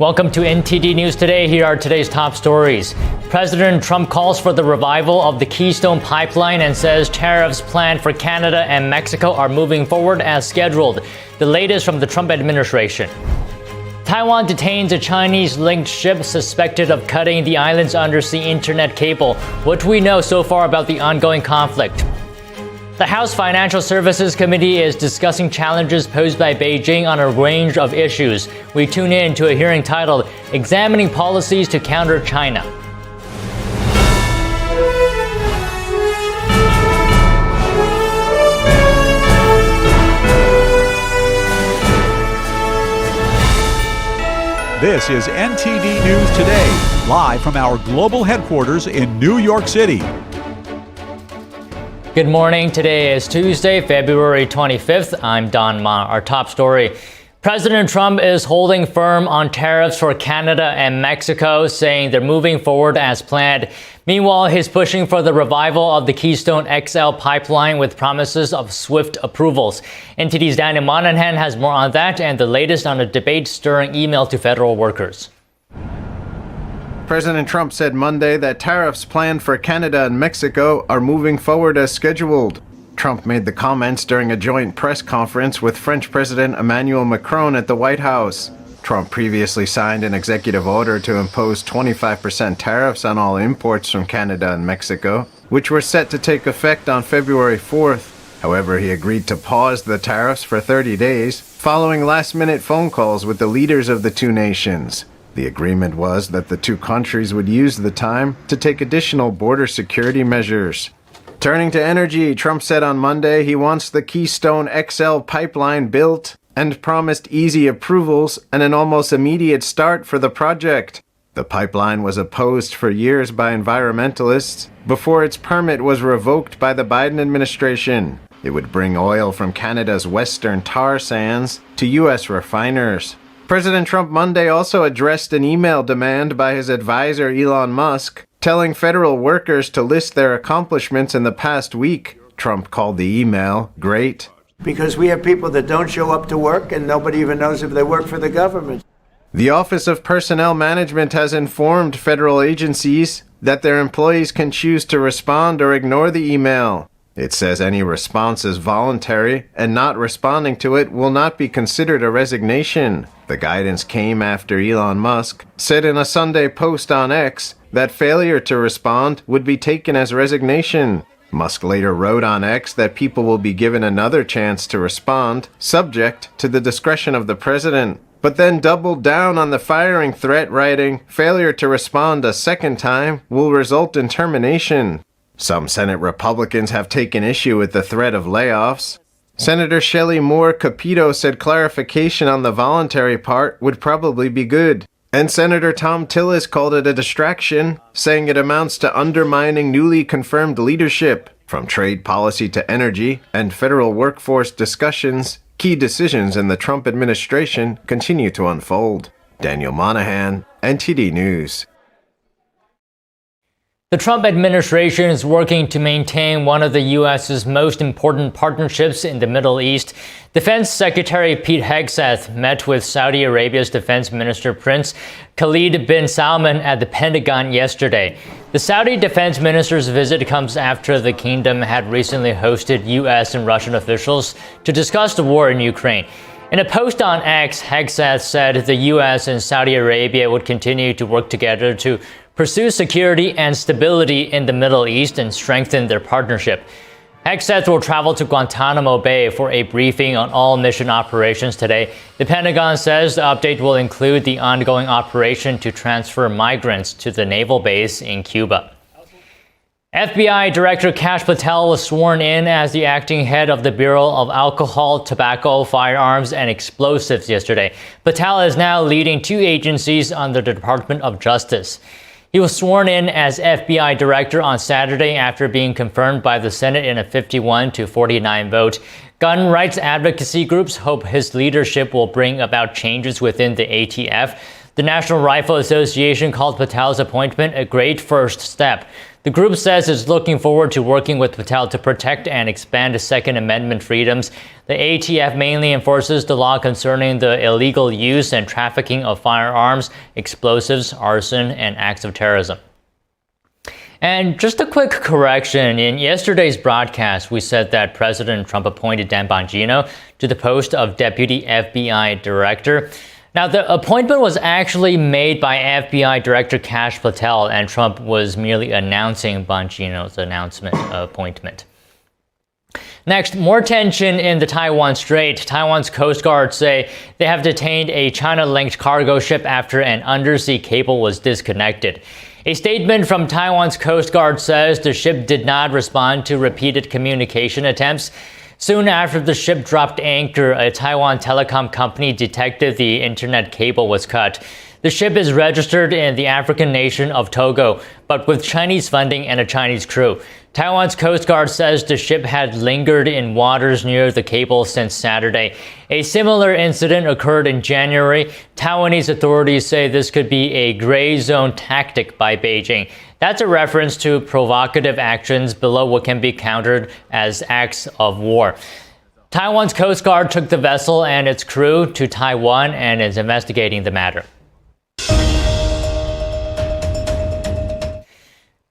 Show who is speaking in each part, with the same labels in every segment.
Speaker 1: Welcome to NTD News Today. Here are today's top stories. President Trump calls for the revival of the Keystone Pipeline and says tariffs planned for Canada and Mexico are moving forward as scheduled. The latest from the Trump administration. Taiwan detains a Chinese-linked ship suspected of cutting the island's undersea internet cable. What do we know so far about the ongoing conflict? The House Financial Services Committee is discussing challenges posed by Beijing on a range of issues. We tune in to a hearing titled, Examining Policies to Counter China.
Speaker 2: This is NTD News Today, live from our global headquarters in New York City.
Speaker 1: Good morning. Today is Tuesday, February 25th. I'm Don Ma. Our top story. President Trump is holding firm on tariffs for Canada and Mexico, saying they're moving forward as planned. Meanwhile, he's pushing for the revival of the Keystone XL pipeline with promises of swift approvals. NTD's Daniel Monahan has more on that and the latest on a debate-stirring email to federal workers.
Speaker 3: President Trump said Monday that tariffs planned for Canada and Mexico are moving forward as scheduled. Trump made the comments during a joint press conference with French President Emmanuel Macron at the White House. Trump previously signed an executive order to impose 25% tariffs on all imports from Canada and Mexico, which were set to take effect on February 4th. However, he agreed to pause the tariffs for 30 days, following last-minute phone calls with the leaders of the two nations. The agreement was that the two countries would use the time to take additional border security measures. Turning to energy, Trump said on Monday he wants the Keystone XL pipeline built and promised easy approvals and an almost immediate start for the project. The pipeline was opposed for years by environmentalists before its permit was revoked by the Biden administration. It would bring oil from Canada's western tar sands to U.S. refiners. President Trump Monday also addressed an email demand by his advisor Elon Musk, telling federal workers to list their accomplishments in the past week. Trump called the email great.
Speaker 4: Because we have people that don't show up to work and nobody even knows if they work for the government.
Speaker 3: The Office of Personnel Management has informed federal agencies that their employees can choose to respond or ignore the email. It says any response is voluntary, and not responding to it will not be considered a resignation. The guidance came after Elon Musk said in a Sunday post on X that failure to respond would be taken as resignation. Musk later wrote on X that people will be given another chance to respond, subject to the discretion of the president, but then doubled down on the firing threat, writing, failure to respond a second time will result in termination. Some Senate Republicans have taken issue with the threat of layoffs. Senator Shelley Moore Capito said clarification on the voluntary part would probably be good. And Senator Tom Tillis called it a distraction, saying it amounts to undermining newly confirmed leadership. From trade policy to energy and federal workforce discussions, key decisions in the Trump administration continue to unfold. Daniel Monahan, NTD News.
Speaker 1: The Trump administration is working to maintain one of the U.S.'s most important partnerships in the Middle East. Defense Secretary Pete Hegseth met with Saudi Arabia's Defense Minister Prince Khalid bin Salman at the Pentagon yesterday. The Saudi Defense Minister's visit comes after the kingdom had recently hosted U.S. and Russian officials to discuss the war in Ukraine. In a post on X, Hegseth said the U.S. and Saudi Arabia would continue to work together to pursue security and stability in the Middle East and strengthen their partnership. Hegseth will travel to Guantanamo Bay for a briefing on all mission operations today. The Pentagon says the update will include the ongoing operation to transfer migrants to the naval base in Cuba. FBI Director Kash Patel was sworn in as the acting head of the Bureau of Alcohol, Tobacco, Firearms, and Explosives yesterday. Patel is now leading two agencies under the Department of Justice. He was sworn in as FBI Director on Saturday after being confirmed by the Senate in a 51-49 vote. Gun rights advocacy groups hope his leadership will bring about changes within the ATF. The National Rifle Association called Patel's appointment a great first step. The group says it's looking forward to working with Patel to protect and expand Second Amendment freedoms. The ATF mainly enforces the law concerning the illegal use and trafficking of firearms, explosives, arson, and acts of terrorism. And just a quick correction. In yesterday's broadcast, we said that President Trump appointed Dan Bongino to the post of Deputy FBI Director. Now, the appointment was actually made by FBI Director Kash Patel, and Trump was merely announcing Bongino's appointment. Next, more tension in the Taiwan Strait. Taiwan's Coast Guard say they have detained a China-linked cargo ship after an undersea cable was disconnected. A statement from Taiwan's Coast Guard says the ship did not respond to repeated communication attempts. Soon after the ship dropped anchor, a Taiwan telecom company detected the internet cable was cut. The ship is registered in the African nation of Togo, but with Chinese funding and a Chinese crew. Taiwan's Coast Guard says the ship had lingered in waters near the cable since Saturday. A similar incident occurred in January. Taiwanese authorities say this could be a gray zone tactic by Beijing. That's a reference to provocative actions below what can be countered as acts of war. Taiwan's Coast Guard took the vessel and its crew to Taiwan and is investigating the matter.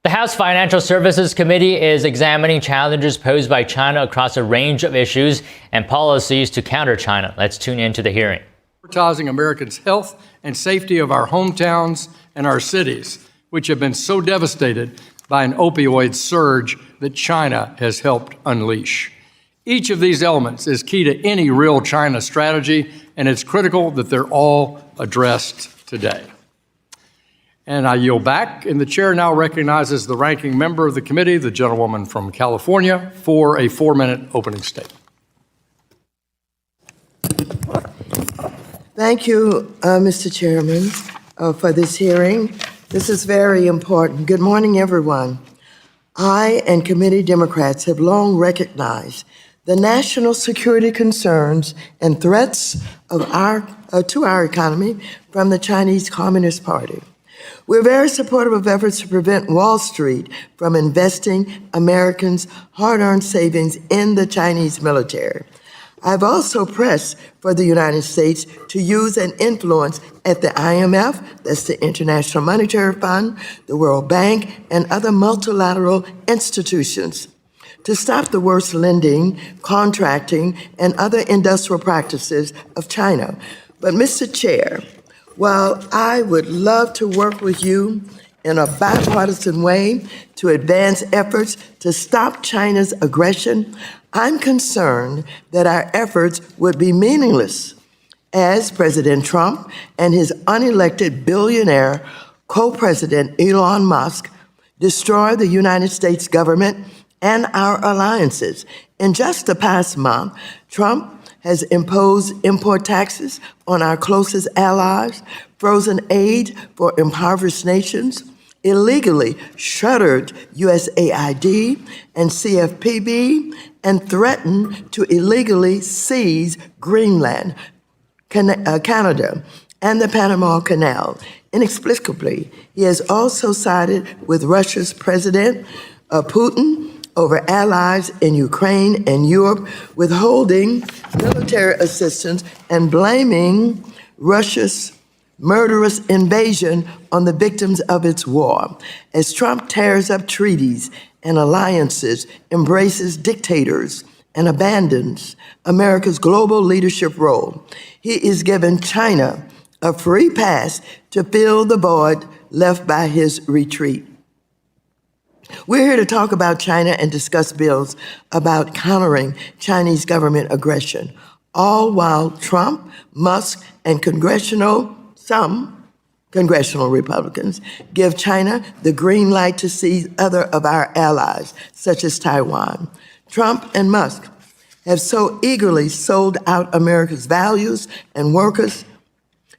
Speaker 1: The House Financial Services Committee is examining challenges posed by China across a range of issues and policies to counter China. Let's tune into the hearing.
Speaker 5: Prioritizing Americans' health and safety of our hometowns and our cities, which have been so devastated by an opioid surge that China has helped unleash. Each of these elements is key to any real China strategy, and it's critical that they're all addressed today. And I yield back, and the chair now recognizes the ranking member of the committee, the gentlewoman from California, for a 4-minute opening statement.
Speaker 6: Thank you, Mr. Chairman, for this hearing. This is very important. Good morning, everyone. I and committee Democrats have long recognized the national security concerns and threats of to our economy from the Chinese Communist Party. We're very supportive of efforts to prevent Wall Street from investing Americans' hard-earned savings in the Chinese military. I've also pressed for the United States to use an influence at the IMF, that's the International Monetary Fund, the World Bank, and other multilateral institutions to stop the worst lending, contracting, and other industrial practices of China. But, Mr. Chair, while I would love to work with you in a bipartisan way to advance efforts to stop China's aggression, I'm concerned that our efforts would be meaningless as President Trump and his unelected billionaire co-president Elon Musk destroy the United States government and our alliances. In just the past month, Trump has imposed import taxes on our closest allies, frozen aid for impoverished nations, illegally shuttered USAID and CFPB, and threatened to illegally seize Greenland, Canada, and the Panama Canal. Inexplicably, he has also sided with Russia's President Putin over allies in Ukraine and Europe, withholding military assistance and blaming Russia's murderous invasion on the victims of its war. As Trump tears up treaties and alliances, embraces dictators, and abandons America's global leadership role, he is giving China a free pass to fill the void left by his retreat. We're here to talk about China and discuss bills about countering Chinese government aggression, all while Trump, Musk, and some congressional Republicans give China the green light to seize other of our allies, such as Taiwan. Trump and Musk have so eagerly sold out America's values and workers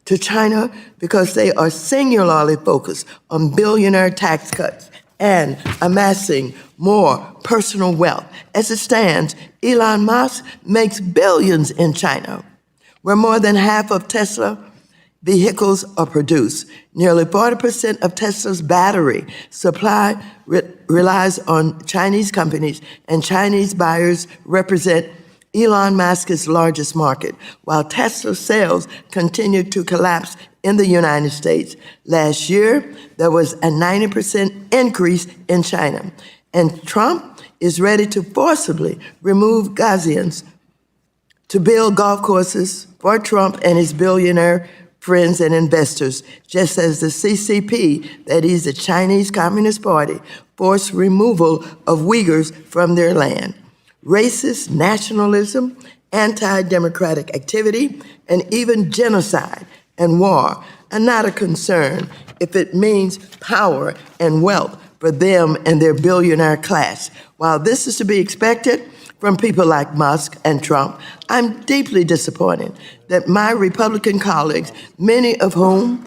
Speaker 6: to China because they are singularly focused on billionaire tax cuts and amassing more personal wealth. As it stands, Elon Musk makes billions in China, where more than half of Tesla vehicles are produced. Nearly 40% of Tesla's battery supply relies on Chinese companies, and Chinese buyers represent Elon Musk's largest market. While Tesla sales continue to collapse in the United States, last year there was a 90% increase in China, and Trump is ready to forcibly remove Gazans to build golf courses for Trump and his billionaire friends and investors, just as the CCP, that is the Chinese Communist Party, forced removal of Uyghurs from their land. Racist nationalism, anti-democratic activity, and even genocide and war are not a concern if it means power and wealth for them and their billionaire class. While this is to be expected from people like Musk and Trump, I'm deeply disappointed that my Republican colleagues, many of whom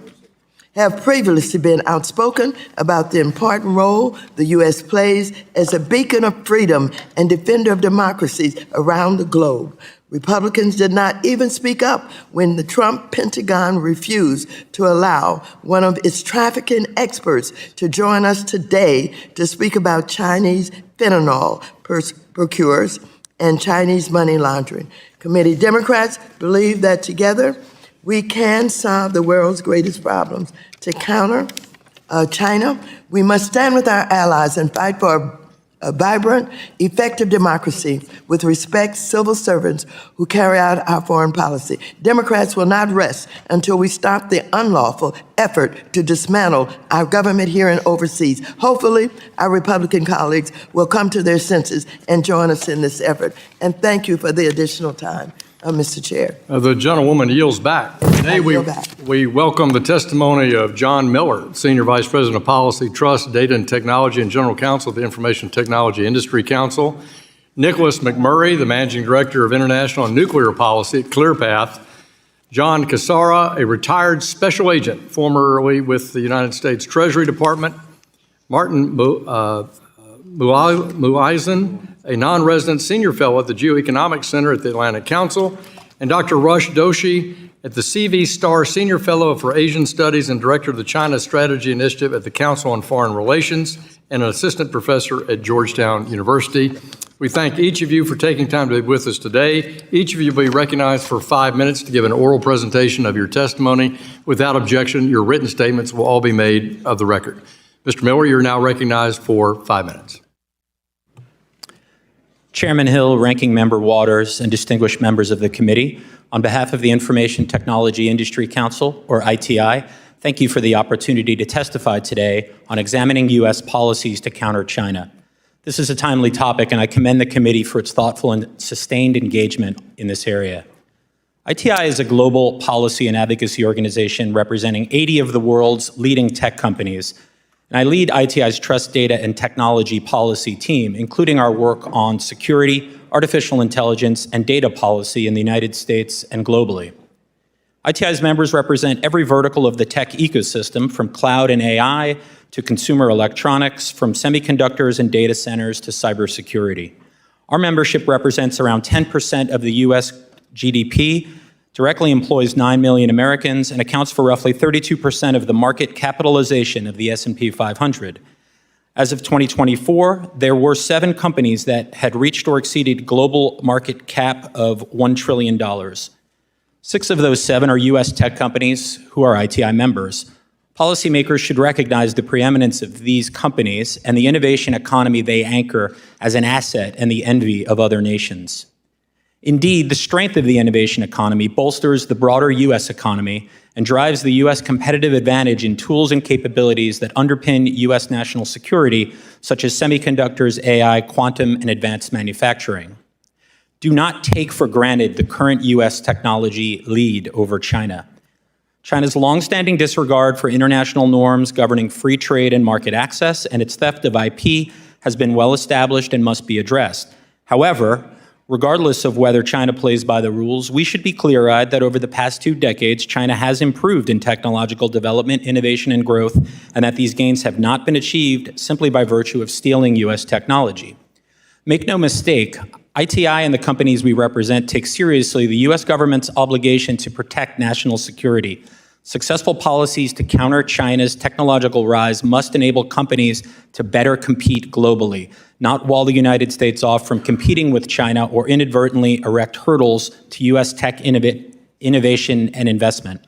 Speaker 6: have previously been outspoken about the important role the U.S. plays as a beacon of freedom and defender of democracies around the globe. Republicans did not even speak up when the Trump Pentagon refused to allow one of its trafficking experts to join us today to speak about Chinese fentanyl procurers and Chinese money laundering. Committee Democrats believe that together we can solve the world's greatest problems. To counter China, we must stand with our allies and fight for a vibrant, effective democracy with respect civil servants who carry out our foreign policy. Democrats will not rest until we stop the unlawful effort to dismantle our government here and overseas. Hopefully, our Republican colleagues will come to their senses and join us in this effort. And thank you for the additional time, Mr. Chair.
Speaker 5: The gentlewoman yields back. Today we welcome the testimony of John Miller, Senior Vice President of Policy, Trust, Data and Technology, and General Counsel of the Information Technology Industry Council. Nicholas McMurray, the Managing Director of International and Nuclear Policy at ClearPath. John Cassara, a retired special agent, formerly with the United States Treasury Department. Martin Mueisen, a non-resident senior fellow at the Geoeconomics Center at the Atlantic Council, and Dr. Rush Doshi, at the CV Star Senior Fellow for Asian Studies and Director of the China Strategy Initiative at the Council on Foreign Relations, and an Assistant Professor at Georgetown University. We thank each of you for taking time to be with us today. Each of you will be recognized for 5 minutes to give an oral presentation of your testimony. Without objection, your written statements will all be made of the record. Mr. Miller, you're now recognized for 5 minutes.
Speaker 7: Chairman Hill, Ranking Member Waters, and distinguished members of the committee, on behalf of the Information Technology Industry Council, or ITI, thank you for the opportunity to testify today on examining U.S. policies to counter China. This is a timely topic, and I commend the committee for its thoughtful and sustained engagement in this area. ITI is a global policy and advocacy organization representing 80 of the world's leading tech companies. And I lead ITI's Trust, Data, and Technology Policy team, including our work on security, artificial intelligence, and data policy in the United States and globally. ITI's members represent every vertical of the tech ecosystem, from cloud and AI to consumer electronics, from semiconductors and data centers to cybersecurity. Our membership represents around 10% of the U.S. GDP, directly employs 9 million Americans, and accounts for roughly 32% of the market capitalization of the S&P 500. As of 2024, there were 7 companies that had reached or exceeded global market cap of $1 trillion. 6 of those 7 are U.S. tech companies who are ITI members. Policymakers should recognize the preeminence of these companies and the innovation economy they anchor as an asset and the envy of other nations. Indeed, the strength of the innovation economy bolsters the broader U.S. economy and drives the U.S. competitive advantage in tools and capabilities that underpin U.S. national security, such as semiconductors, AI, quantum, and advanced manufacturing. Do not take for granted the current U.S. technology lead over China. China's longstanding disregard for international norms governing free trade and market access and its theft of IP has been well established and must be addressed. However, regardless of whether China plays by the rules, we should be clear-eyed that over the past 2 decades, China has improved in technological development, innovation, and growth, and that these gains have not been achieved simply by virtue of stealing U.S. technology. Make no mistake, ITI and the companies we represent take seriously the U.S. government's obligation to protect national security. Successful policies to counter China's technological rise must enable companies to better compete globally, not wall the United States off from competing with China or inadvertently erect hurdles to U.S. tech innovation and investment.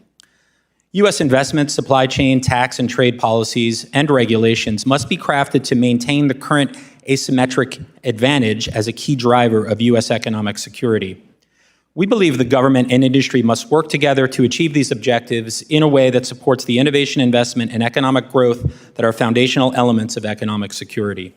Speaker 7: U.S. investment, supply chain, tax, and trade policies and regulations must be crafted to maintain the current asymmetric advantage as a key driver of U.S. economic security. We believe the government and industry must work together to achieve these objectives in a way that supports the innovation, investment, and economic growth that are foundational elements of economic security.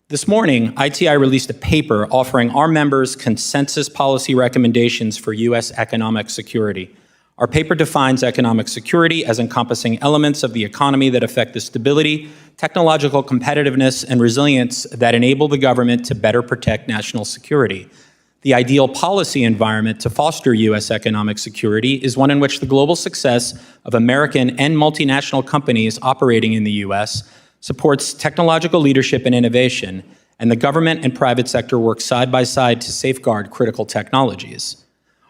Speaker 7: This morning, ITI released a paper offering our members consensus policy recommendations for U.S. economic security. Our paper defines economic security as encompassing elements of the economy that affect the stability, technological competitiveness, and resilience that enable the government to better protect national security. The ideal policy environment to foster U.S. economic security is one in which the global success of American and multinational companies operating in the U.S. supports technological leadership and innovation, and the government and private sector work side by side to safeguard critical technologies.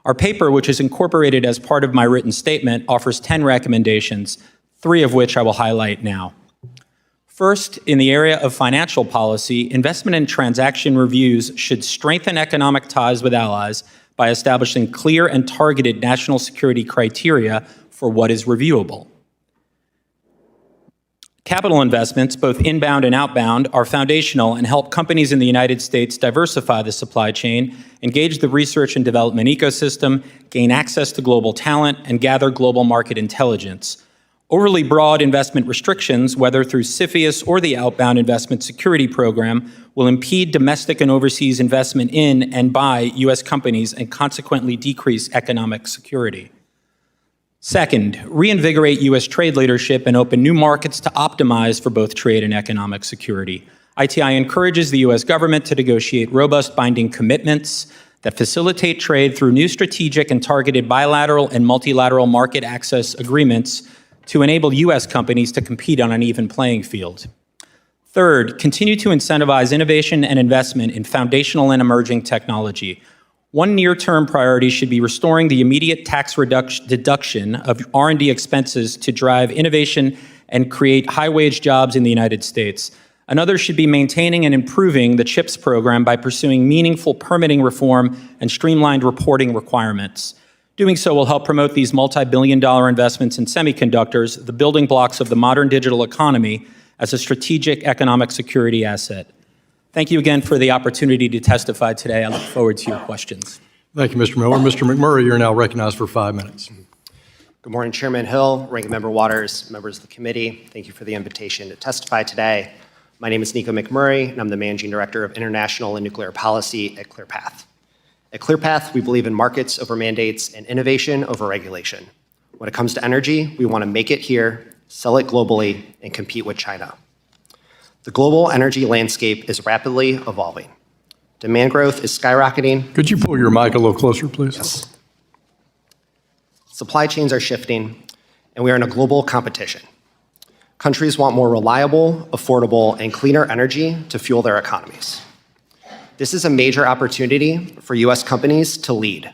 Speaker 7: Our paper, which is incorporated as part of my written statement, offers 10 recommendations, 3 of which I will highlight now. First, in the area of financial policy, investment and transaction reviews should strengthen economic ties with allies by establishing clear and targeted national security criteria for what is reviewable. Capital investments, both inbound and outbound, are foundational and help companies in the United States diversify the supply chain, engage the research and development ecosystem, gain access to global talent, and gather global market intelligence. Overly broad investment restrictions, whether through CFIUS or the Outbound Investment Security Program, will impede domestic and overseas investment in and by U.S. companies and consequently decrease economic security. Second, reinvigorate U.S. trade leadership and open new markets to optimize for both trade and economic security. ITI encourages the U.S. government to negotiate robust binding commitments that facilitate trade through new strategic and targeted bilateral and multilateral market access agreements to enable U.S. companies to compete on an even playing field. Third, continue to incentivize innovation and investment in foundational and emerging technology. One near-term priority should be restoring the immediate tax deduction of R&D expenses to drive innovation and create high-wage jobs in the United States. Another should be maintaining and improving the CHIPS program by pursuing meaningful permitting reform and streamlined reporting requirements. Doing so will help promote these multi-billion-dollar investments in semiconductors, the building blocks of the modern digital economy, as a strategic economic security asset. Thank you again for the opportunity to testify today. I look forward to your questions.
Speaker 5: Thank you, Mr. Miller. Mr. McMurray, you're now recognized for 5 minutes.
Speaker 8: Good morning, Chairman Hill, Ranking Member Waters, members of the committee. Thank you for the invitation to testify today. My name is Nico McMurray, and I'm the Managing Director of International and Nuclear Policy at ClearPath. At ClearPath, we believe in markets over mandates and innovation over regulation. When it comes to energy, we want to make it here, sell it globally, and compete with China. The global energy landscape is rapidly evolving. Demand growth is skyrocketing.
Speaker 5: Could you pull your mic a little closer, please?
Speaker 8: Yes. Supply chains are shifting, and we are in a global competition. Countries want more reliable, affordable, and cleaner energy to fuel their economies. This is a major opportunity for U.S. companies to lead.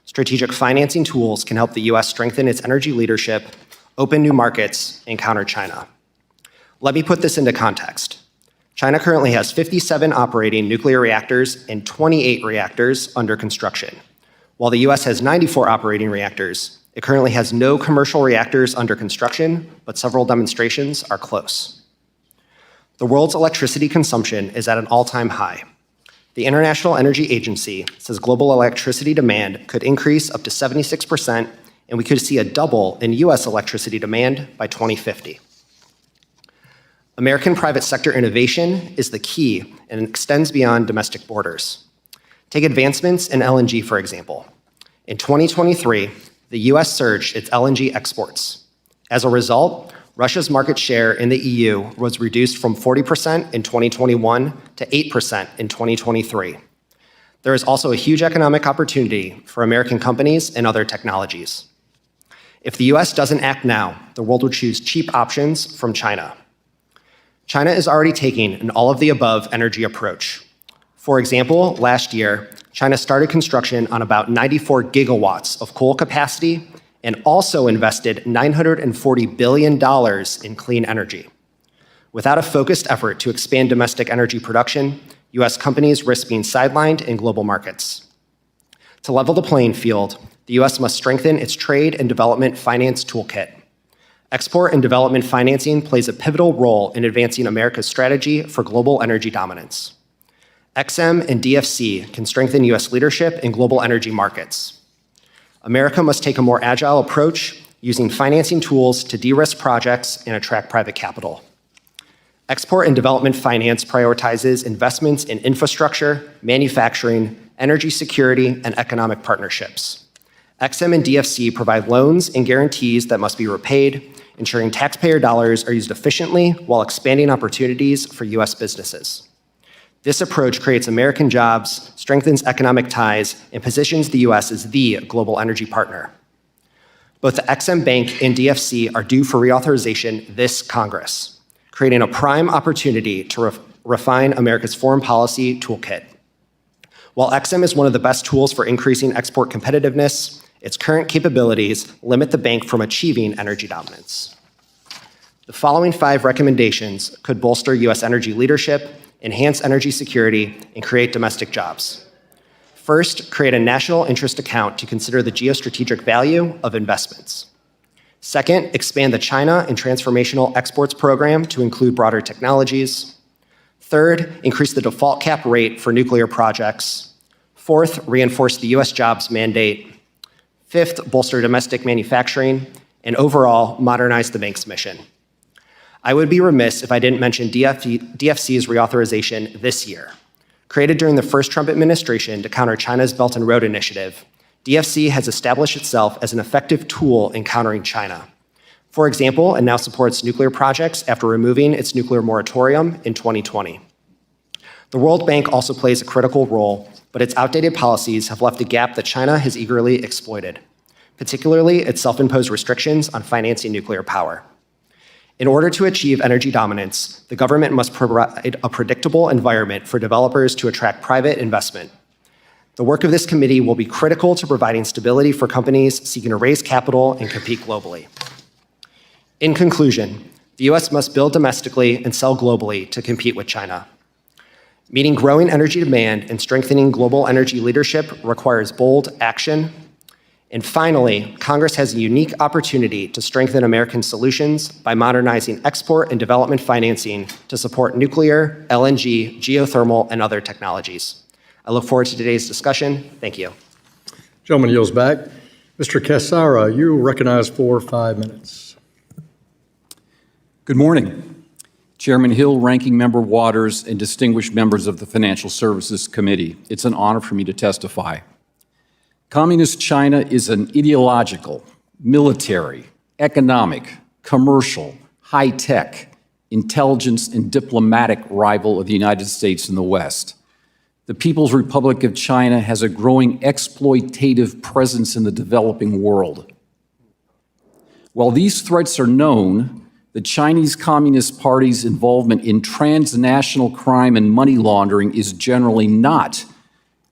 Speaker 8: Strategic financing tools can help the U.S. strengthen its energy leadership, open new markets, and counter China. Let me put this into context. China currently has 57 operating nuclear reactors and 28 reactors under construction. While the U.S. has 94 operating reactors, it currently has no commercial reactors under construction, but several demonstrations are close. The world's electricity consumption is at an all-time high. The International Energy Agency says global electricity demand could increase up to 76%, and we could see a double in U.S. electricity demand by 2050. American private sector innovation is the key and extends beyond domestic borders. Take advancements in LNG, for example. In 2023, the U.S. surged its LNG exports. As a result, Russia's market share in the EU was reduced from 40% in 2021 to 8% in 2023. There is also a huge economic opportunity for American companies and other technologies. If the U.S. doesn't act now, the world will choose cheap options from China. China is already taking an all-of-the-above energy approach. For example, last year, China started construction on about 94 gigawatts of coal capacity and also invested $940 billion in clean energy. Without a focused effort to expand domestic energy production, U.S. companies risk being sidelined in global markets. To level the playing field, the U.S. must strengthen its trade and development finance toolkit. Export and development financing plays a pivotal role in advancing America's strategy for global energy dominance. XM and DFC can strengthen U.S. leadership in global energy markets. America must take a more agile approach, using financing tools to de-risk projects and attract private capital. Export and development finance prioritizes investments in infrastructure, manufacturing, energy security, and economic partnerships. XM and DFC provide loans and guarantees that must be repaid, ensuring taxpayer dollars are used efficiently while expanding opportunities for U.S. businesses. This approach creates American jobs, strengthens economic ties, and positions the U.S. as the global energy partner. Both the XM Bank and DFC are due for reauthorization this Congress, creating a prime opportunity to refine America's foreign policy toolkit. While XM is one of the best tools for increasing export competitiveness, its current capabilities limit the bank from achieving energy dominance. The following 5 recommendations could bolster U.S. energy leadership, enhance energy security, and create domestic jobs. First, create a national interest account to consider the geostrategic value of investments. Second, expand the China and Transformational Exports Program to include broader technologies. Third, increase the default cap rate for nuclear projects. Fourth, reinforce the U.S. jobs mandate. Fifth, bolster domestic manufacturing. And overall, modernize the bank's mission. I would be remiss if I didn't mention DFC's reauthorization this year. Created during the first Trump administration to counter China's Belt and Road Initiative, DFC has established itself as an effective tool in countering China. For example, it now supports nuclear projects after removing its nuclear moratorium in 2020. The World Bank also plays a critical role, but its outdated policies have left a gap that China has eagerly exploited, particularly its self-imposed restrictions on financing nuclear power. In order to achieve energy dominance, the government must provide a predictable environment for developers to attract private investment. The work of this committee will be critical to providing stability for companies seeking to raise capital and compete globally. In conclusion, the U.S. must build domestically and sell globally to compete with China. Meeting growing energy demand and strengthening global energy leadership requires bold action. And finally, Congress has a unique opportunity to strengthen American solutions by modernizing export and development financing to support nuclear, LNG, geothermal, and other technologies. I look forward to today's discussion. Thank you.
Speaker 5: Gentleman yields back. Mr. Cassara, you recognize for 5 minutes.
Speaker 9: Good morning, Chairman Hill, Ranking Member Waters, and distinguished members of the Financial Services Committee. It's an honor for me to testify. Communist China is an ideological, military, economic, commercial, high-tech, intelligence, and diplomatic rival of the United States in the West. The People's Republic of China has a growing exploitative presence in the developing world. While these threats are known, the Chinese Communist Party's involvement in transnational crime and money laundering is generally not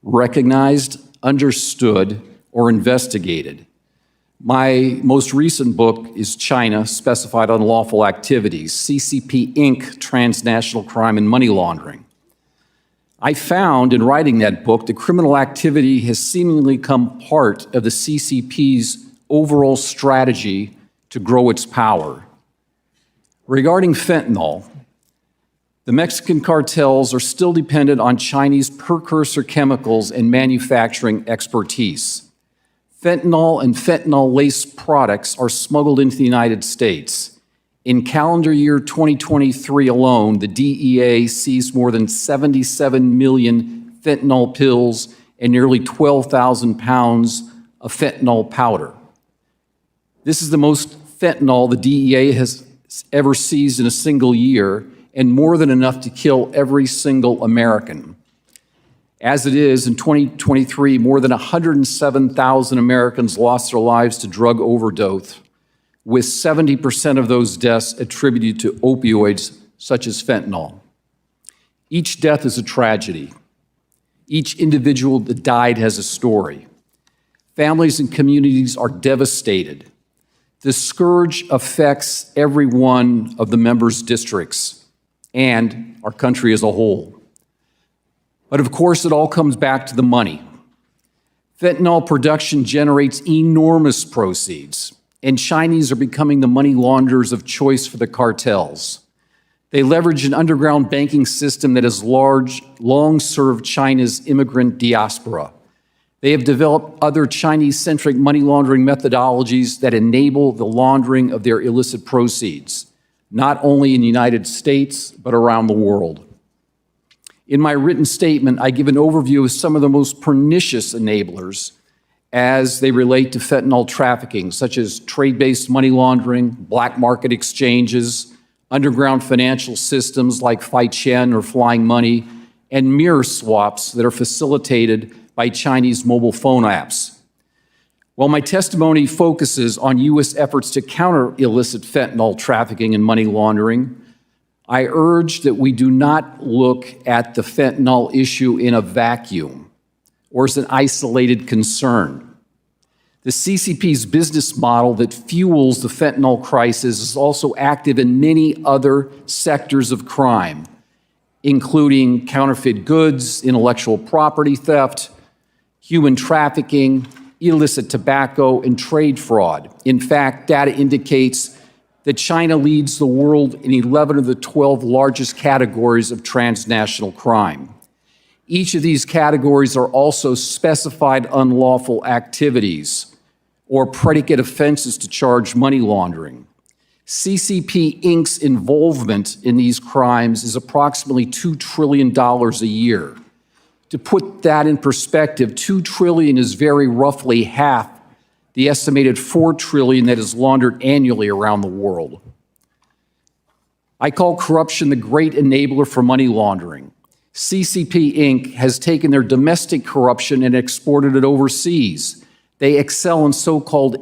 Speaker 9: recognized, understood, or investigated. My most recent book is China, Specified Unlawful Activities, CCP Inc., Transnational Crime and Money Laundering. I found in writing that book that criminal activity has seemingly become part of the CCP's overall strategy to grow its power. Regarding fentanyl, the Mexican cartels are still dependent on Chinese precursor chemicals and manufacturing expertise. Fentanyl and fentanyl-laced products are smuggled into the United States. In calendar year 2023 alone, the DEA seized more than 77 million fentanyl pills and nearly 12,000 pounds of fentanyl powder. This is the most fentanyl the DEA has ever seized in a single year, and more than enough to kill every single American. As it is, in 2023, more than 107,000 Americans lost their lives to drug overdose, with 70% of those deaths attributed to opioids such as fentanyl. Each death is a tragedy. Each individual that died has a story. Families and communities are devastated. The scourge affects every one of the members' districts and our country as a whole. But of course, it all comes back to the money. Fentanyl production generates enormous proceeds, and Chinese are becoming the money launderers of choice for the cartels. They leverage an underground banking system that has long served China's immigrant diaspora. They have developed other Chinese-centric money laundering methodologies that enable the laundering of their illicit proceeds, not only in the United States, but around the world. In my written statement, I give an overview of some of the most pernicious enablers as they relate to fentanyl trafficking, such as trade-based money laundering, black market exchanges, underground financial systems like Fai Chen or Flying Money, and mirror swaps that are facilitated by Chinese mobile phone apps. While my testimony focuses on U.S. efforts to counter illicit fentanyl trafficking and money laundering, I urge that we do not look at the fentanyl issue in a vacuum or as an isolated concern. The CCP's business model that fuels the fentanyl crisis is also active in many other sectors of crime, including counterfeit goods, intellectual property theft, human trafficking, illicit tobacco, and trade fraud. In fact, data indicates that China leads the world in 11 of the 12 largest categories of transnational crime. Each of these categories are also specified unlawful activities or predicate offenses to charge money laundering. CCP Inc.'s involvement in these crimes is approximately $2 trillion a year. To put that in perspective, $2 trillion is very roughly half the estimated $4 trillion that is laundered annually around the world. I call corruption the great enabler for money laundering. CCP Inc. has taken their domestic corruption and exported it overseas. They excel in so-called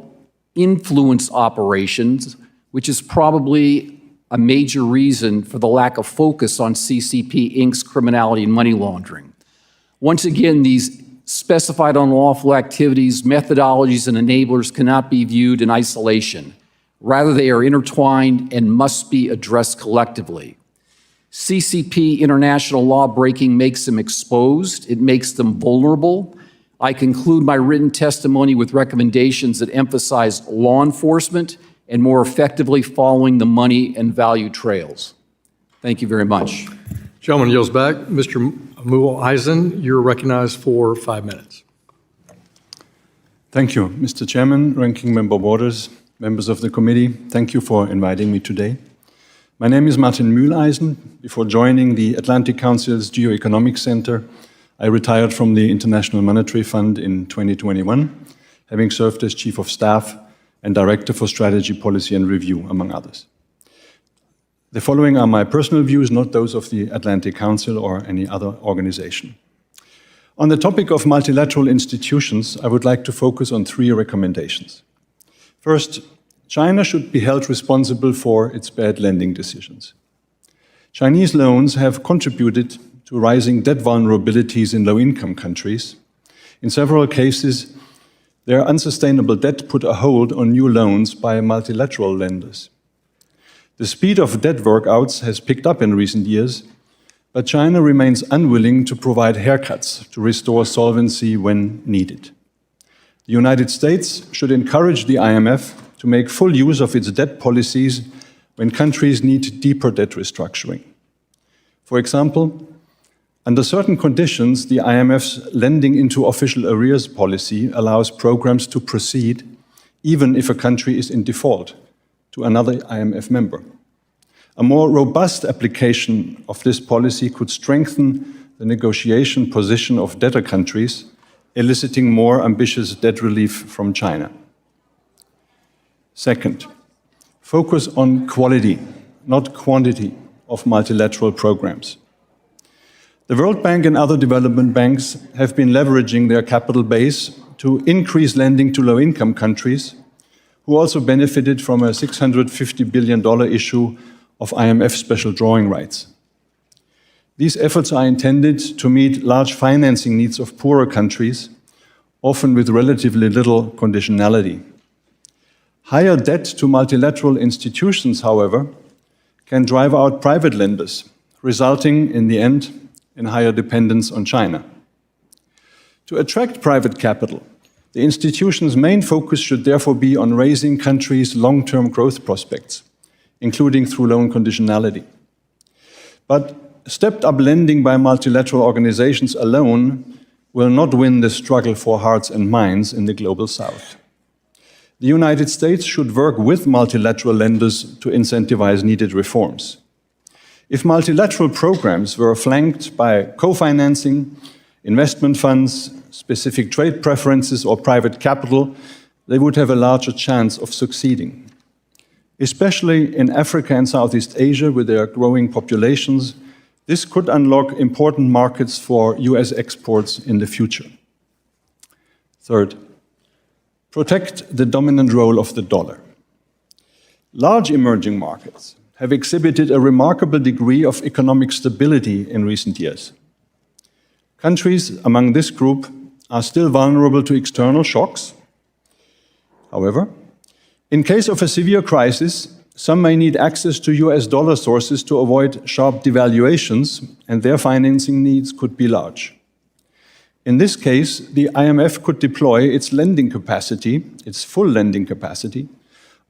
Speaker 9: influence operations, which is probably a major reason for the lack of focus on CCP Inc.'s criminality and money laundering. Once again, these specified unlawful activities, methodologies, and enablers cannot be viewed in isolation. Rather, they are intertwined and must be addressed collectively. CCP international law breaking makes them exposed. It makes them vulnerable. I conclude my written testimony with recommendations that emphasize law enforcement and more effectively following the money and value trails. Thank you very much.
Speaker 5: Gentleman yields back. Mr. Muehl-Eisen, you're recognized for 5 minutes.
Speaker 10: Thank you, Mr. Chairman, Ranking Member Waters, members of the committee. Thank you for inviting me today. My name is Martin Muehl-Eisen. Before joining the Atlantic Council's Geoeconomic Center, I retired from the International Monetary Fund in 2021, having served as Chief of Staff and Director for Strategy, Policy and Review, among others. The following are my personal views, not those of the Atlantic Council or any other organization. On the topic of multilateral institutions, I would like to focus on 3 recommendations. First, China should be held responsible for its bad lending decisions. Chinese loans have contributed to rising debt vulnerabilities in low-income countries. In several cases, their unsustainable debt put a hold on new loans by multilateral lenders. The speed of debt workouts has picked up in recent years, but China remains unwilling to provide haircuts to restore solvency when needed. The United States should encourage the IMF to make full use of its debt policies when countries need deeper debt restructuring. For example, under certain conditions, the IMF's lending into official arrears policy allows programs to proceed even if a country is in default to another IMF member. A more robust application of this policy could strengthen the negotiation position of debtor countries, eliciting more ambitious debt relief from China. Second, focus on quality, not quantity, of multilateral programs. The World Bank and other development banks have been leveraging their capital base to increase lending to low-income countries, who also benefited from a $650 billion issue of IMF special drawing rights. These efforts are intended to meet large financing needs of poorer countries, often with relatively little conditionality. Higher debt to multilateral institutions, however, can drive out private lenders, resulting in the end in higher dependence on China. To attract private capital, the institution's main focus should therefore be on raising countries' long-term growth prospects, including through loan conditionality. But stepped-up lending by multilateral organizations alone will not win the struggle for hearts and minds in the global South. The United States should work with multilateral lenders to incentivize needed reforms. If multilateral programs were flanked by co-financing, investment funds, specific trade preferences, or private capital, they would have a larger chance of succeeding. Especially in Africa and Southeast Asia, with their growing populations, this could unlock important markets for US exports in the future. Third, protect the dominant role of the dollar. Large emerging markets have exhibited a remarkable degree of economic stability in recent years. Countries among this group are still vulnerable to external shocks. However, in case of a severe crisis, some may need access to US dollar sources to avoid sharp devaluations, and their financing needs could be large. In this case, the IMF could deploy its lending capacity, its full lending capacity,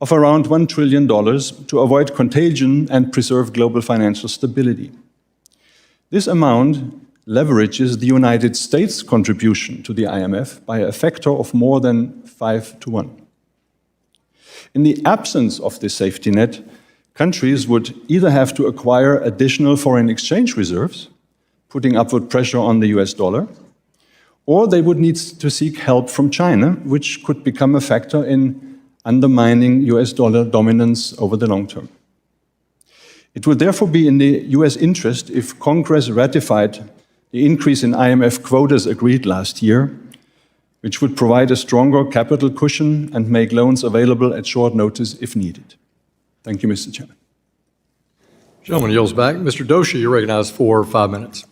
Speaker 10: of around $1 trillion to avoid contagion and preserve global financial stability. This amount leverages the United States' contribution to the IMF by a factor of more than 5 to 1. In the absence of this safety net, countries would either have to acquire additional foreign exchange reserves, putting upward pressure on the US dollar, or they would need to seek help from China, which could become a factor in undermining US dollar dominance over the long term. It would therefore be in the US interest if Congress ratified the increase in IMF quotas agreed last year, which would provide a stronger capital cushion and make loans available at short notice if needed. Thank you, Mr. Chairman.
Speaker 5: Gentleman yields back. Mr. Doshi, you're recognized for 5 minutes.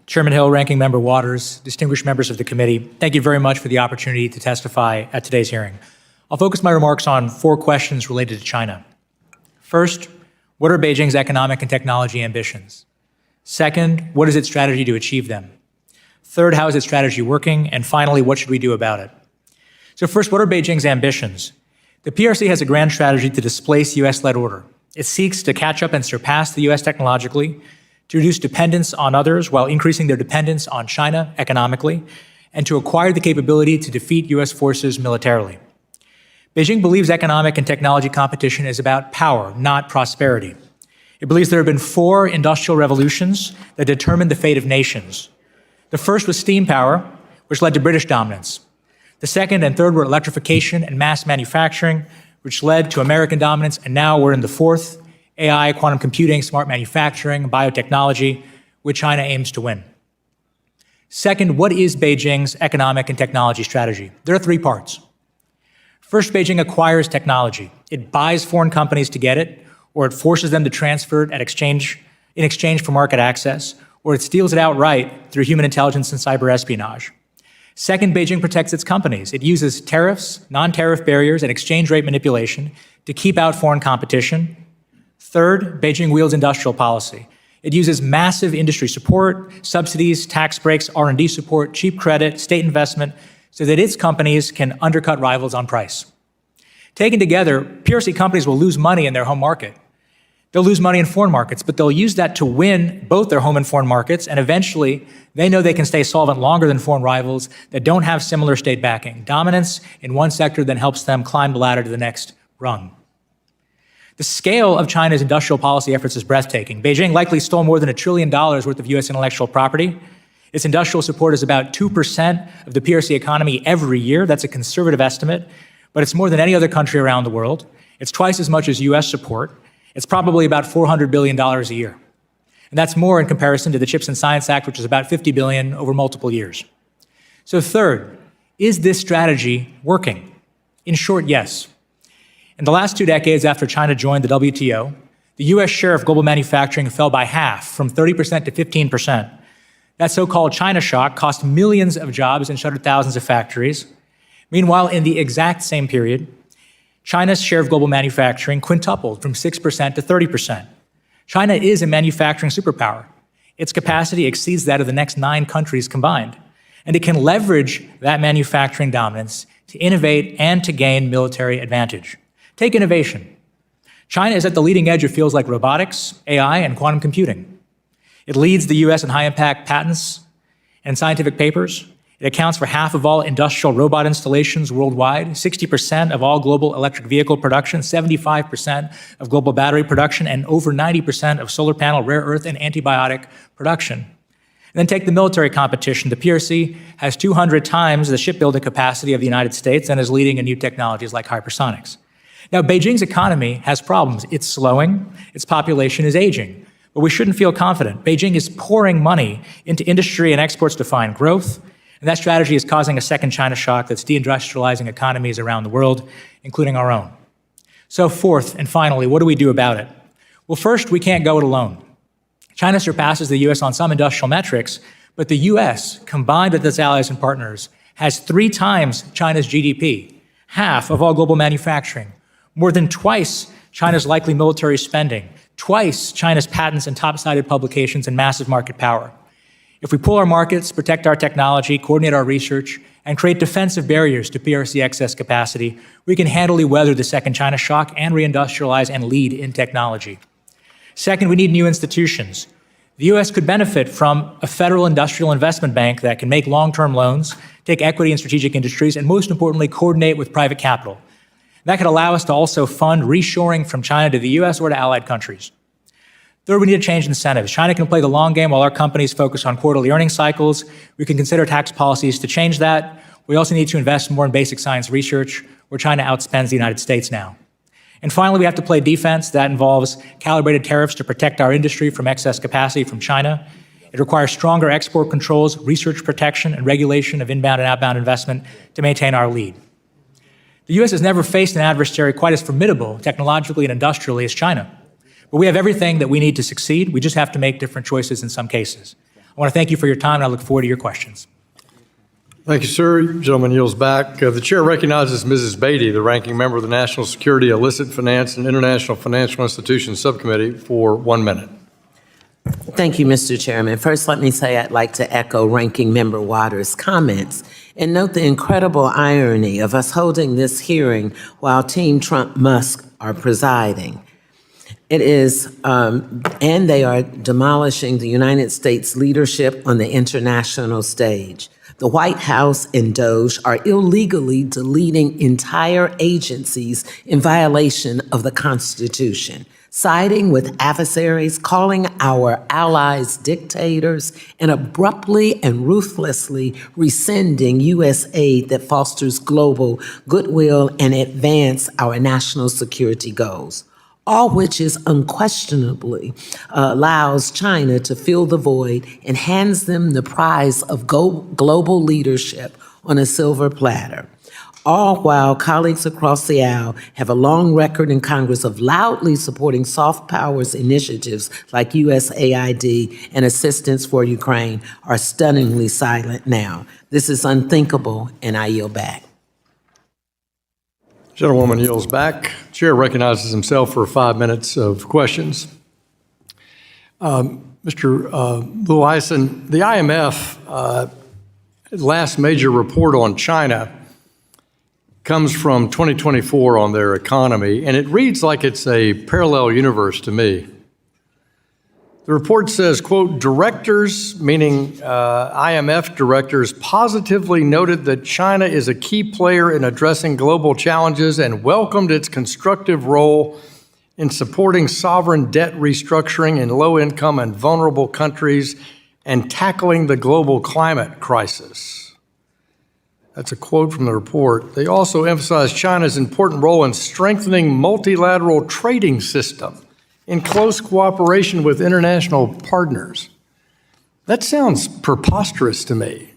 Speaker 11: Chairman Hill, Ranking Member Waters, distinguished members of the committee, thank you very much for the opportunity to testify at today's hearing. I'll focus my remarks on 4 questions related to China. First, what are Beijing's economic and technology ambitions? Second, what is its strategy to achieve them? Third, how is its strategy working? And finally, what should we do about it? So first, what are Beijing's ambitions? The PRC has a grand strategy to displace US-led order. It seeks to catch up and surpass the US technologically, to reduce dependence on others while increasing their dependence on China economically, and to acquire the capability to defeat US forces militarily. Beijing believes economic and technology competition is about power, not prosperity. It believes there have been 4 industrial revolutions that determined the fate of nations. The first was steam power, which led to British dominance. The second and third were electrification and mass manufacturing, which led to American dominance, and now we're in the 4th, AI, quantum computing, smart manufacturing, biotechnology, which China aims to win. Second, what is Beijing's economic and technology strategy? There are 3 parts. First, Beijing acquires technology. It buys foreign companies to get it, or it forces them to transfer it in exchange for market access, or it steals it outright through human intelligence and cyber espionage. Second, Beijing protects its companies. It uses tariffs, non-tariff barriers, and exchange rate manipulation to keep out foreign competition. Third, Beijing wields industrial policy. It uses massive industry support, subsidies, tax breaks, R&D support, cheap credit, state investment, so that its companies can undercut rivals on price. Taken together, PRC companies will lose money in their home market. They'll lose money in foreign markets, but they'll use that to win both their home and foreign markets, and eventually, they know they can stay solvent longer than foreign rivals that don't have similar state backing. Dominance in one sector then helps them climb the ladder to the next rung. The scale of China's industrial policy efforts is breathtaking. Beijing likely stole more than $1 trillion worth of US intellectual property. Its industrial support is about 2% of the PRC economy every year. That's a conservative estimate, but it's more than any other country around the world. It's twice as much as US support. It's probably about $400 billion a year. And that's more in comparison to the Chips and Science Act, which is about $50 billion over multiple years. So third, is this strategy working? In short, yes. In the last 2 decades after China joined the WTO, the US share of global manufacturing fell by half, from 30% to 15%. That so-called China shock cost millions of jobs and shuttered thousands of factories. Meanwhile, in the exact same period, China's share of global manufacturing quintupled from 6% to 30%. China is a manufacturing superpower. Its capacity exceeds that of the next 9 countries combined, and it can leverage that manufacturing dominance to innovate and to gain military advantage. Take innovation. China is at the leading edge of fields like robotics, AI, and quantum computing. It leads the US in high-impact patents and scientific papers. It accounts for half of all industrial robot installations worldwide, 60% of all global electric vehicle production, 75% of global battery production, and over 90% of solar panel, rare earth, and antibiotic production. And then take the military competition. The PRC has 200 times the shipbuilding capacity of the United States and is leading in new technologies like hypersonics. Now, Beijing's economy has problems. It's slowing, its population is aging, but we shouldn't feel confident. Beijing is pouring money into industry and exports to find growth, and that strategy is causing a second China shock that's deindustrializing economies around the world, including our own. So fourth and finally, what do we do about it? Well, first, we can't go it alone. China surpasses the US on some industrial metrics, but the US, combined with its allies and partners, has 3 times China's GDP, half of all global manufacturing, more than twice China's likely military spending, twice China's patents and top-cited publications and massive market power. If we pull our markets, protect our technology, coordinate our research, and create defensive barriers to PRC excess capacity, we can handily weather the second China shock and reindustrialize and lead in technology. Second, we need new institutions. The U.S. could benefit from a federal industrial investment bank that can make long-term loans, take equity in strategic industries, and most importantly, coordinate with private capital. That could allow us to also fund reshoring from China to the U.S. or to allied countries. Third, we need to change incentives. China can play the long game while our companies focus on quarterly earnings cycles. We can consider tax policies to change that. We also need to invest more in basic science research, where China outspends the United States now. And finally, we have to play defense. That involves calibrated tariffs to protect our industry from excess capacity from China. It requires stronger export controls, research protection, and regulation of inbound and outbound investment to maintain our lead. The U.S. has never faced an adversary quite as formidable technologically and industrially as China. But we have everything that we need to succeed. We just have to make different choices in some cases. I want to thank you for your time, and I look forward to your questions.
Speaker 5: Thank you, sir. The gentleman yields back. The chair recognizes Mrs. Beatty, the ranking member of the National Security, Illicit Finance, and International Financial Institutions Subcommittee, for 1 minute.
Speaker 12: Thank you, Mr. Chairman. First, let me say I'd like to echo Ranking Member Waters' comments and note the incredible irony of us holding this hearing while Team Trump-Musk are presiding. It is, and they are demolishing the United States leadership on the international stage. The White House and DOGE are illegally deleting entire agencies in violation of the Constitution, siding with adversaries, calling our allies dictators, and abruptly and ruthlessly rescinding U.S. aid that fosters global goodwill and advance our national security goals. All which is unquestionably allows China to fill the void and hands them the prize of global leadership on a silver platter. All while colleagues across the aisle have a long record in Congress of loudly supporting soft powers initiatives like USAID and assistance for Ukraine are stunningly silent now. This is unthinkable, and I yield back.
Speaker 5: Gentlewoman yields back. Chair recognizes himself for 5 minutes of questions. Mr. Lewisohn, the IMF last major report on China comes from 2024 on their economy, and it reads like it's a parallel universe to me. The report says, quote, directors, meaning IMF directors, positively noted that China is a key player in addressing global challenges and welcomed its constructive role in supporting sovereign debt restructuring in low-income and vulnerable countries and tackling the global climate crisis. That's a quote from the report. They also emphasized China's important role in strengthening multilateral trading system in close cooperation with international partners. That sounds preposterous to me.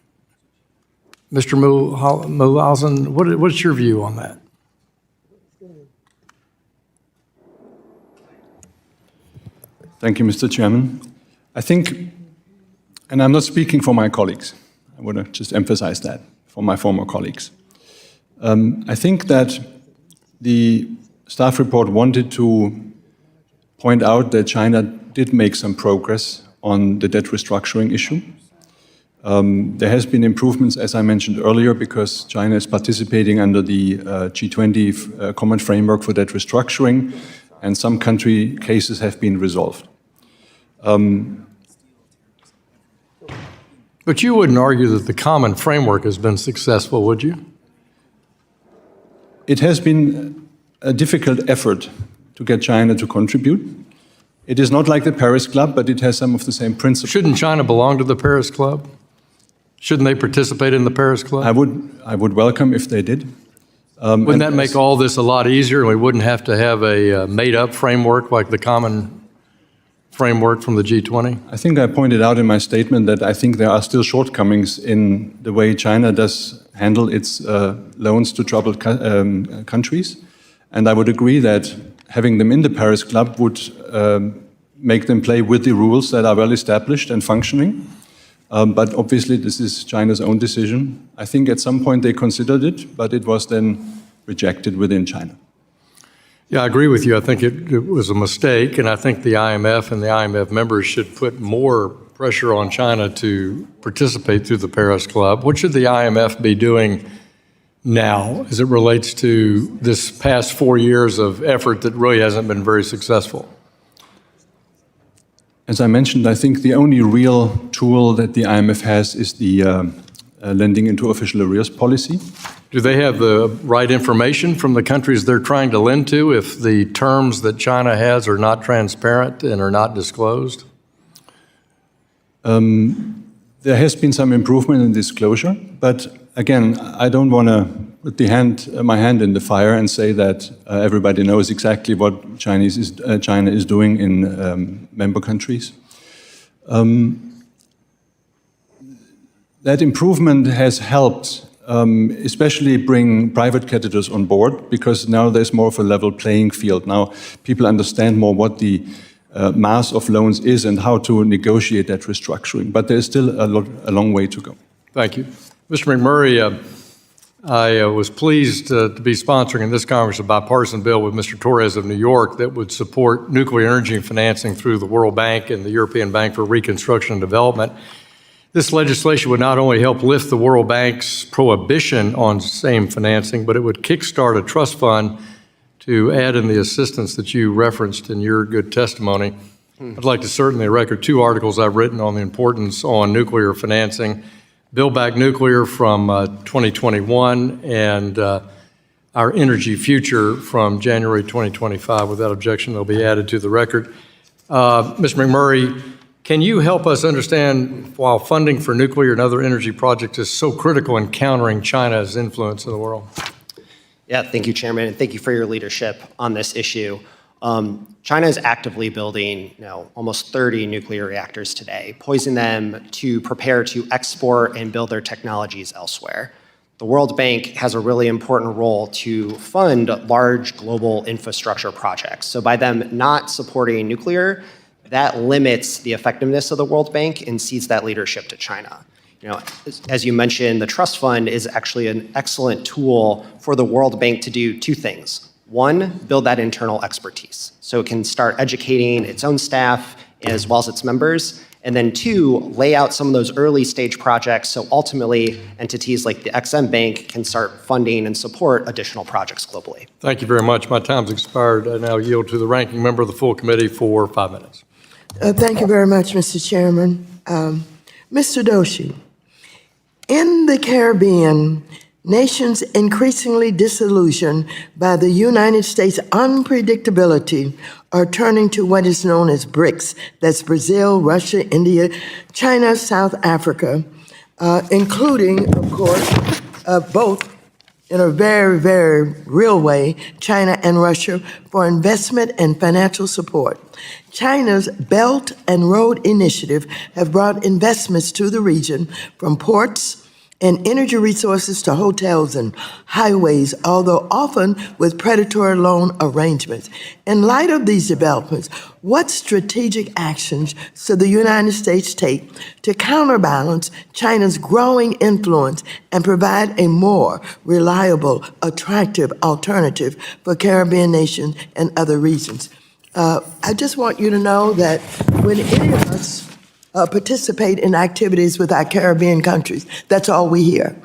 Speaker 5: Mr. Lewisohn, what's your view on that?
Speaker 10: Thank you, Mr. Chairman. I think and I'm not speaking for my colleagues. I want to just emphasize that, for my former colleagues. I think that the staff report wanted to point out that China did make some progress on the debt restructuring issue. There has been improvements, as I mentioned earlier, because China is participating under the G20 Common Framework for Debt Restructuring, and some country cases have been resolved.
Speaker 5: But you wouldn't argue that the common framework has been successful, would you?
Speaker 10: It has been a difficult effort to get China to contribute. It is not like the Paris Club, but it has some of the same principles.
Speaker 5: Shouldn't China belong to the Paris Club? Shouldn't they participate in the Paris Club?
Speaker 10: I would welcome if they did.
Speaker 5: Wouldn't that make all this a lot easier, and we wouldn't have to have a made-up framework like the common framework from the G20?
Speaker 10: I think I pointed out in my statement that I think there are still shortcomings in the way China does handle its loans to troubled countries. And I would agree that having them in the Paris Club would make them play with the rules that are well established and functioning. But obviously, this is China's own decision. I think at some point they considered it, but it was then rejected within China.
Speaker 5: Yeah, I agree with you. I think it was a mistake, and I think the IMF and the IMF members should put more pressure on China to participate through the Paris Club. What should the IMF be doing now as it relates to this past 4 years of effort that really hasn't been very successful?
Speaker 10: As I mentioned, I think the only real tool that the IMF has is the lending into official arrears policy.
Speaker 5: Do they have the right information from the countries they're trying to lend to if the terms that China has are not transparent and are not disclosed?
Speaker 10: There has been some improvement in disclosure, but again, I don't want to put my hand in the fire and say that everybody knows exactly what China is doing in member countries. That improvement has helped especially bring private creditors on board, because now there's more of a level playing field. Now people understand more what the mass of loans is and how to negotiate that restructuring. But there's still a long way to go.
Speaker 5: Thank you. Mr. McMurray, I was pleased to be sponsoring in this Congress a bipartisan bill with Mr. Torres of New York that would support nuclear energy financing through the World Bank and the European Bank for Reconstruction and Development. This legislation would not only help lift the World Bank's prohibition on same financing, but it would kickstart a trust fund to add in the assistance that you referenced in your good testimony. I'd like to certainly record 2 articles I've written on the importance on nuclear financing: Build Back Nuclear from 2021 and Our Energy Future from January 2025. Without objection, they'll be added to the record. Mr. McMurray, can you help us understand why funding for nuclear and other energy projects is so critical in countering China's influence in the world?
Speaker 8: Yeah, thank you, Chairman, and thank you for your leadership on this issue. China is actively building almost 30 nuclear reactors today, poising them to prepare to export and build their technologies elsewhere. The World Bank has a really important role to fund large global infrastructure projects. So by them not supporting nuclear, that limits the effectiveness of the World Bank and cedes that leadership to China. As you mentioned, the trust fund is actually an excellent tool for the World Bank to do 2 things. 1, build that internal expertise, so it can start educating its own staff as well as its members. And then 2, lay out some of those early stage projects so ultimately entities like the Exim Bank can start funding and support additional projects globally.
Speaker 5: Thank you very much. My time's expired. I now yield to the ranking member of the full committee for 5 minutes.
Speaker 6: Thank you very much, Mr. Chairman. Mr. Doshi, in the Caribbean, nations increasingly disillusioned by the United States' unpredictability are turning to what is known as BRICS. That's Brazil, Russia, India, China, South Africa, including, of course, both in a very, very real way, China and Russia, for investment and financial support. China's Belt and Road Initiative have brought investments to the region from ports and energy resources to hotels and highways, although often with predatory loan arrangements. In light of these developments, what strategic actions should the United States take to counterbalance China's growing influence and provide a more reliable, attractive alternative for Caribbean nations and other regions? I just want you to know that when any of us participate in activities with our Caribbean countries, that's all we hear.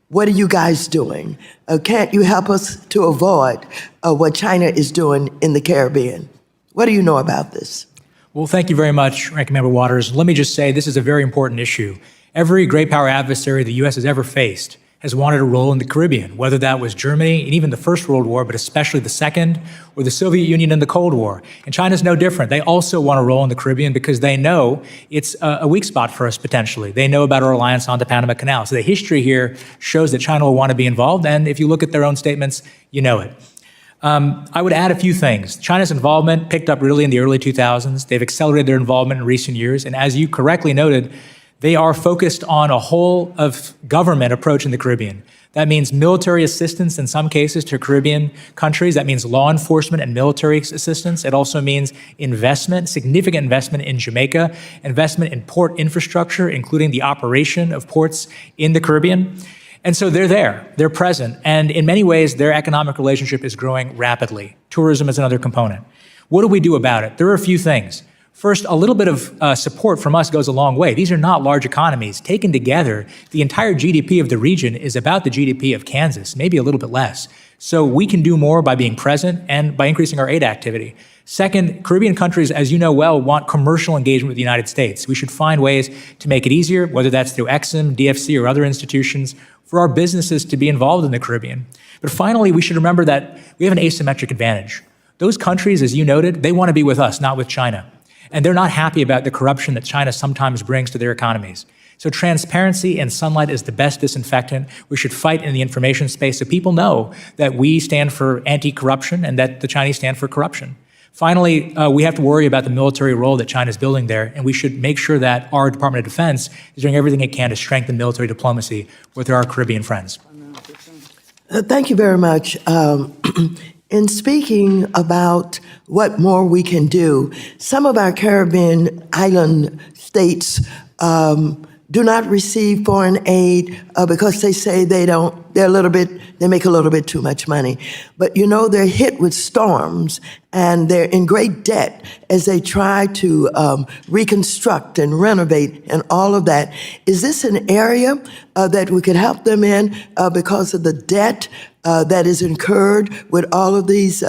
Speaker 6: What are you guys doing? Can't you help us to avoid what China is doing in the Caribbean? What do you know about this?
Speaker 11: Well, thank you very much, Ranking Member Waters. Let me just say this is a very important issue. Every great power adversary the U.S. has ever faced has wanted a role in the Caribbean, whether that was Germany and even the First World War, but especially the Second, or the Soviet Union in the Cold War. And China's no different. They also want a role in the Caribbean because they know it's a weak spot for us potentially. They know about our reliance on the Panama Canal. So the history here shows that China will want to be involved, and if you look at their own statements, you know it. I would add a few things. China's involvement picked up really in the early 2000s. They've accelerated their involvement in recent years, and as you correctly noted, they are focused on a whole of government approach in the Caribbean. That means military assistance in some cases to Caribbean countries. That means law enforcement and military assistance. It also means investment, significant investment in Jamaica, investment in port infrastructure, including the operation of ports in the Caribbean. And so they're there, they're present, and in many ways their economic relationship is growing rapidly. Tourism is another component. What do we do about it? There are a few things. First, a little bit of support from us goes a long way. These are not large economies. Taken together, the entire GDP of the region is about the GDP of Kansas, maybe a little bit less. So we can do more by being present and by increasing our aid activity. Second, Caribbean countries, as you know well, want commercial engagement with the United States. We should find ways to make it easier, whether that's through EXIM, DFC, or other institutions, for our businesses to be involved in the Caribbean. But finally, we should remember that we have an asymmetric advantage. Those countries, as you noted, they want to be with us, not with China. And they're not happy about the corruption that China sometimes brings to their economies. So transparency and sunlight is the best disinfectant. We should fight in the information space so people know that we stand for anti-corruption and that the Chinese stand for corruption. Finally, we have to worry about the military role that China is building there, and we should make sure that our Department of Defense is doing everything it can to strengthen military diplomacy with our Caribbean friends.
Speaker 6: Thank you very much. In speaking about what more we can do, some of our Caribbean island states do not receive foreign aid because they say they make a little bit too much money. But you know, they're hit with storms and they're in great debt as they try to reconstruct and renovate and all of that. Is this an area that we could help them in because of the debt that is incurred with all of these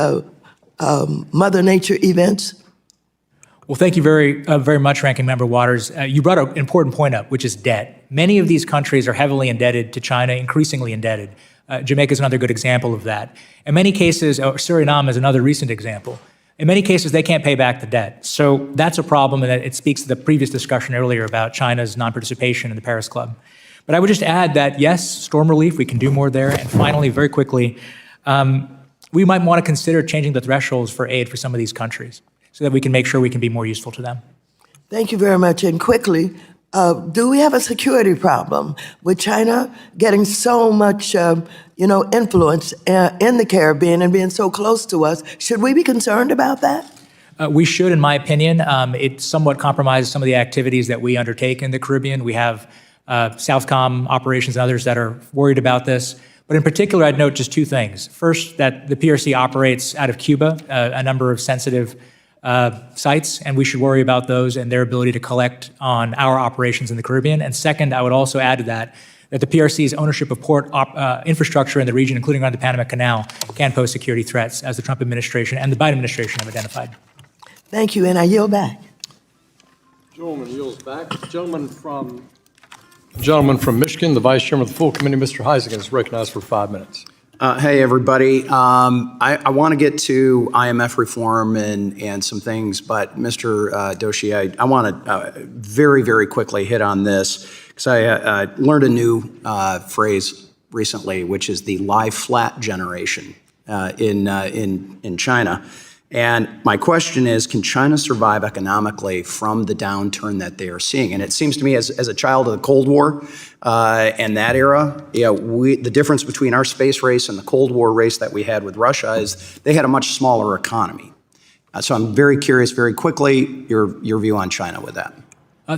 Speaker 6: Mother Nature events?
Speaker 11: Well, thank you very much, Ranking Member Waters. You brought an important point up, which is debt. Many of these countries are heavily indebted to China, increasingly indebted. Jamaica is another good example of that. In many cases, Suriname is another recent example. In many cases, they can't pay back the debt. So that's a problem, and it speaks to the previous discussion earlier about China's non-participation in the Paris Club. But I would just add that, yes, storm relief, we can do more there. And finally, very quickly, we might want to consider changing the thresholds for aid for some of these countries so that we can make sure we can be more useful to them.
Speaker 6: Thank you very much. And quickly, do we have a security problem with China getting so much, influence in the Caribbean and being so close to us? Should we be concerned about that?
Speaker 11: We should, in my opinion. It somewhat compromises some of the activities that we undertake in the Caribbean. We have Southcom operations and others that are worried about this. But in particular, I'd note just two things. First, that the PRC operates out of Cuba, a number of sensitive sites, and we should worry about those and their ability to collect on our operations in the Caribbean. And second, I would also add to that the PRC's ownership of port infrastructure in the region, including around the Panama Canal, can pose security threats, as the Trump administration and the Biden administration have identified.
Speaker 6: Thank you, and I yield back.
Speaker 5: Gentleman yields back. Gentleman from Michigan, the Vice Chairman of the full committee, Mr. Hegseth, is recognized for 5 minutes.
Speaker 13: Hey, everybody. I want to get to IMF reform and some things, but Mr. Doshi, I want to very, very quickly hit on this because I learned a new phrase recently, which is the lie flat generation in China. And my question is, can China survive economically from the downturn that they are seeing? And it seems to me, as a child of the Cold War and that era, the difference between our space race and the Cold War race that we had with Russia is they had a much smaller economy. So I'm very curious, very quickly, your view on China with that.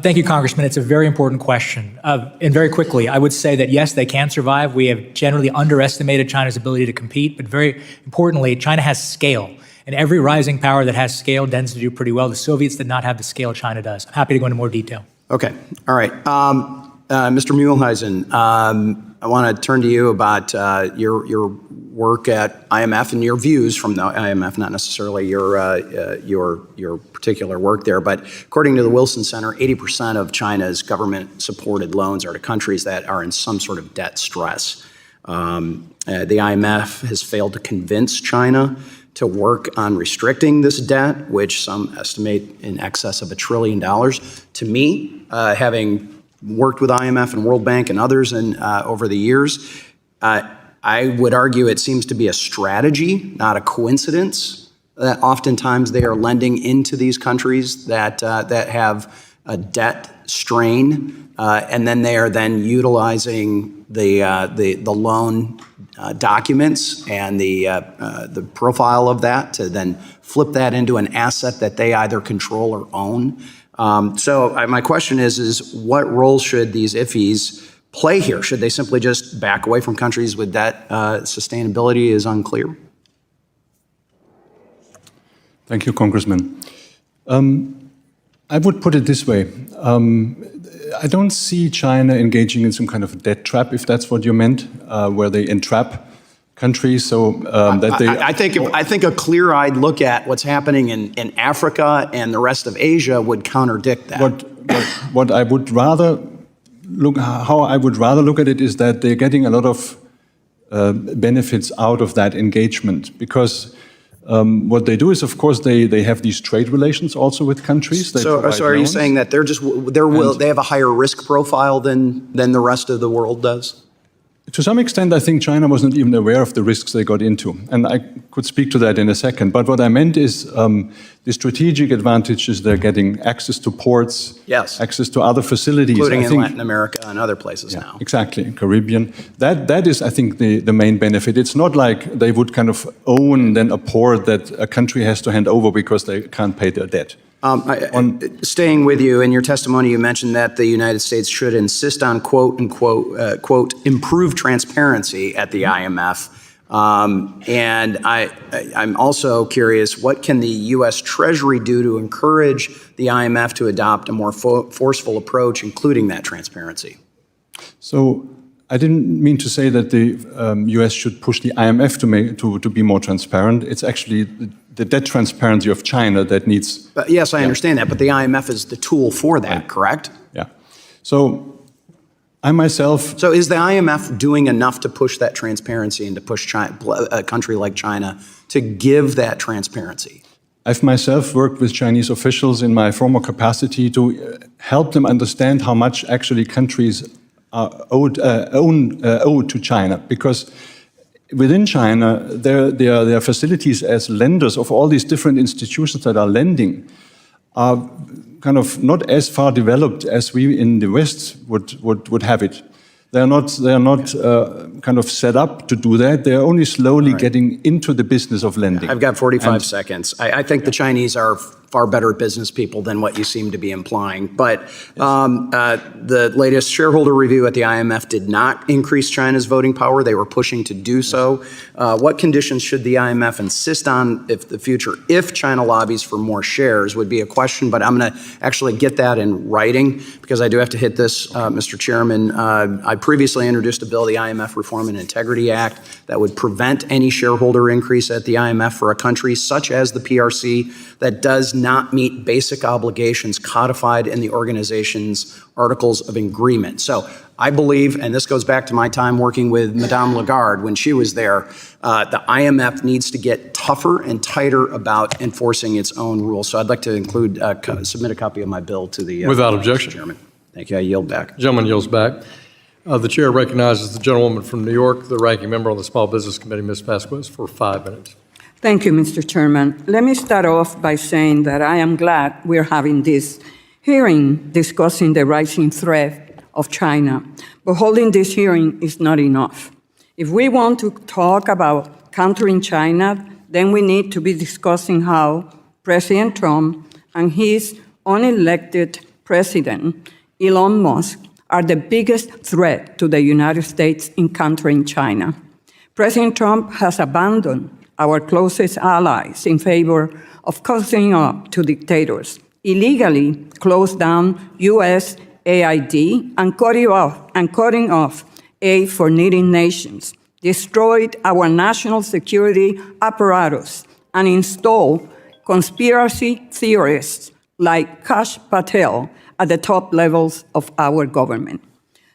Speaker 11: Thank you, Congressman. It's a very important question. And very quickly, I would say that, yes, they can survive. We have generally underestimated China's ability to compete, but very importantly, China has scale. And every rising power that has scale tends to do pretty well. The Soviets did not have the scale China does. I'm happy to go into more detail.
Speaker 13: Okay. All right. Mr. Muehlheisen, I want to turn to you about your work at IMF and your views from the IMF, not necessarily your particular work there. But according to the Wilson Center, 80% of China's government-supported loans are to countries that are in some sort of debt stress. The IMF has failed to convince China to work on restricting this debt, which some estimate in excess of $1 trillion. To me, having worked with IMF and World Bank and others over the years, I would argue it seems to be a strategy, not a coincidence, that oftentimes they are lending into these countries that have a debt strain, and then they are then utilizing the loan documents and the profile of that to then flip that into an asset that they either control or own. So my question is what role should these IFIs play here? Should they simply just back away from countries with debt? Sustainability is unclear.
Speaker 10: Thank you, Congressman. I would put it this way. I don't see China engaging in some kind of debt trap, if that's what you meant, where they entrap countries so that they...
Speaker 13: I think a clear-eyed look at what's happening in Africa and the rest of Asia would contradict that.
Speaker 10: What I would rather how I would rather look at it is that they're getting a lot of benefits out of that engagement, because what they do is, of course, they have these trade relations also with countries.
Speaker 13: So are you saying that they have a higher risk profile than the rest of the world does?
Speaker 10: To some extent, I think China was not even aware of the risks they got into. And I could speak to that in a second. But what I meant is the strategic advantages they're getting, access to ports,
Speaker 13: yes,
Speaker 10: access to other facilities.
Speaker 13: Including in Latin America and other places now.
Speaker 10: Exactly, Caribbean. That is, I think, the main benefit. It's not like they would kind of own then a port that a country has to hand over because they can't pay their debt.
Speaker 13: Staying with you, in your testimony, you mentioned that the United States should insist on, quote, unquote, quote, improved transparency at the IMF. And I'm also curious, what can the U.S. Treasury do to encourage the IMF to adopt a more forceful approach, including that transparency?
Speaker 10: So I didn't mean to say that the U.S. should push the IMF to be more transparent. It's actually the debt transparency of China that needs...
Speaker 13: Yes, I understand that, but the IMF is the tool for that, correct?
Speaker 10: Yeah. So I myself...
Speaker 13: So is the IMF doing enough to push that transparency and to push China, a country like China to give that transparency?
Speaker 10: I've myself worked with Chinese officials in my former capacity to help them understand how much actually countries are owed to China, because within China, their facilities as lenders of all these different institutions that are lending are kind of not as far developed as we in the West would have it. They are not kind of set up to do that. They are only slowly getting into the business of lending.
Speaker 13: I've got 45 seconds. I think the Chinese are far better business people than what you seem to be implying. But the latest shareholder review at the IMF did not increase China's voting power. They were pushing to do so. What conditions should the IMF insist on if China lobbies for more shares would be a question, but I'm going to actually get that in writing because I do have to hit this, Mr. Chairman. I previously introduced a bill, the IMF Reform and Integrity Act, that would prevent any shareholder increase at the IMF for a country such as the PRC that does not meet basic obligations codified in the organization's Articles of Agreement. So I believe, and this goes back to my time working with Madame Lagarde when she was there, the IMF needs to get tougher and tighter about enforcing its own rules. So I'd like to submit a copy of my bill to the
Speaker 5: Without objection.
Speaker 13: Chairman. Thank you. I yield back.
Speaker 5: The gentleman yields back. The chair recognizes the gentlewoman from New York, the ranking member on the Small Business Committee, Ms. Vasquez, for 5 minutes.
Speaker 14: Thank you, Mr. Chairman. Let me start off by saying that I am glad we're having this hearing discussing the rising threat of China. But holding this hearing is not enough. If we want to talk about countering China, then we need to be discussing how President Trump and his unelected president, Elon Musk, are the biggest threat to the United States in countering China. President Trump has abandoned our closest allies in favor of cozying up to dictators, illegally closed down U.S. AID and cutting off aid for needy nations, destroyed our national security apparatus, and installed conspiracy theorists like Kash Patel at the top levels of our government.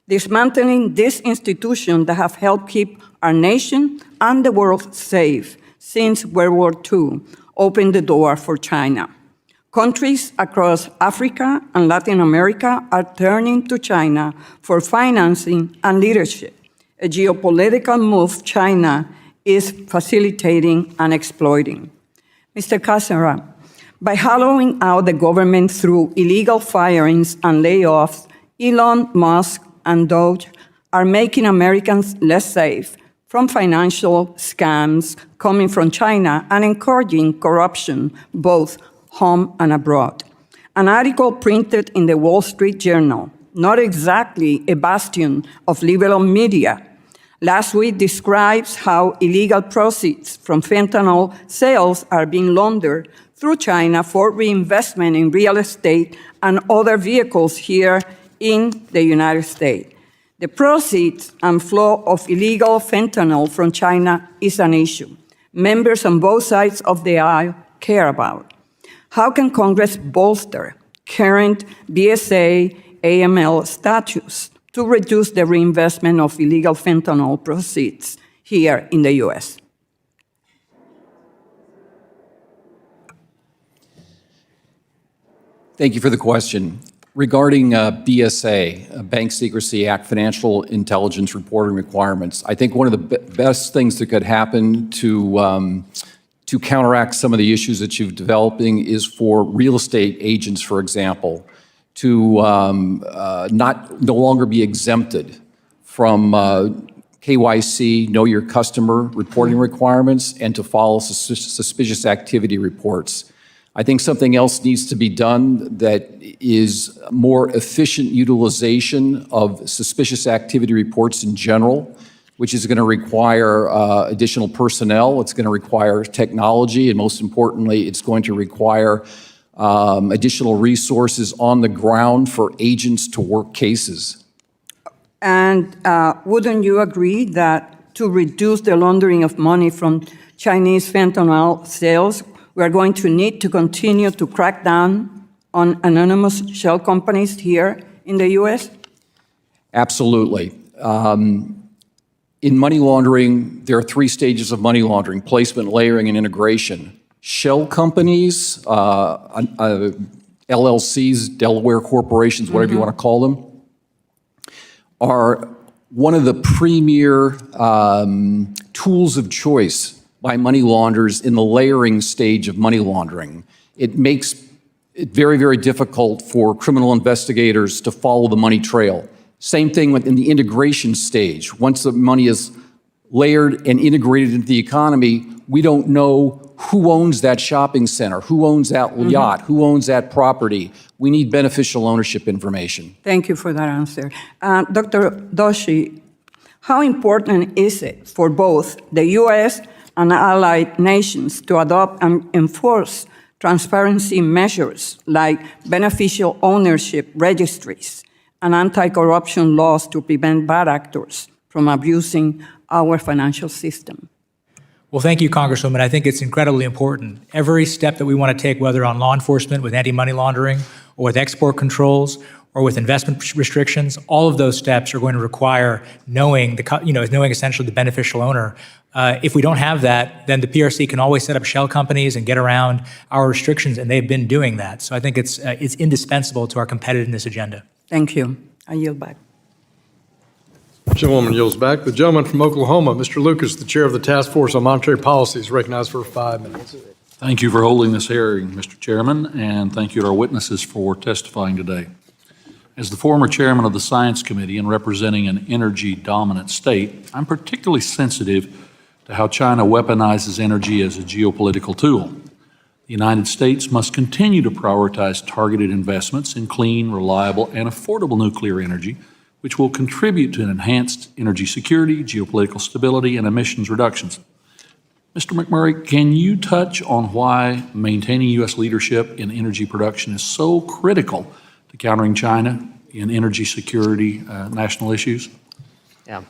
Speaker 14: Dismantling these institutions that have helped keep our nation and the world safe since World War II opened the door for China. Countries across Africa and Latin America are turning to China for financing and leadership, a geopolitical move China is facilitating and exploiting. Mr. Cassara, by hollowing out the government through illegal firings and layoffs, Elon Musk and DOGE are making Americans less safe from financial scams coming from China and encouraging corruption both home and abroad. An article printed in the Wall Street Journal, not exactly a bastion of liberal media, last week describes how illegal proceeds from fentanyl sales are being laundered through China for reinvestment in real estate and other vehicles here in the United States. The proceeds and flow of illegal fentanyl from China is an issue members on both sides of the aisle care about. How can Congress bolster current BSA AML statutes to reduce the reinvestment of illegal fentanyl proceeds here in the U.S.?
Speaker 9: Thank you for the question. Regarding BSA, Bank Secrecy Act, financial intelligence reporting requirements, I think one of the best things that could happen to counteract some of the issues that you're developing is for real estate agents, for example, to no longer be exempted from KYC, know your customer reporting requirements, and to follow suspicious activity reports. I think something else needs to be done that is more efficient utilization of suspicious activity reports in general, which is going to require additional personnel. It's going to require technology, and most importantly, it's going to require additional resources on the ground for agents to work cases.
Speaker 14: And wouldn't you agree that to reduce the laundering of money from Chinese fentanyl sales, we are going to need to continue to crack down on anonymous shell companies here in the U.S.?
Speaker 9: Absolutely. In money laundering, there are three stages of money laundering: placement, layering, and integration. Shell companies, LLCs, Delaware corporations, whatever you want to call them, are one of the premier tools of choice by money launderers in the layering stage of money laundering. It makes it very, very difficult for criminal investigators to follow the money trail. Same thing in the integration stage. Once the money is layered and integrated into the economy, we don't know who owns that shopping center, who owns that yacht, who owns that property. We need beneficial ownership information.
Speaker 14: Thank you for that answer. Dr. Doshi, how important is it for both the U.S. and allied nations to adopt and enforce transparency measures like beneficial ownership registries and anti-corruption laws to prevent bad actors from abusing our financial system?
Speaker 11: Well, thank you, Congresswoman. I think it's incredibly important. Every step that we want to take, whether on law enforcement with anti-money laundering or with export controls or with investment restrictions, all of those steps are going to require knowing essentially the beneficial owner. If we don't have that, then the PRC can always set up shell companies and get around our restrictions, and they've been doing that. So I think it's indispensable to our competitiveness agenda.
Speaker 14: Thank you. I yield back.
Speaker 5: Gentlewoman yields back. The gentleman from Oklahoma, Mr. Lucas, the chair of the Task Force on Monetary Policy, is recognized for 5 minutes.
Speaker 15: Thank you for holding this hearing, Mr. Chairman, and thank you to our witnesses for testifying today. As the former chairman of the Science Committee and representing an energy-dominant state, I'm particularly sensitive to how China weaponizes energy as a geopolitical tool. The United States must continue to prioritize targeted investments in clean, reliable, and affordable nuclear energy, which will contribute to an enhanced energy security, geopolitical stability, and emissions reductions. Mr. McMurray, can you touch on why maintaining U.S. leadership in energy production is so critical to countering China in energy security national issues?
Speaker 8: Yeah.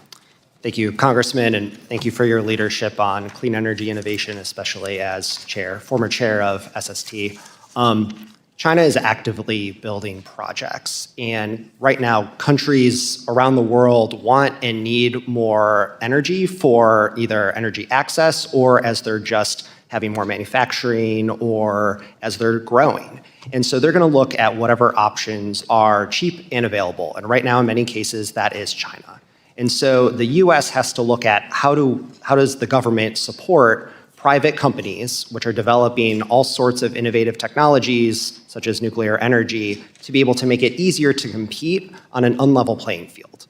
Speaker 8: Thank you, Congressman, and thank you for your leadership on clean energy innovation, especially as former chair of SST. China is actively building projects, and right now, countries around the world want and need more energy for either energy access or as they're just having more manufacturing or as they're growing. And so they're going to look at whatever options are cheap and available. And right now, in many cases, that is China. And so the U.S. has to look at how does the government support private companies, which are developing all sorts of innovative technologies, such as nuclear energy, to be able to make it easier to compete on an unlevel playing field.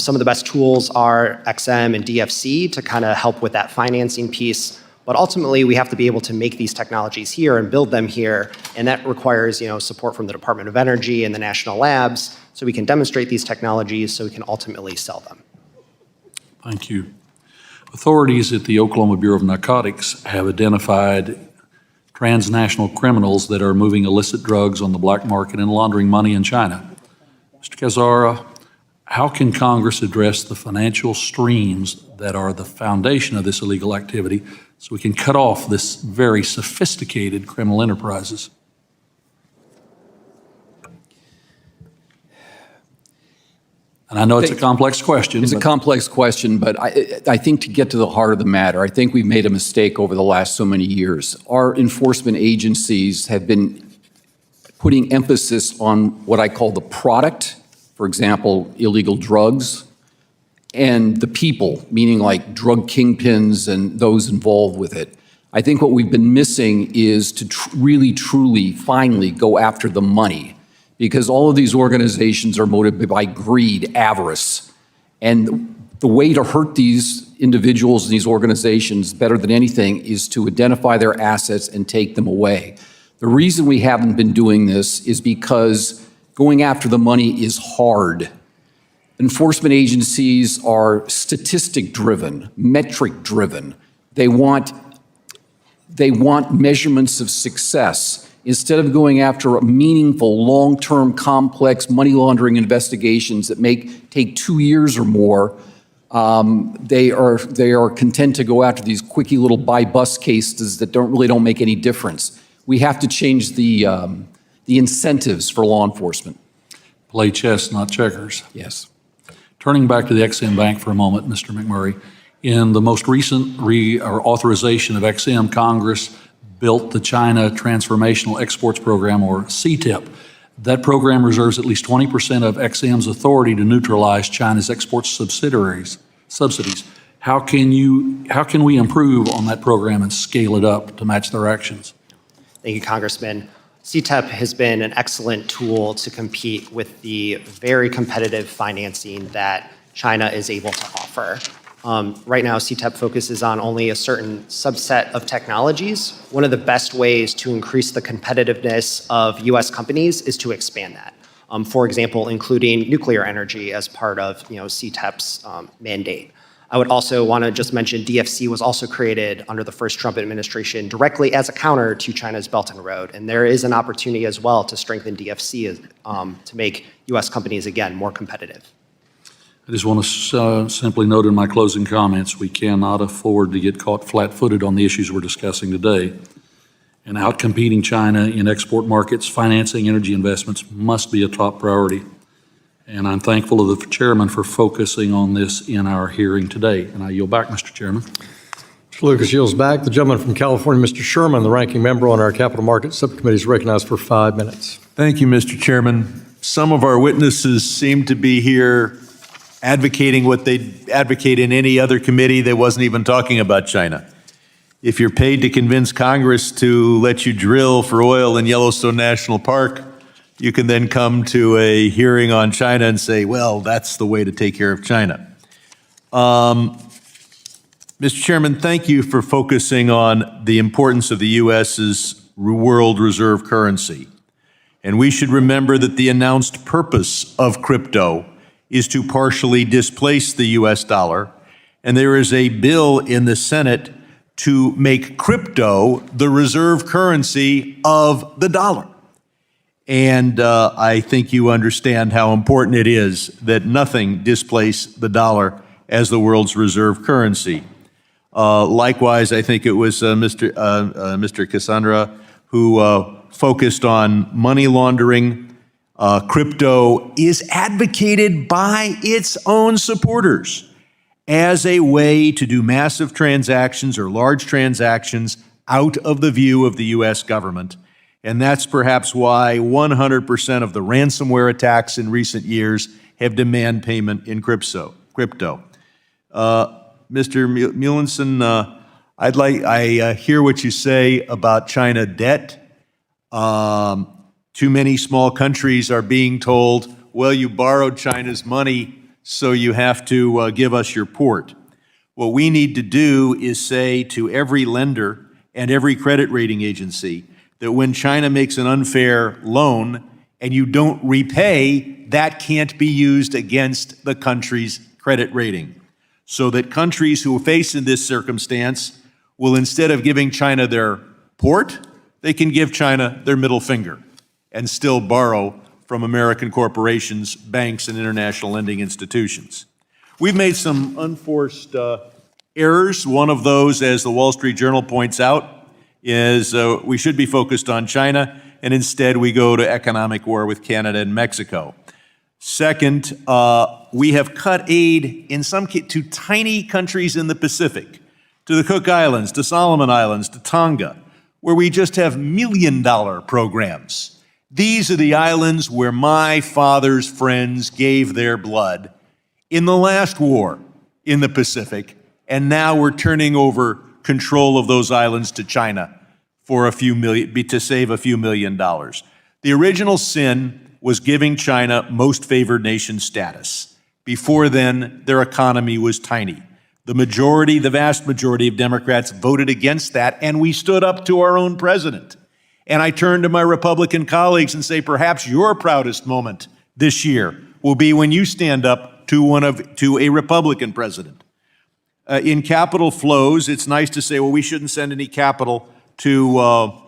Speaker 8: Some of the best tools are XM and DFC to kind of help with that financing piece. But ultimately, we have to be able to make these technologies here and build them here, and that requires, support from the Department of Energy and the national labs, so we can demonstrate these technologies, so we can ultimately sell them.
Speaker 15: Thank you. Authorities at the Oklahoma Bureau of Narcotics have identified transnational criminals that are moving illicit drugs on the black market and laundering money in China. Mr. Cazzara, how can Congress address the financial streams that are the foundation of this illegal activity so we can cut off this very sophisticated criminal enterprises? And I know it's a complex question.
Speaker 9: It's a complex question, but I think to get to the heart of the matter, I think we've made a mistake over the last so many years. Our enforcement agencies have been putting emphasis on what I call the product, for example, illegal drugs, and the people, meaning like drug kingpins and those involved with it. I think what we've been missing is to really, truly, finally go after the money, because all of these organizations are motivated by greed, avarice. And the way to hurt these individuals and these organizations better than anything is to identify their assets and take them away. The reason we haven't been doing this is because going after the money is hard. Enforcement agencies are statistic-driven, metric-driven. They want measurements of success. Instead of going after meaningful, long-term, complex money laundering investigations that may take 2 years or more, they are content to go after these quickie little buy-bust cases that don't make any difference. We have to change the incentives for law enforcement.
Speaker 15: Play chess, not checkers.
Speaker 9: Yes.
Speaker 15: Turning back to the XM Bank for a moment, Mr. McMurray, in the most recent authorization of XM, Congress built the China Transformational Exports Program, or CTEP. That program reserves at least 20% of XM's authority to neutralize China's export subsidies. How can we improve on that program and scale it up to match their actions?
Speaker 8: Thank you, Congressman. CTEP has been an excellent tool to compete with the very competitive financing that China is able to offer. Right now, CTEP focuses on only a certain subset of technologies. One of the best ways to increase the competitiveness of U.S. companies is to expand that. For example, including nuclear energy as part of CTEP's mandate. I would also want to just mention DFC was also created under the first Trump administration directly as a counter to China's Belt and Road. And there is an opportunity as well to strengthen DFC to make U.S. companies, again, more competitive.
Speaker 15: I just want to simply note in my closing comments, we cannot afford to get caught flat-footed on the issues we're discussing today. And outcompeting China in export markets, financing energy investments must be a top priority. And I'm thankful to the chairman for focusing on this in our hearing today. And I yield back, Mr. Chairman.
Speaker 5: Mr. Lucas yields back. The gentleman from California, Mr. Sherman, the ranking member on our Capital Markets Subcommittee, is recognized for 5 minutes.
Speaker 16: Thank you, Mr. Chairman. Some of our witnesses seem to be here advocating what they advocate in any other committee that wasn't even talking about China. If you're paid to convince Congress to let you drill for oil in Yellowstone National Park, you can then come to a hearing on China and say, well, that's the way to take care of China. Mr. Chairman, thank you for focusing on the importance of the U.S.'s world reserve currency. And we should remember that the announced purpose of crypto is to partially displace the U.S. dollar, and there is a bill in the Senate to make crypto the reserve currency of the dollar. And I think you understand how important it is that nothing displace the dollar as the world's reserve currency. Likewise, I think it was Mr. Cassandra who focused on money laundering. Crypto is advocated by its own supporters as a way to do massive transactions or large transactions out of the view of the U.S. government. And that's perhaps why 100% of the ransomware attacks in recent years have demand payment in crypto. Mr. Muhlenson, I hear what you say about China debt. Too many small countries are being told, well, you borrowed China's money, so you have to give us your port. What we need to do is say to every lender and every credit rating agency that when China makes an unfair loan and you don't repay, that can't be used against the country's credit rating. So that countries who are faced in this circumstance will, instead of giving China their port, they can give China their middle finger and still borrow from American corporations, banks, and international lending institutions. We've made some unforced errors. One of those, as the Wall Street Journal points out, is we should be focused on China, and instead we go to economic war with Canada and Mexico. Second, we have cut aid in some to tiny countries in the Pacific, to the Cook Islands, to Solomon Islands, to Tonga, where we just have $1 million programs. These are the islands where my father's friends gave their blood in the last war in the Pacific, and now we're turning over control of those islands to China for to save a few $1 million. The original sin was giving China most favored nation status. Before then, their economy was tiny. The vast majority of Democrats voted against that, and we stood up to our own president. And I turn to my Republican colleagues and say, perhaps your proudest moment this year will be when you stand up to a Republican president. In capital flows, it's nice to say, well, we shouldn't send any capital to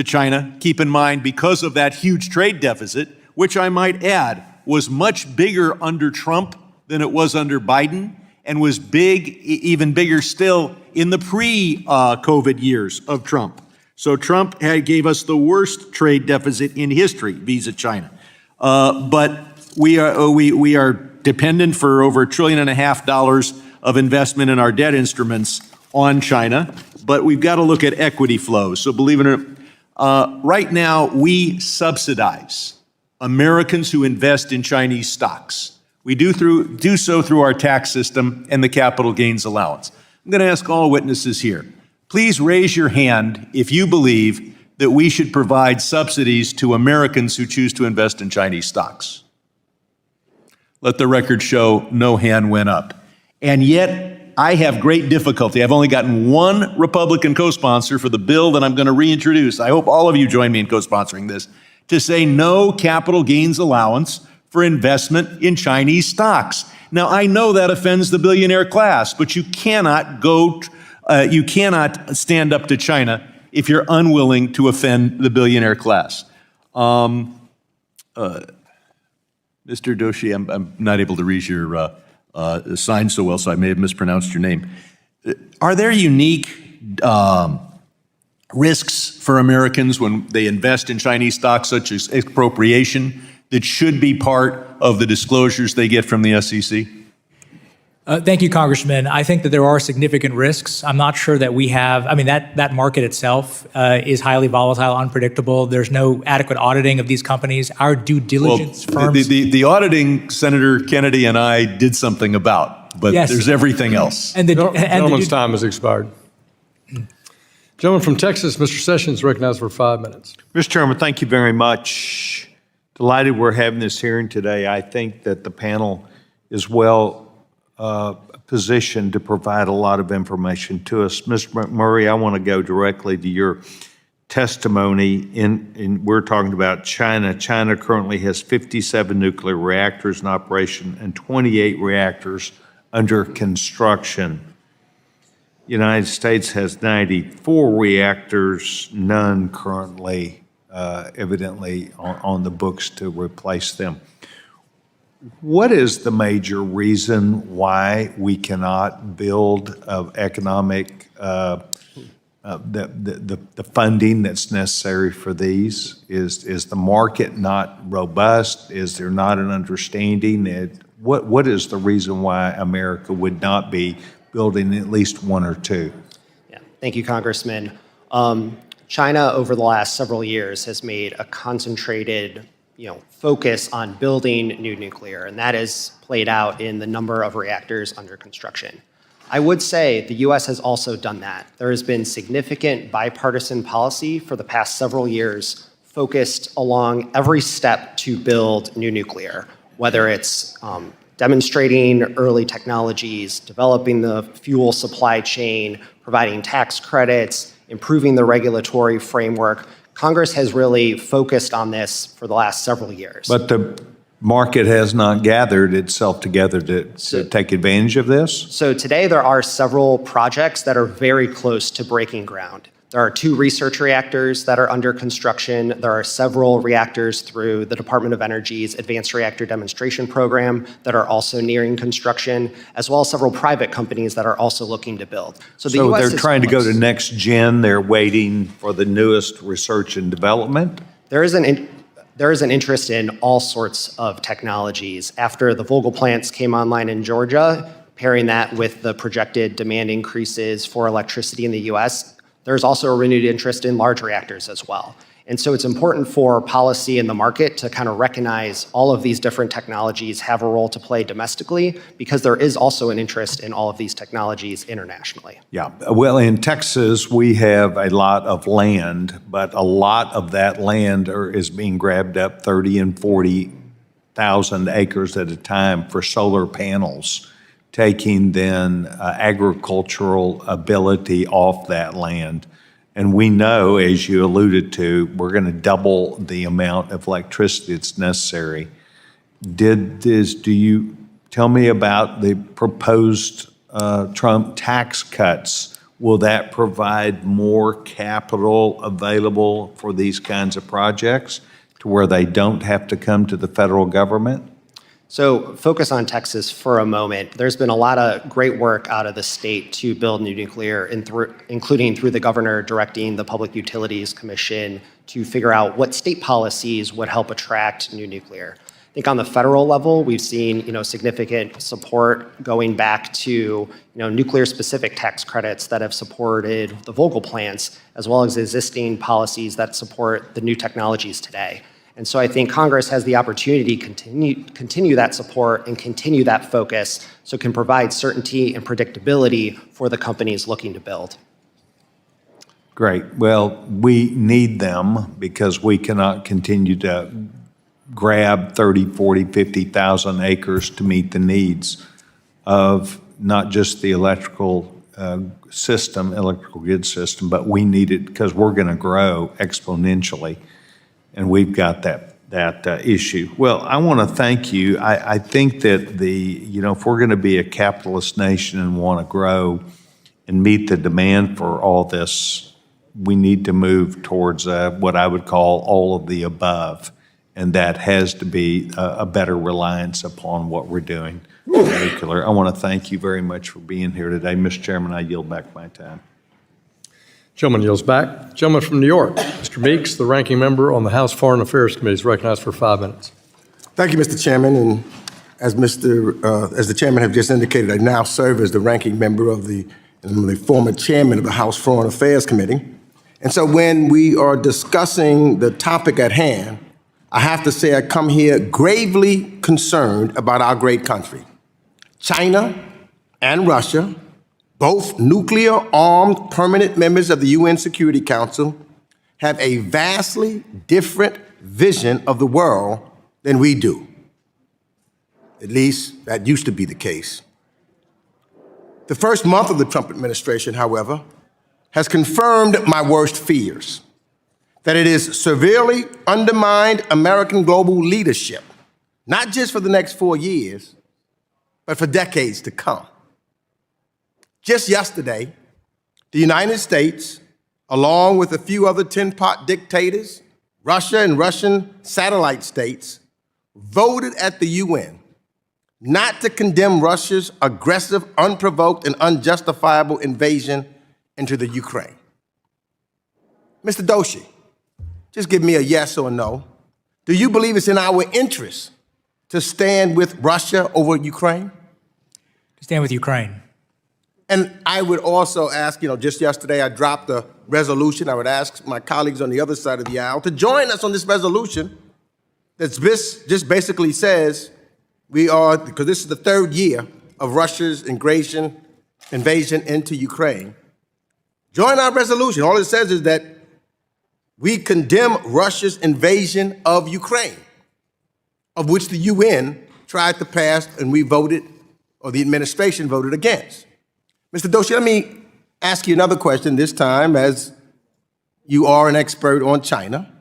Speaker 16: China. Keep in mind, because of that huge trade deficit, which I might add was much bigger under Trump than it was under Biden, and was even bigger still in the pre-COVID years of Trump. So Trump gave us the worst trade deficit in history vis-a China. But we are dependent for over $1.5 trillion of investment in our debt instruments on China, but we've got to look at equity flows. So believe it or not, right now we subsidize Americans who invest in Chinese stocks. We do so through our tax system and the capital gains allowance. I'm going to ask all witnesses here, please raise your hand if you believe that we should provide subsidies to Americans who choose to invest in Chinese stocks. Let the record show no hand went up. And yet, I have great difficulty. I've only gotten one Republican co-sponsor for the bill that I'm going to reintroduce. I hope all of you join me in co-sponsoring this, to say no capital gains allowance for investment in Chinese stocks. Now, I know that offends the billionaire class, but you cannot stand up to China if you're unwilling to offend the billionaire class. Mr. Doshi, I'm not able to read your sign so well, so I may have mispronounced your name. Are there unique risks for Americans when they invest in Chinese stocks, such as expropriation, that should be part of the disclosures they get from the SEC?
Speaker 11: Thank you, Congressman. I think that there are significant risks. I'm not sure that we have, that market itself is highly volatile, unpredictable. There's no adequate auditing of these companies. Our due diligence firms.
Speaker 16: The auditing, Senator Kennedy and I did something about, but
Speaker 11: Yes.
Speaker 16: there's everything else.
Speaker 5: And the gentleman's time has expired. Gentleman from Texas, Mr. Sessions, recognized for 5 minutes.
Speaker 16: Mr. Chairman, thank you very much. Delighted we're having this hearing today. I think that the panel is well positioned to provide a lot of information to us. Mr. McMurray, I want to go directly to your testimony. We're talking about China. China currently has 57 nuclear reactors in operation and 28 reactors under construction. The United States has 94 reactors, none currently evidently on the books to replace them. What is the major reason why we cannot build economic, the funding that's necessary for these? Is the market not robust? Is there not an understanding? What is the reason why America would not be building at least one or two?
Speaker 8: Yeah, thank you, Congressman. China, over the last several years, has made a concentrated focus on building new nuclear, and that is played out in the number of reactors under construction. I would say the U.S. has also done that. There has been significant bipartisan policy for the past several years focused along every step to build new nuclear, whether it's demonstrating early technologies, developing the fuel supply chain, providing tax credits, improving the regulatory framework. Congress has really focused on this for the last several years.
Speaker 16: But the market has not gathered itself together to take advantage of this?
Speaker 8: So today there are several projects that are very close to breaking ground. There are 2 research reactors that are under construction. There are several reactors through the Department of Energy's Advanced Reactor Demonstration Program that are also nearing construction, as well as several private companies that are also looking to build. So the US
Speaker 16: they're trying to go to next gen. They're waiting for the newest research and development?
Speaker 8: There is an interest in all sorts of technologies. After the Vogtle plants came online in Georgia, pairing that with the projected demand increases for electricity in the US, there's also a renewed interest in large reactors as well. And so it's important for policy and the market to kind of recognize all of these different technologies have a role to play domestically, because there is also an interest in all of these technologies internationally.
Speaker 16: Yeah, well, in Texas, we have a lot of land, but a lot of that land is being grabbed up 30 and 40,000 acres at a time for solar panels, taking then agricultural ability off that land. And we know, as you alluded to, we're going to double the amount of electricity that's necessary. Do you tell me about the proposed Trump tax cuts? Will that provide more capital available for these kinds of projects to where they don't have to come to the federal government?
Speaker 8: So focus on Texas for a moment. There's been a lot of great work out of the state to build new nuclear, including through the governor directing the Public Utilities Commission to figure out what state policies would help attract new nuclear. I think on the federal level, we've seen significant support going back to nuclear-specific tax credits that have supported the Vogtle plants, as well as existing policies that support the new technologies today. And so I think Congress has the opportunity to continue that support and continue that focus so it can provide certainty and predictability for the companies looking to build.
Speaker 16: Great. Well, we need them because we cannot continue to grab 30, 40, 50,000 acres to meet the needs of not just the electrical grid system, but we need it because we're going to grow exponentially. And we've got that issue. Well, I want to thank you. I think that if we're going to be a capitalist nation and want to grow and meet the demand for all this, we need to move towards what I would call all of the above. And that has to be a better reliance upon what we're doing in particular. I want to thank you very much for being here today. Mr. Chairman, I yield back my time.
Speaker 5: Gentleman yields back. Gentleman from New York, Mr. Meeks, the ranking member on the House Foreign Affairs Committee, is recognized for 5 minutes.
Speaker 17: Thank you, Mr. Chairman, and as the chairman have just indicated, I now serve as the ranking member of the former chairman of the House Foreign Affairs Committee. And so when we are discussing the topic at hand, I have to say I come here gravely concerned about our great country. China and Russia, both nuclear-armed permanent members of the UN Security Council, have a vastly different vision of the world than we do. At least that used to be the case. The first month of the Trump administration, however, has confirmed my worst fears, that it has severely undermined American global leadership, not just for the next 4 years, but for decades to come. Just yesterday, the United States, along with a few other tin-pot dictators, Russia and Russian satellite states, voted at the UN not to condemn Russia's aggressive, unprovoked, and unjustifiable invasion into the Ukraine. Mr. Doshi, just give me a yes or a no. Do you believe it's in our interest to stand with Russia over Ukraine?
Speaker 11: To stand with Ukraine.
Speaker 17: And I would also ask, just yesterday I dropped a resolution. I would ask my colleagues on the other side of the aisle to join us on this resolution that just basically says because this is the third year of Russia's invasion into Ukraine. Join our resolution. All it says is that we condemn Russia's invasion of Ukraine, of which the UN tried to pass and we voted, or the administration voted against. Mr. Doshi, let me ask you another question this time, as you are an expert on China.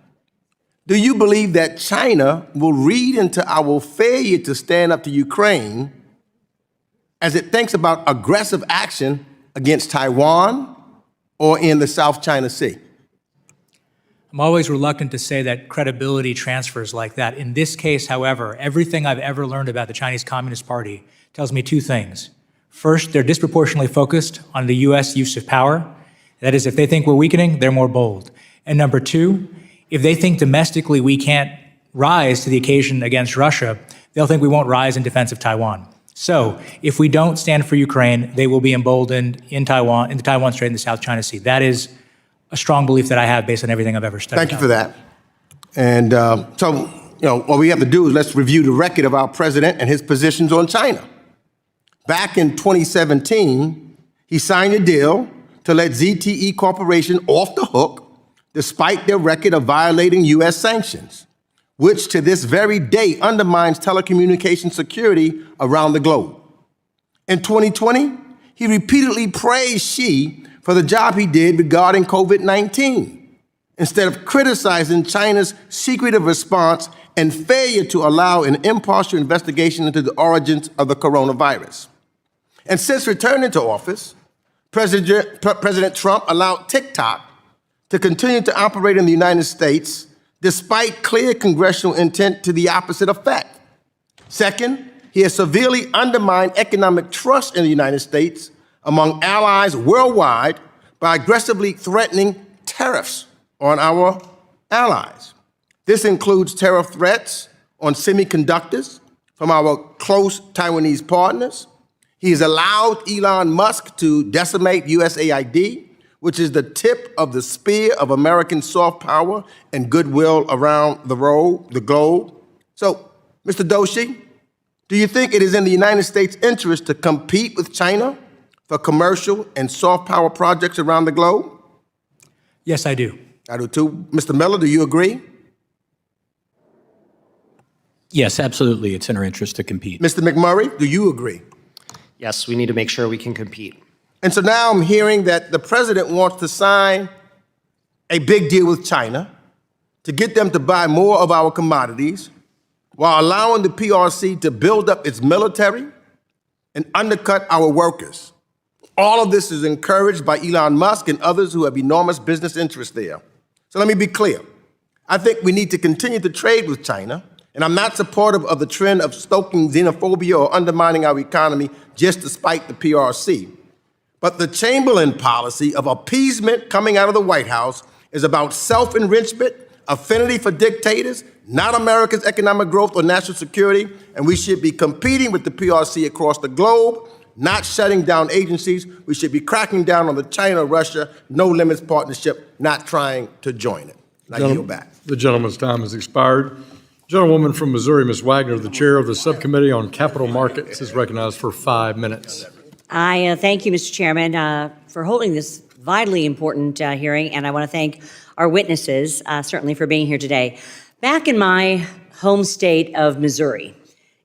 Speaker 17: Do you believe that China will read into our failure to stand up to Ukraine as it thinks about aggressive action against Taiwan or in the South China Sea?
Speaker 11: I'm always reluctant to say that credibility transfers like that. In this case, however, everything I've ever learned about the Chinese Communist Party tells me two things. First, they're disproportionately focused on the U.S. use of power. That is, if they think we're weakening, they're more bold. And number two, if they think domestically we can't rise to the occasion against Russia, they'll think we won't rise in defense of Taiwan. So if we don't stand for Ukraine, they will be emboldened in Taiwan, in the Taiwan Strait and the South China Sea. That is a strong belief that I have based on everything I've ever studied.
Speaker 17: Thank you for that. And what we have to do is let's review the record of our president and his positions on China. Back in 2017, he signed a deal to let ZTE Corporation off the hook despite their record of violating U.S. sanctions, which to this very day undermines telecommunication security around the globe. In 2020, he repeatedly praised Xi for the job he did regarding COVID-19, instead of criticizing China's secretive response and failure to allow an impartial investigation into the origins of the coronavirus. And since returning to office, President Trump allowed TikTok to continue to operate in the United States despite clear congressional intent to the opposite effect. Second, he has severely undermined economic trust in the United States among allies worldwide by aggressively threatening tariffs on our allies. This includes tariff threats on semiconductors from our close Taiwanese partners. He has allowed Elon Musk to decimate USAID, which is the tip of the spear of American soft power and goodwill around the globe. So, Mr. Doshi, do you think it is in the United States' interest to compete with China for commercial and soft power projects around the globe?
Speaker 11: Yes, I do.
Speaker 17: I do too. Mr. Miller, do you agree?
Speaker 7: Yes, absolutely. It's in our interest to compete.
Speaker 17: Mr. McMurray, do you agree?
Speaker 8: Yes, we need to make sure we can compete.
Speaker 17: And so now I'm hearing that the president wants to sign a big deal with China to get them to buy more of our commodities while allowing the PRC to build up its military and undercut our workers. All of this is encouraged by Elon Musk and others who have enormous business interests there. So let me be clear. I think we need to continue to trade with China, and I'm not supportive of the trend of stoking xenophobia or undermining our economy just to spite the PRC. But the Chamberlain policy of appeasement coming out of the White House is about self-enrichment, affinity for dictators, not America's economic growth or national security, and we should be competing with the PRC across the globe, not shutting down agencies. We should be cracking down on the China-Russia No Limits Partnership, not trying to join it. I yield back.
Speaker 5: The gentleman's time has expired. Gentlewoman from Missouri, Ms. Wagner, the chair of the Subcommittee on Capital Markets, is recognized for 5 minutes.
Speaker 18: I thank you, Mr. Chairman, for holding this vitally important hearing, and I want to thank our witnesses, certainly for being here today. Back in my home state of Missouri,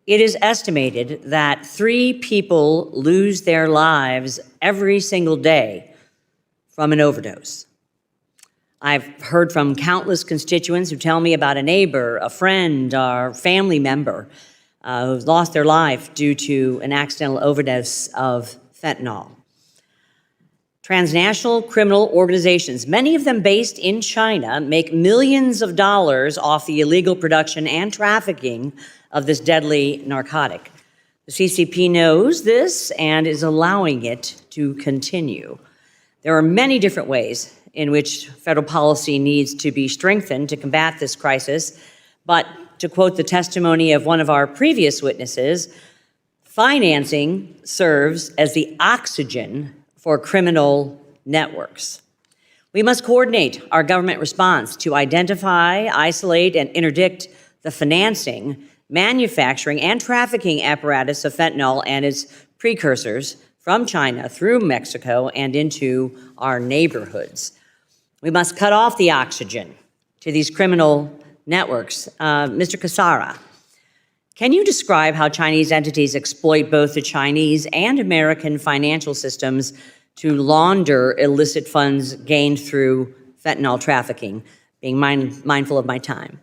Speaker 18: it is estimated that 3 people lose their lives every single day from an overdose. I've heard from countless constituents who tell me about a neighbor, a friend, or family member who's lost their life due to an accidental overdose of fentanyl. Transnational criminal organizations, many of them based in China, make millions of dollars off the illegal production and trafficking of this deadly narcotic. The CCP knows this and is allowing it to continue. There are many different ways in which federal policy needs to be strengthened to combat this crisis, but to quote the testimony of one of our previous witnesses, financing serves as the oxygen for criminal networks. We must coordinate our government response to identify, isolate, and interdict the financing, manufacturing, and trafficking apparatus of fentanyl and its precursors from China through Mexico and into our neighborhoods. We must cut off the oxygen to these criminal networks. Mr. Cassara, can you describe how Chinese entities exploit both the Chinese and American financial systems to launder illicit funds gained through fentanyl trafficking? Being mindful of my time.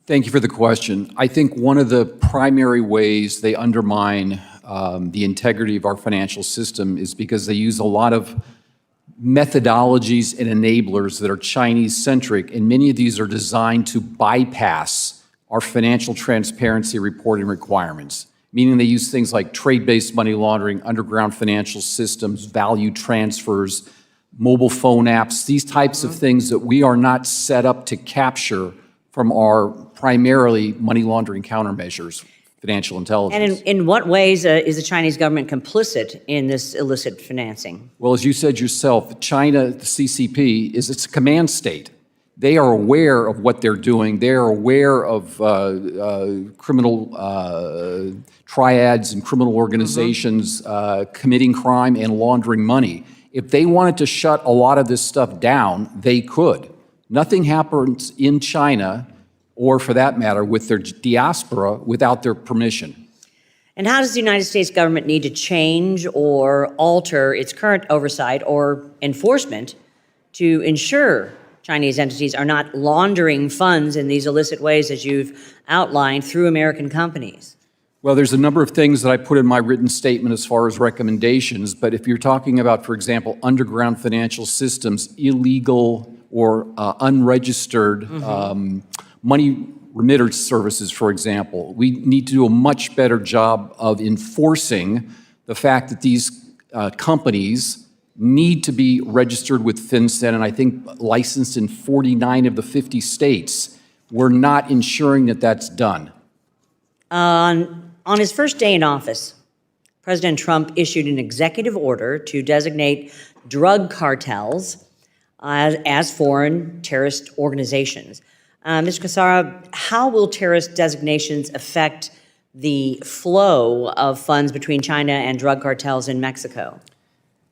Speaker 9: Thank you for the question. I think one of the primary ways they undermine the integrity of our financial system is because they use a lot of methodologies and enablers that are Chinese-centric, and many of these are designed to bypass our financial transparency reporting requirements, meaning they use things like trade-based money laundering, underground financial systems, value transfers, mobile phone apps, these types of things that we are not set up to capture from our primarily money laundering countermeasures, financial intelligence.
Speaker 18: And in what ways is the Chinese government complicit in this illicit financing?
Speaker 9: Well, as you said yourself, China, the CCP, it's a command state. They are aware of what they're doing. They are aware of criminal triads and criminal organizations committing crime and laundering money. If they wanted to shut a lot of this stuff down, they could. Nothing happens in China, or for that matter, with their diaspora without their permission.
Speaker 18: And how does the United States government need to change or alter its current oversight or enforcement to ensure Chinese entities are not laundering funds in these illicit ways, as you've outlined, through American companies?
Speaker 9: Well, there's a number of things that I put in my written statement as far as recommendations, but if you're talking about, for example, underground financial systems, illegal or unregistered money remitter services, for example, we need to do a much better job of enforcing the fact that these companies need to be registered with FinCEN, and I think licensed in 49 of the 50 states. We're not ensuring that that's done.
Speaker 18: On his first day in office, President Trump issued an executive order to designate drug cartels as foreign terrorist organizations. Mr. Cassara, how will terrorist designations affect the flow of funds between China and drug cartels in Mexico?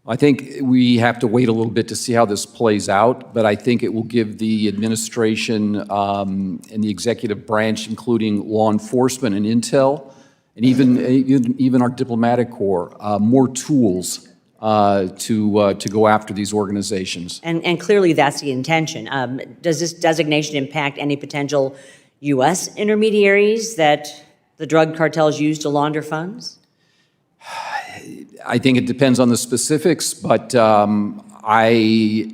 Speaker 9: I think we have to wait a little bit to see how this plays out, but I think it will give the administration and the executive branch, including law enforcement and intel, and even our diplomatic corps, more tools to go after these organizations.
Speaker 18: And clearly that's the intention. Does this designation impact any potential U.S. intermediaries that the drug cartels use to launder funds?
Speaker 9: I think it depends on the specifics, but I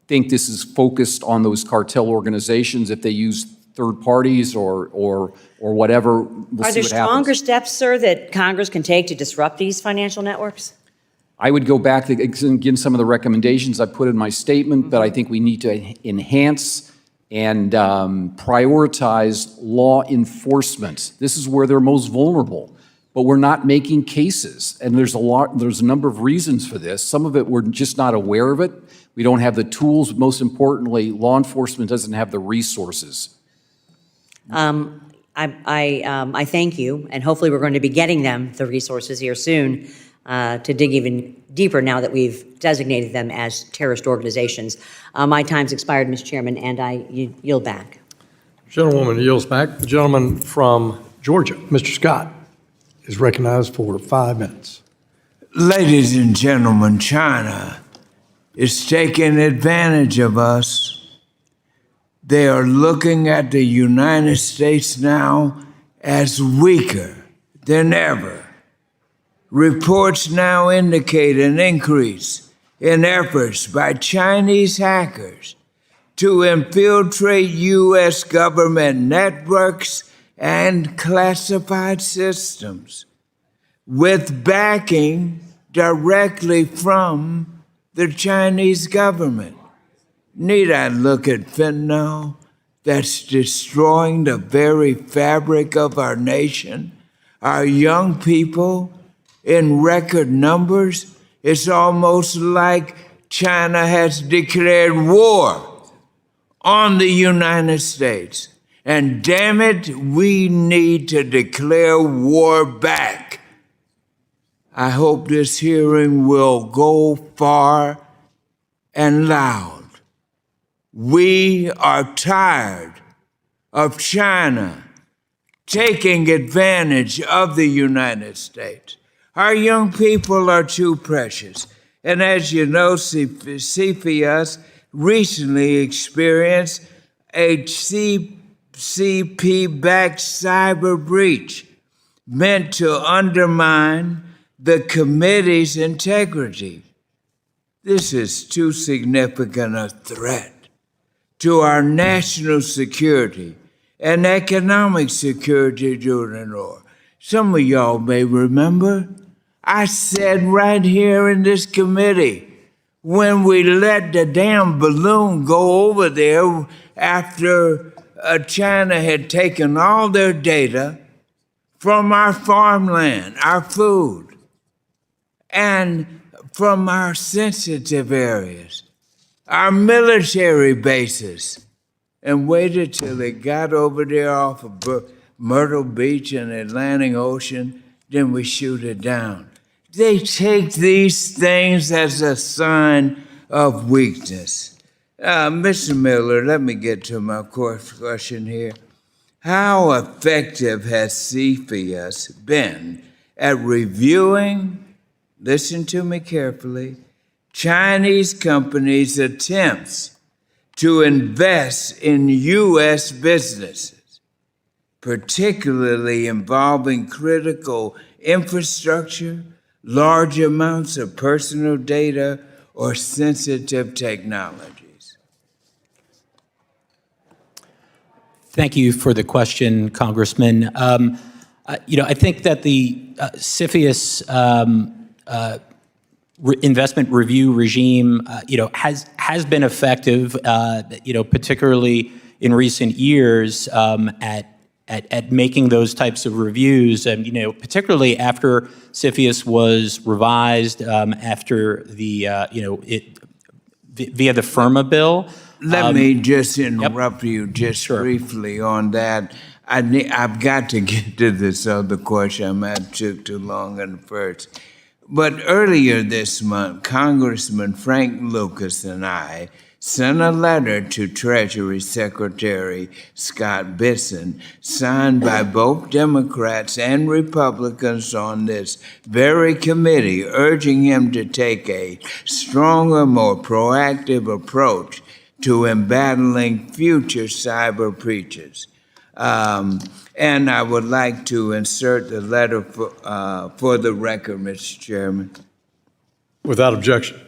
Speaker 9: think this is focused on those cartel organizations. If they use third parties or whatever, we'll see what happens.
Speaker 18: Are there stronger steps, sir, that Congress can take to disrupt these financial networks?
Speaker 9: I would go back to, again, some of the recommendations I put in my statement that I think we need to enhance and prioritize law enforcement. This is where they're most vulnerable, but we're not making cases. And there's a number of reasons for this. Some of it, we're just not aware of it. We don't have the tools. Most importantly, law enforcement doesn't have the resources.
Speaker 18: I thank you, and hopefully we're going to be getting them the resources here soon to dig even deeper now that we've designated them as terrorist organizations. My time's expired, Mr. Chairman, and I yield back.
Speaker 5: Gentlewoman yields back. The gentleman from Georgia, Mr. Scott, is recognized for 5 minutes.
Speaker 19: Ladies and gentlemen, China is taking advantage of us. They are looking at the United States now as weaker than ever. Reports now indicate an increase in efforts by Chinese hackers to infiltrate U.S. government networks and classified systems, with backing directly from the Chinese government. Need I look at fentanyl that's destroying the very fabric of our nation, our young people in record numbers? It's almost like China has declared war on the United States. And damn it, we need to declare war back. I hope this hearing will go far and loud. We are tired of China taking advantage of the United States. Our young people are too precious. And as you know, CFIUS recently experienced a CCP-backed cyber breach meant to undermine the committee's integrity. This is too significant a threat to our national security and economic security during the war. Some of y'all may remember, I said right here in this committee, when we let the damn balloon go over there after China had taken all their data from our farmland, our food, and from our sensitive areas, our military bases, and waited till it got over there off of Myrtle Beach and the Atlantic Ocean, then we shoot it down. They take these things as a sign of weakness. Mr. Miller, let me get to my question here. How effective has CFIUS been at reviewing, listen to me carefully, Chinese companies' attempts to invest in U.S. businesses, particularly involving critical infrastructure, large amounts of personal data, or sensitive technologies?
Speaker 7: Thank you for the question, Congressman. I think that the CFIUS investment review regime, has been effective, particularly in recent years at making those types of reviews, and particularly after CFIUS was revised after the via the FIRMA bill.
Speaker 19: Let me just interrupt you just briefly on that. I've got to get to this other question. I took too long on the first. But earlier this month, Congressman Frank Lucas and I sent a letter to Treasury Secretary Scott Bisson, signed by both Democrats and Republicans on this very committee, urging him to take a stronger, more proactive approach to embattling future cyber breaches. And I would like to insert the letter for the record, Mr. Chairman.
Speaker 5: Without objection.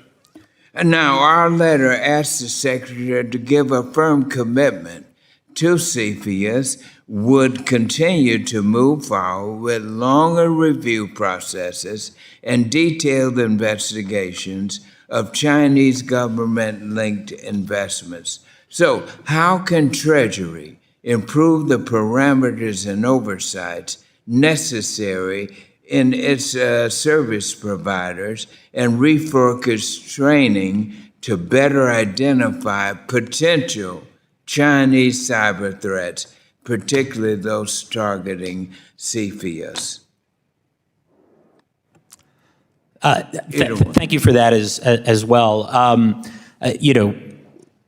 Speaker 19: And now, our letter asks the Secretary to give a firm commitment to CFIUS would continue to move forward with longer review processes and detailed investigations of Chinese government-linked investments. So how can Treasury improve the parameters and oversights necessary in its service providers and refocus training to better identify potential Chinese cyber threats, particularly those targeting CFIUS?
Speaker 7: Thank you for that as well.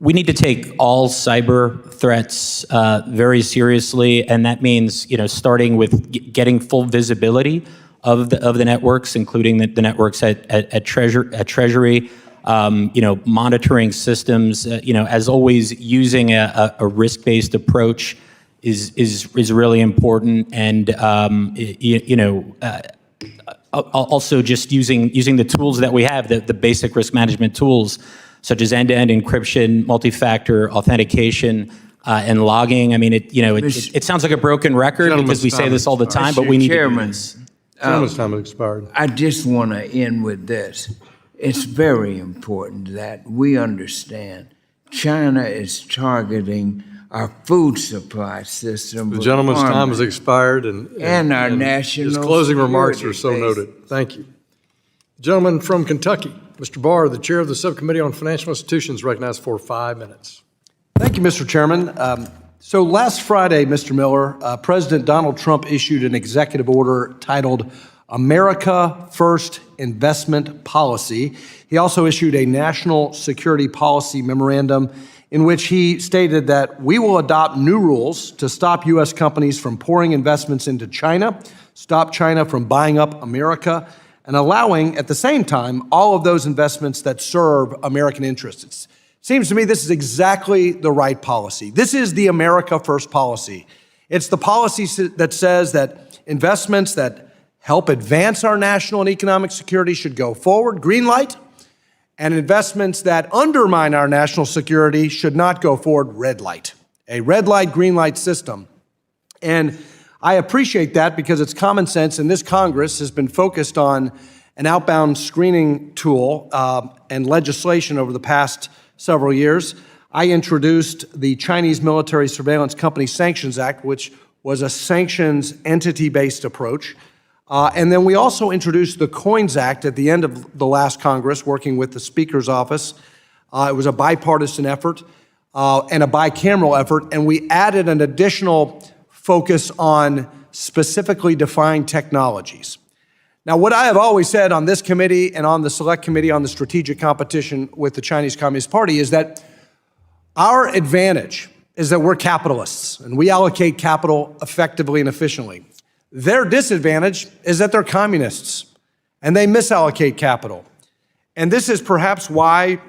Speaker 7: We need to take all cyber threats very seriously, and that means starting with getting full visibility of the networks, including the networks at Treasury. Monitoring systems. As always, using a risk-based approach is really important, and also just using the tools that we have, the basic risk management tools, such as end-to-end encryption, multi-factor authentication, and logging. I mean, it sounds like a broken record because we say this all the time, but we need to do this.
Speaker 5: Gentleman's time has expired.
Speaker 19: I just want to end with this. It's very important that we understand China is targeting our food supply system.
Speaker 5: The gentleman's time has expired, and
Speaker 19: our national
Speaker 5: his closing remarks are so
Speaker 19: security
Speaker 5: noted. Thank you. Gentleman from Kentucky, Mr. Barr, the chair of the Subcommittee on Financial Institutions, recognized for 5 minutes.
Speaker 20: Thank you, Mr. Chairman. So last Friday, Mr. Miller, President Donald Trump issued an executive order titled America First Investment Policy. He also issued a national security policy memorandum in which he stated that we will adopt new rules to stop U.S. companies from pouring investments into China, stop China from buying up America, and allowing, at the same time, all of those investments that serve American interests. It seems to me this is exactly the right policy. This is the America First policy. It's the policy that says that investments that help advance our national and economic security should go forward, green light, and investments that undermine our national security should not go forward, red light. A red light, green light system. And I appreciate that because it's common sense, and this Congress has been focused on an outbound screening tool and legislation over the past several years. I introduced the Chinese Military Surveillance Company Sanctions Act, which was a sanctions entity-based approach. And then we also introduced the COINS Act at the end of the last Congress, working with the Speaker's office. It was a bipartisan effort and a bicameral effort, and we added an additional focus on specifically defined technologies. Now, what I have always said on this committee and on the Select Committee on the Strategic Competition with the Chinese Communist Party is that our advantage is that we're capitalists, and we allocate capital effectively and efficiently. Their disadvantage is that they're communists, and they misallocate capital. And this is perhaps why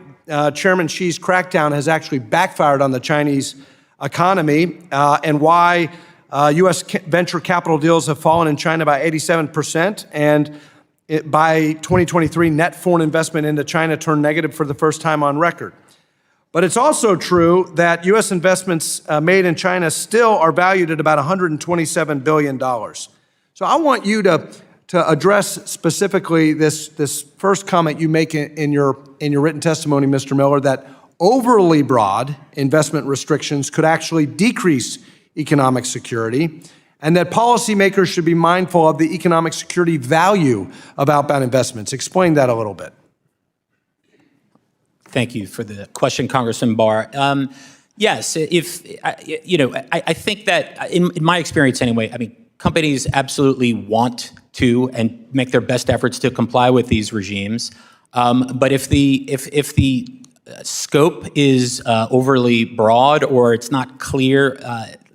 Speaker 20: Chairman Xi's crackdown has actually backfired on the Chinese economy, and why U.S. venture capital deals have fallen in China by 87%, and by 2023, net foreign investment into China turned negative for the first time on record. But it's also true that U.S. investments made in China still are valued at about $127 billion. So I want you to address specifically this first comment you make in your written testimony, Mr. Miller, that overly broad investment restrictions could actually decrease economic security, and that policymakers should be mindful of the economic security value of outbound investments. Explain that a little bit.
Speaker 7: Thank you for the question, Congressman Barr. Yes, I think that in my experience anyway, I mean, companies absolutely want to and make their best efforts to comply with these regimes. But if the scope is overly broad, or it's not clear,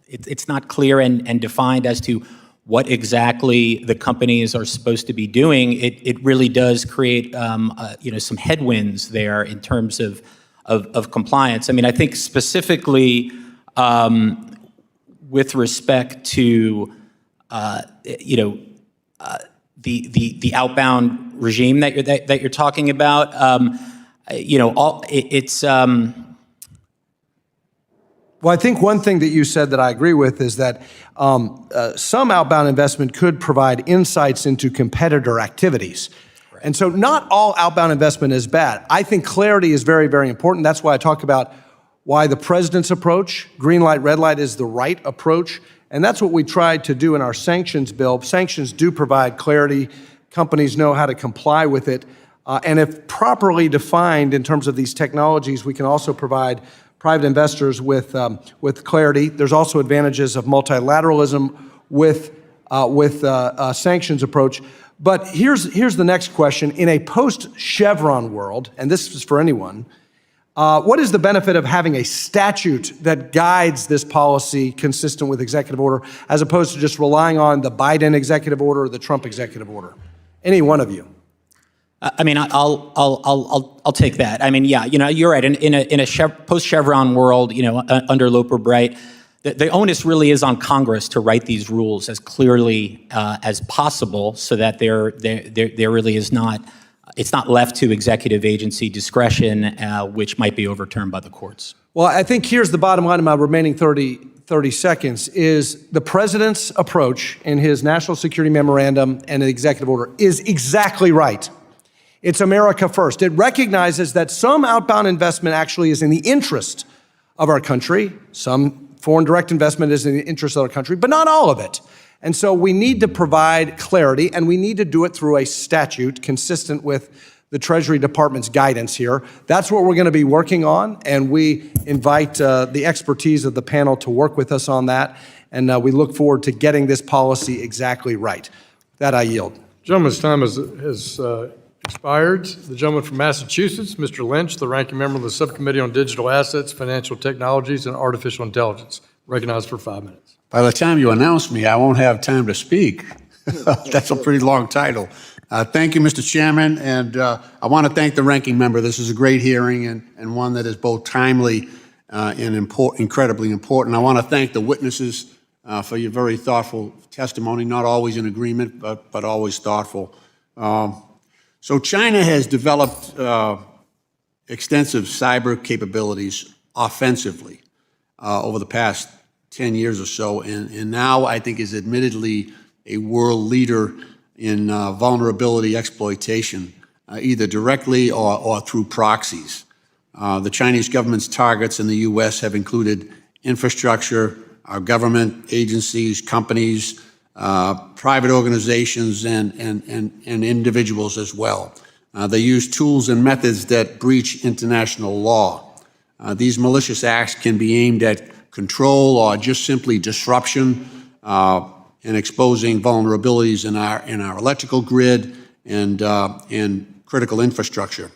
Speaker 7: it's not clear and defined as to what exactly the companies are supposed to be doing, it really does create some headwinds there in terms of compliance. I mean, I think specifically with respect to the outbound regime that you're talking about,
Speaker 20: Well, I think one thing that you said that I agree with is that some outbound investment could provide insights into competitor activities. Right. And so not all outbound investment is bad. I think clarity is very, very important. That's why I talk about why the president's approach, green light, red light, is the right approach. And that's what we tried to do in our sanctions bill. Sanctions do provide clarity. Companies know how to comply with it. And if properly defined in terms of these technologies, we can also provide private investors with clarity. There's also advantages of multilateralism with sanctions approach. But here's the next question. In a post-Chevron world, and this is for anyone, what is the benefit of having a statute that guides this policy consistent with executive order, as opposed to just relying on the Biden executive order or the Trump executive order? Any one of you.
Speaker 7: I mean, I'll take that. I mean, yeah, you're right. In a post-Chevron world, under Loper Bright, the onus really is on Congress to write these rules as clearly as possible, so that there really is not. It's not left to executive agency discretion, which might be overturned by the courts.
Speaker 20: Well, I think here's the bottom line in my remaining 30 seconds, is the president's approach in his national security memorandum and the executive order is exactly right. It's America first. It recognizes that some outbound investment actually is in the interest of our country. Some foreign direct investment is in the interest of our country, but not all of it. And so we need to provide clarity, and we need to do it through a statute consistent with the Treasury Department's guidance here. That's what we're going to be working on, and we invite the expertise of the panel to work with us on that, and we look forward to getting this policy exactly right. With that, I yield.
Speaker 5: Gentleman's time has expired. The gentleman from Massachusetts, Mr. Lynch, the ranking member of the Subcommittee on Digital Assets, Financial Technologies, and Artificial Intelligence, recognized for 5 minutes.
Speaker 21: By the time you announce me, I won't have time to speak. That's a pretty long title. Thank you, Mr. Chairman, and I want to thank the ranking member. This is a great hearing and one that is both timely and incredibly important. I want to thank the witnesses for your very thoughtful testimony, not always in agreement, but always thoughtful. So China has developed extensive cyber capabilities offensively over the past 10 years or so, and now I think is admittedly a world leader in vulnerability exploitation, either directly or through proxies. The Chinese government's targets in the U.S. have included infrastructure, our government agencies, companies, private organizations, and individuals as well. They use tools and methods that breach international law. These malicious acts can be aimed at control or just simply disruption and exposing vulnerabilities in our electrical grid and critical infrastructure.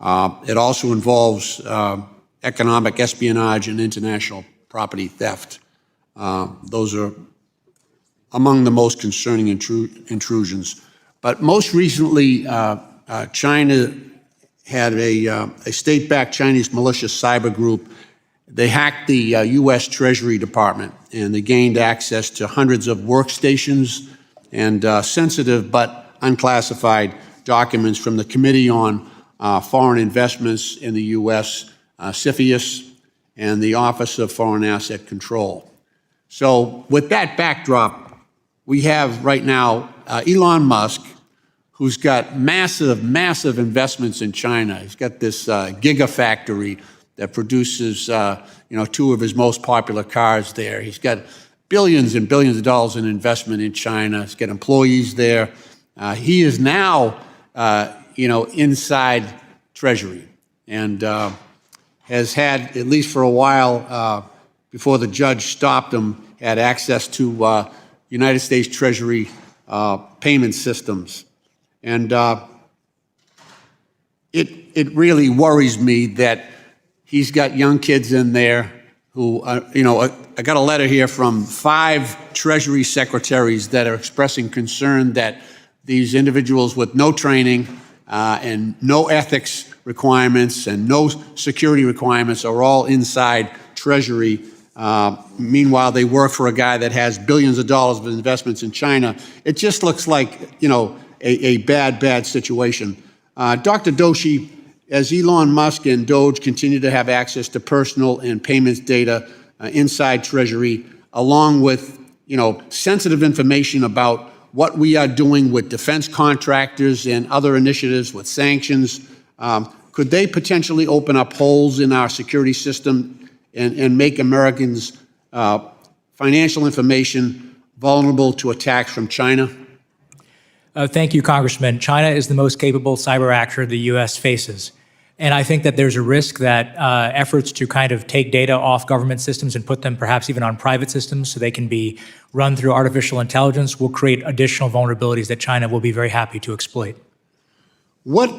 Speaker 21: It also involves economic espionage and international property theft. Those are among the most concerning intrusions. But most recently, China had a state-backed Chinese malicious cyber group. They hacked the U.S. Treasury Department, and they gained access to hundreds of workstations and sensitive but unclassified documents from the Committee on Foreign Investments in the U.S., CFIUS, and the Office of Foreign Asset Control. So with that backdrop, we have right now Elon Musk, who's got massive investments in China. He's got this gigafactory that produces, two of his most popular cars there. He's got billions and billions of dollars in investment in China. He's got employees there. He is now, inside Treasury and has had, at least for a while, before the judge stopped him, had access to United States Treasury payment systems. And it really worries me that he's got young kids in there who, I got a letter here from 5 Treasury secretaries that are expressing concern that these individuals with no training and no ethics requirements and no security requirements are all inside Treasury. Meanwhile, they work for a guy that has billions of dollars of investments in China. It just looks like, a bad situation. Dr. Doshi, as Elon Musk and DOGE continue to have access to personal and payments data, inside Treasury, along with, sensitive information about what we are doing with defense contractors and other initiatives with sanctions. Could they potentially open up holes in our security system and make Americans' financial information vulnerable to attacks from China?
Speaker 11: Thank you, Congressman. China is the most capable cyber actor the U.S. faces. And I think that there's a risk that efforts to kind of take data off government systems and put them perhaps even on private systems so they can be run through artificial intelligence will create additional vulnerabilities that China will be very happy to exploit.
Speaker 21: What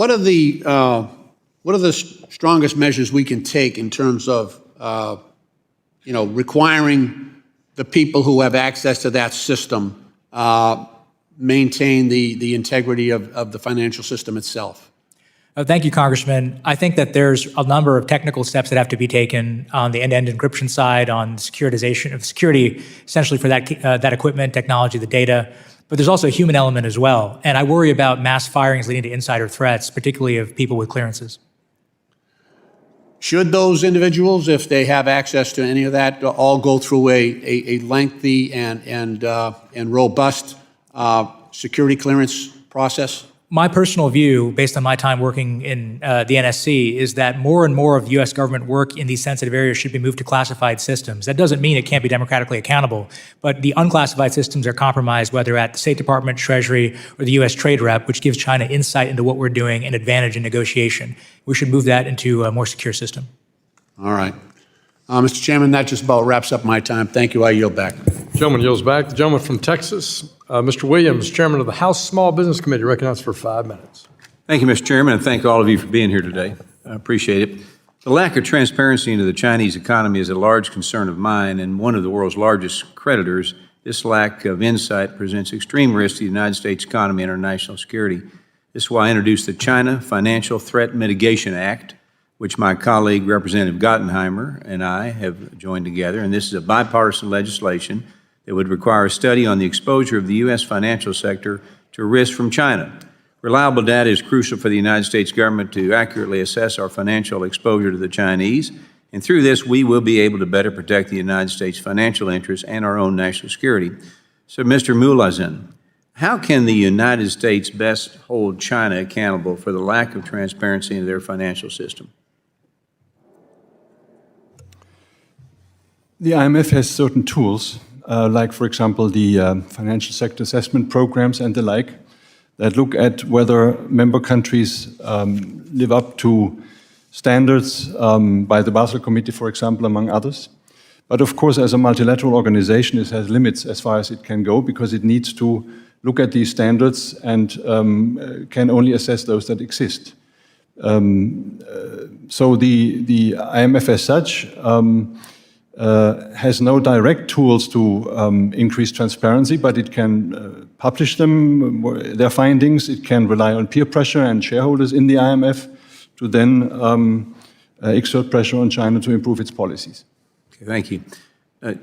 Speaker 21: are the strongest measures we can take in terms of requiring the people who have access to that system maintain the integrity of the financial system itself?
Speaker 11: Thank you, Congressman. I think that there's a number of technical steps that have to be taken on the end-to-end encryption side, on securitization of security, essentially for that equipment, technology, the data. But there's also a human element as well. And I worry about mass firings leading to insider threats, particularly of people with clearances.
Speaker 21: Should those individuals, if they have access to any of that, all go through a lengthy and robust security clearance process?
Speaker 11: My personal view, based on my time working in the NSC, is that more and more of U.S. government work in these sensitive areas should be moved to classified systems. That doesn't mean it can't be democratically accountable, but the unclassified systems are compromised, whether at the State Department, Treasury, or the U.S. Trade Rep, which gives China insight into what we're doing and advantage in negotiation. We should move that into a more secure system.
Speaker 21: All right. Mr. Chairman, that just about wraps up my time. Thank you. I yield back.
Speaker 5: Gentleman yields back. The gentleman from Texas, Mr. Williams, Chairman of the House Small Business Committee, recognized for 5 minutes.
Speaker 2: Thank you, Mr. Chairman, and thank all of you for being here today. I appreciate it. The lack of transparency into the Chinese economy is a large concern of mine, and one of the world's largest creditors. This lack of insight presents extreme risk to the United States economy and our national security. This is why I introduced the China Financial Threat Mitigation Act, which my colleague, Representative Gottenheimer, and I have joined together. And this is a bipartisan legislation that would require a study on the exposure of the U.S. financial sector to risk from China. Reliable data is crucial for the United States government to accurately assess our financial exposure to the Chinese. And through this, we will be able to better protect the United States' financial interests and our own national security. So, Mr. Mullazin, how can the United States best hold China accountable for the lack of transparency in their financial system?
Speaker 10: The IMF has certain tools, like, for example, the financial sector assessment programs and the like, that look at whether member countries live up to standards by the Basel Committee, for example, among others. But of course, as a multilateral organization, it has limits as far as it can go, because it needs to look at these standards and can only assess those that exist. So the IMF as such has no direct tools to increase transparency, but it can publish them, their findings. It can rely on peer pressure and shareholders in the IMF to then exert pressure on China to improve its policies.
Speaker 2: Okay, thank you.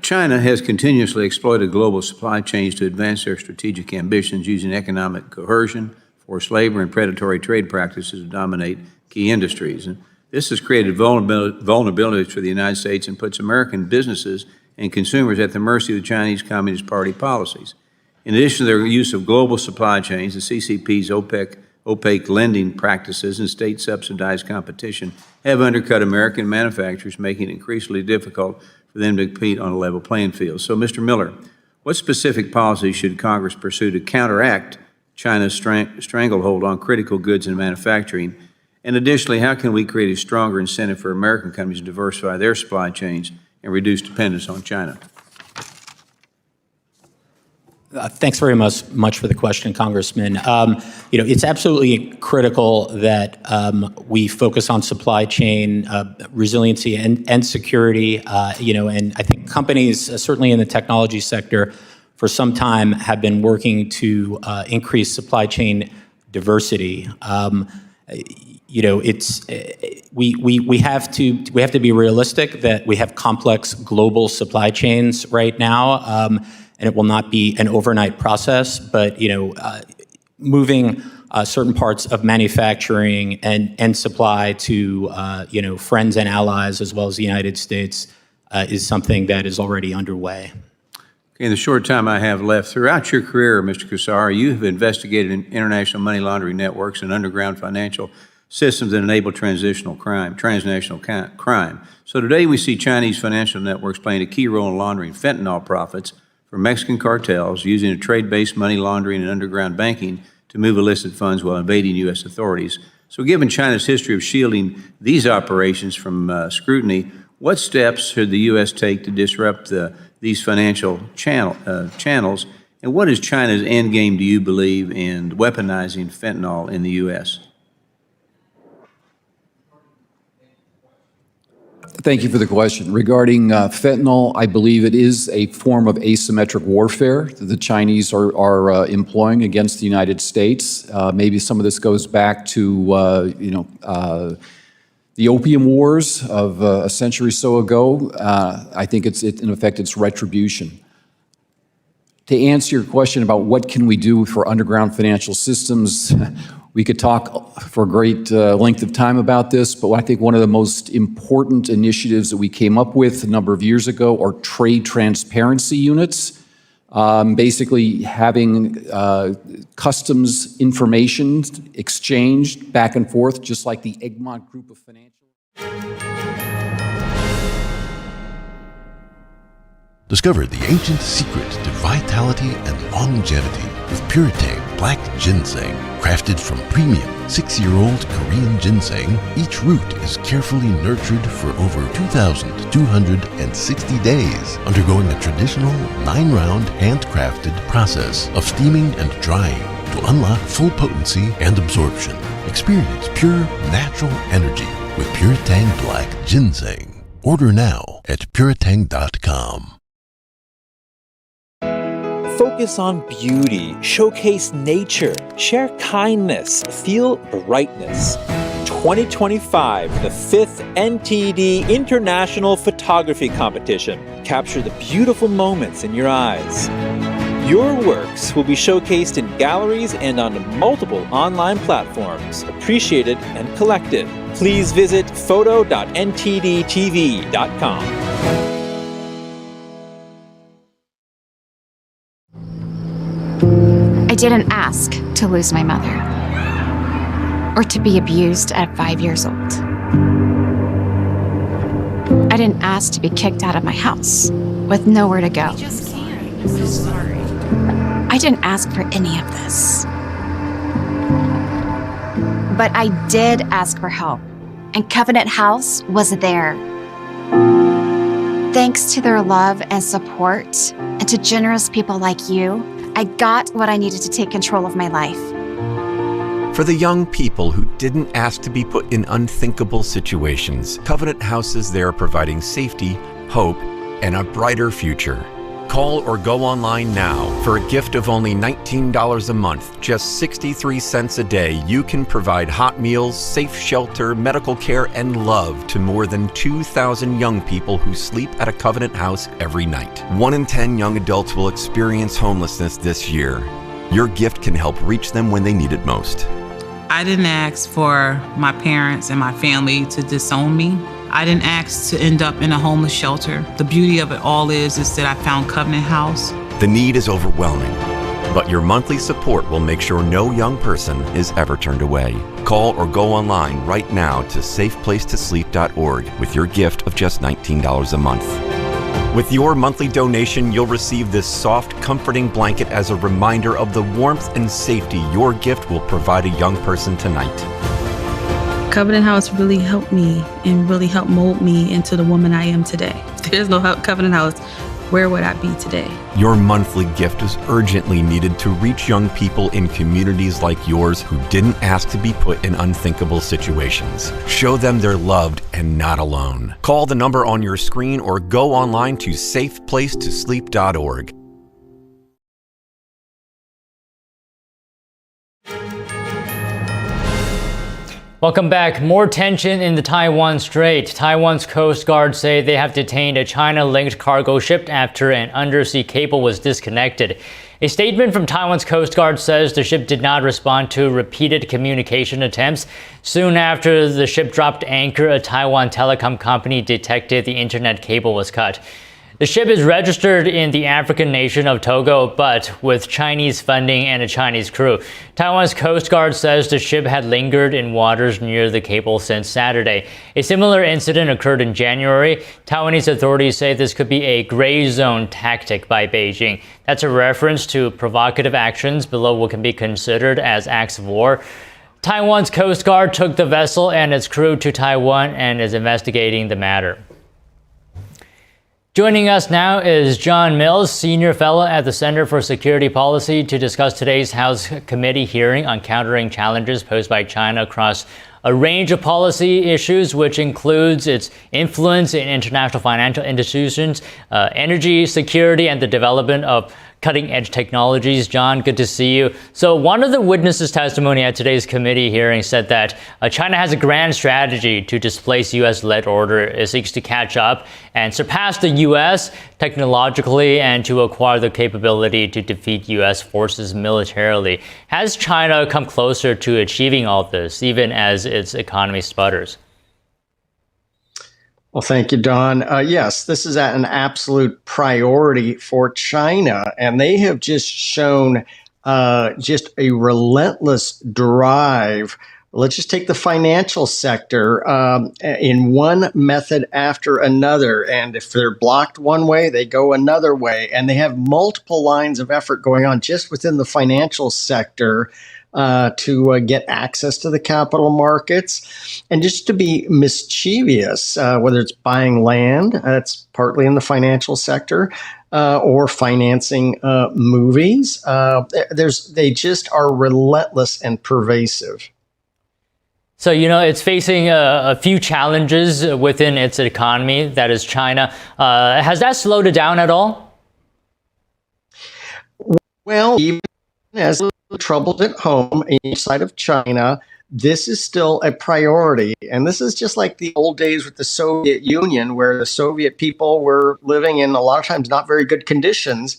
Speaker 2: China has continuously exploited global supply chains to advance their strategic ambitions using economic coercion, forced labor, and predatory trade practices to dominate key industries. And this has created vulnerabilities for the United States and puts American businesses and consumers at the mercy of the Chinese Communist Party policies. In addition to their use of global supply chains, the CCP's opaque lending practices and state-subsidized competition have undercut American manufacturers, making it increasingly difficult for them to compete on a level playing field. So, Mr. Miller, what specific policies should Congress pursue to counteract China's stranglehold on critical goods and manufacturing? And additionally, how can we create a stronger incentive for American companies to diversify their supply chains and reduce dependence on China?
Speaker 7: Thanks very much for the question, Congressman. It's absolutely critical that we focus on supply chain resiliency and security. And I think companies, certainly in the technology sector, for some time have been working to increase supply chain diversity. We have to be realistic that we have complex global supply chains right now. And it will not be an overnight process, but moving certain parts of manufacturing and supply to friends and allies as well as the United States is something that is already underway.
Speaker 2: In the short time I have left, throughout your career, Mr. Kassar, you have investigated international money laundering networks and underground financial systems that enable transnational crime. So today we see Chinese financial networks playing a key role in laundering fentanyl profits for Mexican cartels, using a trade-based money laundering and underground banking to move illicit funds while evading U.S. authorities. So given China's history of shielding these operations from scrutiny, what steps should the U.S. take to disrupt these financial channels? And what is China's end game, do you believe, in weaponizing fentanyl in the U.S.?
Speaker 9: Thank you for the question. Regarding fentanyl, I believe it is a form of asymmetric warfare that the Chinese are employing against the United States. Maybe some of this goes back to, the opium wars of a century or so ago. I think in effect, it's retribution. To answer your question about what can we do for underground financial systems, we could talk for a great length of time about this, but I think one of the most important initiatives that we came up with a number of years ago are trade transparency units, basically having customs information exchanged back and forth, just like the Egmont Group of Financial.
Speaker 4: Discover the ancient secret to vitality and longevity with Puretang Black Ginseng. Crafted from premium 6-year-old Korean ginseng, each root is carefully nurtured for over 2,260 days, undergoing a traditional 9-round handcrafted process of steaming and drying to unlock full potency and absorption. Experience pure natural energy with Puretang Black Ginseng. Order now at puretang.com.
Speaker 22: Focus on beauty, showcase nature, share kindness, feel brightness. 2025, the 5th NTD International Photography Competition. Capture the beautiful moments in your eyes. Your works will be showcased in galleries and on multiple online platforms, appreciated and collected. Please visit photo.ntdtv.com.
Speaker 23: I didn't ask to lose my mother or to be abused at 5 years old. I didn't ask to be kicked out of my house with nowhere to go. I didn't ask for any of this. But I did ask for help, and Covenant House was there. Thanks to their love and support, and to generous people like you, I got what I needed to take control of my life.
Speaker 24: For the young people who didn't ask to be put in unthinkable situations, Covenant House is there providing safety, hope, and a brighter future. Call or go online now. For a gift of only $19 a month, just 63 cents a day, you can provide hot meals, safe shelter, medical care, and love to more than 2,000 young people who sleep at a Covenant House every night. 1 in 10 young adults will experience homelessness this year. Your gift can help reach them when they need it most.
Speaker 25: I didn't ask for my parents and my family to disown me. I didn't ask to end up in a homeless shelter. The beauty of it all is that I found Covenant House.
Speaker 24: The need is overwhelming, but your monthly support will make sure no young person is ever turned away. Call or go online right now to safeplacetosleep.org with your gift of just $19 a month. With your monthly donation, you'll receive this soft, comforting blanket as a reminder of the warmth and safety your gift will provide a young person tonight.
Speaker 26: Covenant House really helped me and really helped mold me into the woman I am today. If there's no Covenant House, where would I be today?
Speaker 24: Your monthly gift is urgently needed to reach young people in communities like yours who didn't ask to be put in unthinkable situations. Show them they're loved and not alone. Call the number on your screen or go online to safeplacetosleep.org.
Speaker 1: Welcome back. More tension in the Taiwan Strait. Taiwan's Coast Guard say they have detained a China-linked cargo ship after an undersea cable was disconnected. A statement from Taiwan's Coast Guard says the ship did not respond to repeated communication attempts. Soon after the ship dropped anchor, a Taiwan telecom company detected the internet cable was cut. The ship is registered in the African nation of Togo, but with Chinese funding and a Chinese crew. Taiwan's Coast Guard says the ship had lingered in waters near the cable since Saturday. A similar incident occurred in January. Taiwanese authorities say this could be a gray zone tactic by Beijing. That's a reference to provocative actions below what can be considered as acts of war. Taiwan's Coast Guard took the vessel and its crew to Taiwan and is investigating the matter. Joining us now is John Mills, Senior Fellow at the Center for Security Policy, to discuss today's House Committee hearing on countering challenges posed by China across a range of policy issues, which includes its influence in international financial institutions, energy security, and the development of cutting-edge technologies. John, good to see you. So one of the witnesses' testimony at today's committee hearing said that China has a grand strategy to displace U.S.-led order. It seeks to catch up and surpass the U.S. technologically and to acquire the capability to defeat U.S. forces militarily. Has China come closer to achieving all this, even as its economy sputters?
Speaker 3: Well, thank you, Don. Yes, this is an absolute priority for China, and they have just shown just a relentless drive. Let's just take the financial sector in one method after another. And if they're blocked one way, they go another way. And they have multiple lines of effort going on just within the financial sector to get access to the capital markets and just to be mischievous, whether it's buying land, that's partly in the financial sector, or financing movies. They just are relentless and pervasive.
Speaker 1: So, it's facing a few challenges within its economy, that is China. Has that slowed it down at all?
Speaker 3: Well, even as troubles at home inside of China, this is still a priority. And this is just like the old days with the Soviet Union, where the Soviet people were living in a lot of times not very good conditions,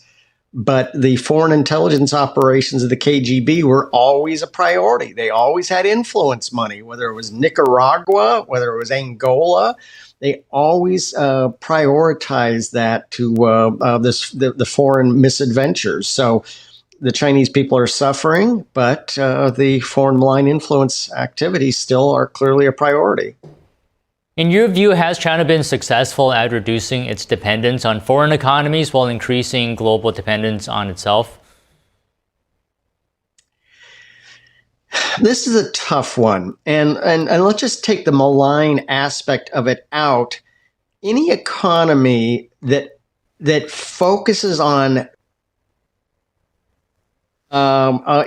Speaker 3: but the foreign intelligence operations of the KGB were always a priority. They always had influence money, whether it was Nicaragua, whether it was Angola. They always prioritized that to the foreign misadventures. So the Chinese people are suffering, but the foreign malign influence activities still are clearly a priority.
Speaker 1: In your view, has China been successful at reducing its dependence on foreign economies while increasing global dependence on itself?
Speaker 3: This is a tough one. And let's just take the malign aspect of it out. Any economy that focuses on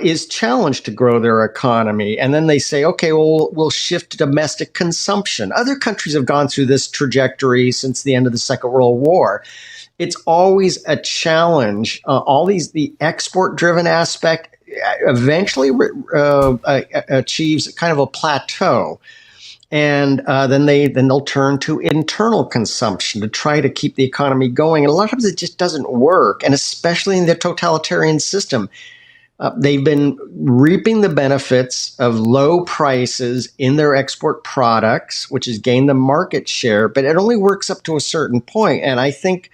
Speaker 3: is challenged to grow their economy. And then they say, okay, well, we'll shift to domestic consumption. Other countries have gone through this trajectory since the end of the Second World War. It's always a challenge. The export-driven aspect eventually achieves kind of a plateau. And then they'll turn to internal consumption to try to keep the economy going. And a lot of times it just doesn't work, and especially in the totalitarian system. They've been reaping the benefits of low prices in their export products, which has gained them market share, but it only works up to a certain point. And I think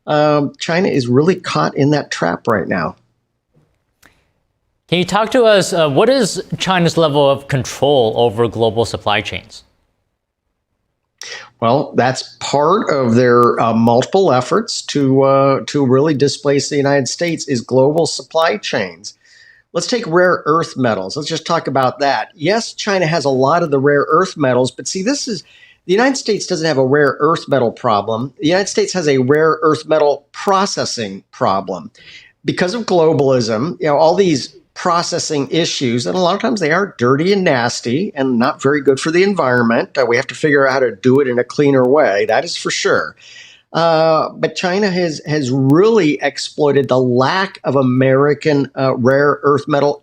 Speaker 3: China is really caught in that trap right now.
Speaker 1: Can you talk to us, what is China's level of control over global supply chains?
Speaker 3: Well, that's part of their multiple efforts to really displace the United States is global supply chains. Let's take rare earth metals. Let's just talk about that. Yes, China has a lot of the rare earth metals, but see, the United States doesn't have a rare earth metal problem. The United States has a rare earth metal processing problem. Because of globalism, all these processing issues, and a lot of times they are dirty and nasty and not very good for the environment. We have to figure out how to do it in a cleaner way, that is for sure. But China has really exploited the lack of American rare earth metal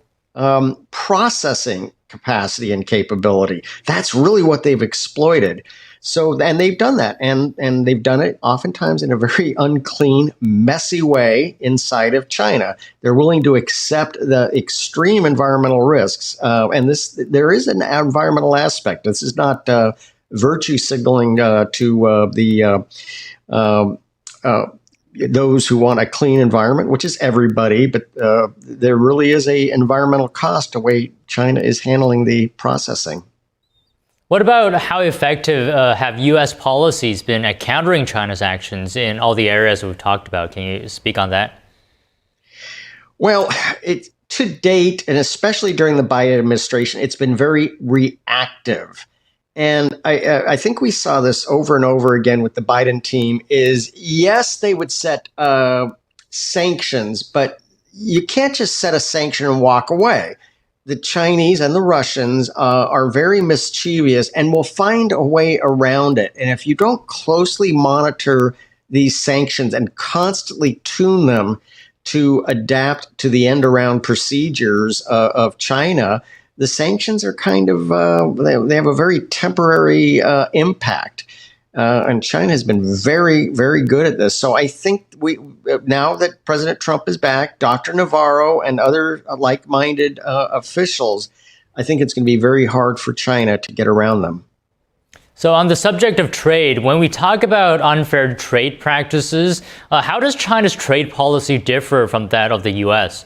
Speaker 3: processing capacity and capability. That's really what they've exploited. So, and they've done that, and they've done it oftentimes in a very unclean, messy way inside of China. They're willing to accept the extreme environmental risks, and there is an environmental aspect. This is not virtue signaling to those who want a clean environment, which is everybody, but there really is a environmental cost to the way China is handling the processing.
Speaker 1: What about how effective have U.S. policies been at countering China's actions in all the areas we've talked about? Can you speak on that?
Speaker 3: Well, to date, and especially during the Biden administration, it's been very reactive. And I think we saw this over and over again with the Biden team is, yes, they would set sanctions, but you can't just set a sanction and walk away. The Chinese and the Russians are very mischievous and will find a way around it. And if you don't closely monitor these sanctions and constantly tune them to adapt to the end-around procedures of China, the sanctions are kind of, they have a very temporary impact. And China has been very, very good at this. So I think now that President Trump is back, Dr. Navarro and other like-minded officials, I think it's going to be very hard for China to get around them.
Speaker 1: So on the subject of trade, when we talk about unfair trade practices, how does China's trade policy differ from that of the U.S.?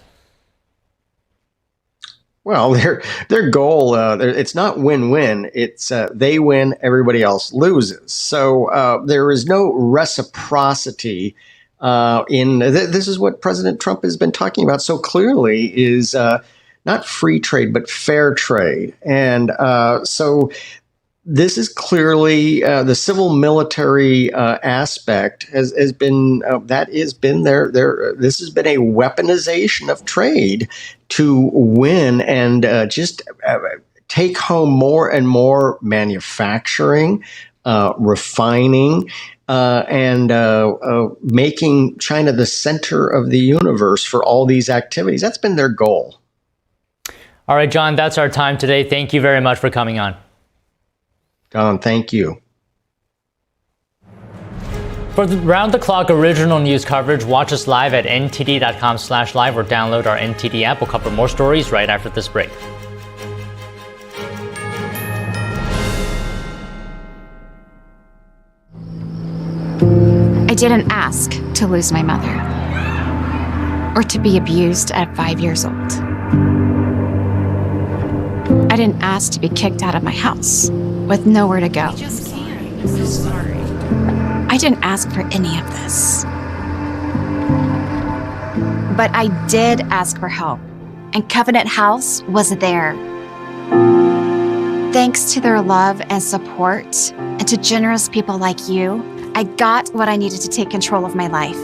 Speaker 3: Well, their goal, it's not win-win. It's they win, everybody else loses. So there is no reciprocity this is what President Trump has been talking about so clearly is not free trade, but fair trade. And so this is clearly the civil military aspect has been this has been a weaponization of trade to win and just take home more and more manufacturing, refining, and making China the center of the universe for all these activities. That's been their goal.
Speaker 1: All right, John, that's our time today. Thank you very much for coming on.
Speaker 3: Don, thank you.
Speaker 1: For the round-the-clock original news coverage, watch us live at ntd.com/live or download our NTD app. We'll cover more stories right after this break.
Speaker 23: I didn't ask to lose my mother or to be abused at 5 years old. I didn't ask to be kicked out of my house with nowhere to go. I didn't ask for any of this. But I did ask for help, and Covenant House was there. Thanks to their love and support, and to generous people like you, I got what I needed to take control of my life.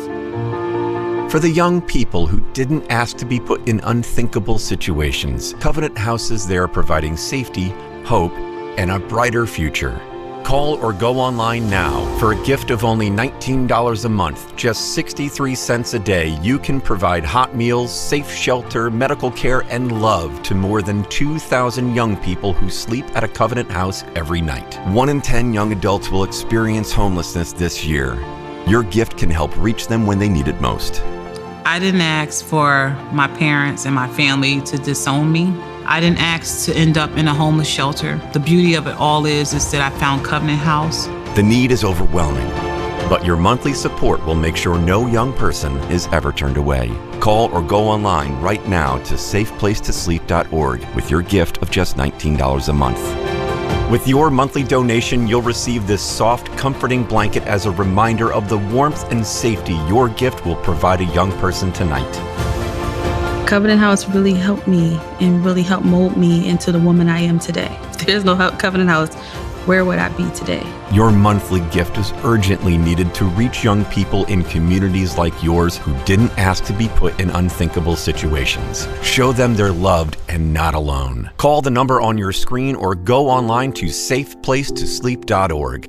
Speaker 24: For the young people who didn't ask to be put in unthinkable situations, Covenant House is there providing safety, hope, and a brighter future. Call or go online now. For a gift of only $19 a month, just 63 cents a day, you can provide hot meals, safe shelter, medical care, and love to more than 2,000 young people who sleep at a Covenant House every night. 1 in 10 young adults will experience homelessness this year. Your gift can help reach them when they need it most.
Speaker 25: I didn't ask for my parents and my family to disown me. I didn't ask to end up in a homeless shelter. The beauty of it all is that I found Covenant House.
Speaker 24: The need is overwhelming, but your monthly support will make sure no young person is ever turned away. Call or go online right now to safeplacetosleep.org with your gift of just $19 a month. With your monthly donation, you'll receive this soft, comforting blanket as a reminder of the warmth and safety your gift will provide a young person tonight.
Speaker 26: Covenant House really helped me and really helped mold me into the woman I am today. If there's no Covenant House, where would I be today?
Speaker 24: Your monthly gift is urgently needed to reach young people in communities like yours who didn't ask to be put in unthinkable situations. Show them they're loved and not alone. Call the number on your screen or go online to safeplacetosleep.org.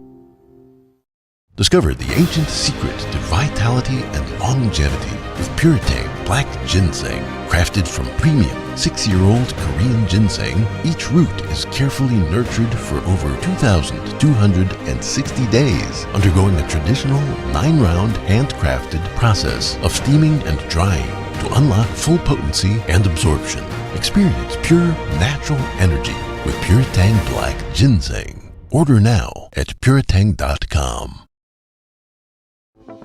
Speaker 4: Discover the ancient secret to vitality and longevity with Puretane. black ginseng. Crafted from premium 6-year-old Korean ginseng, each root is carefully nurtured for over 2,260 days, undergoing a traditional 9-round handcrafted process of steaming and drying to unlock full potency and absorption. Experience pure natural energy with Puretang Black Ginseng. Order now at puretang.com.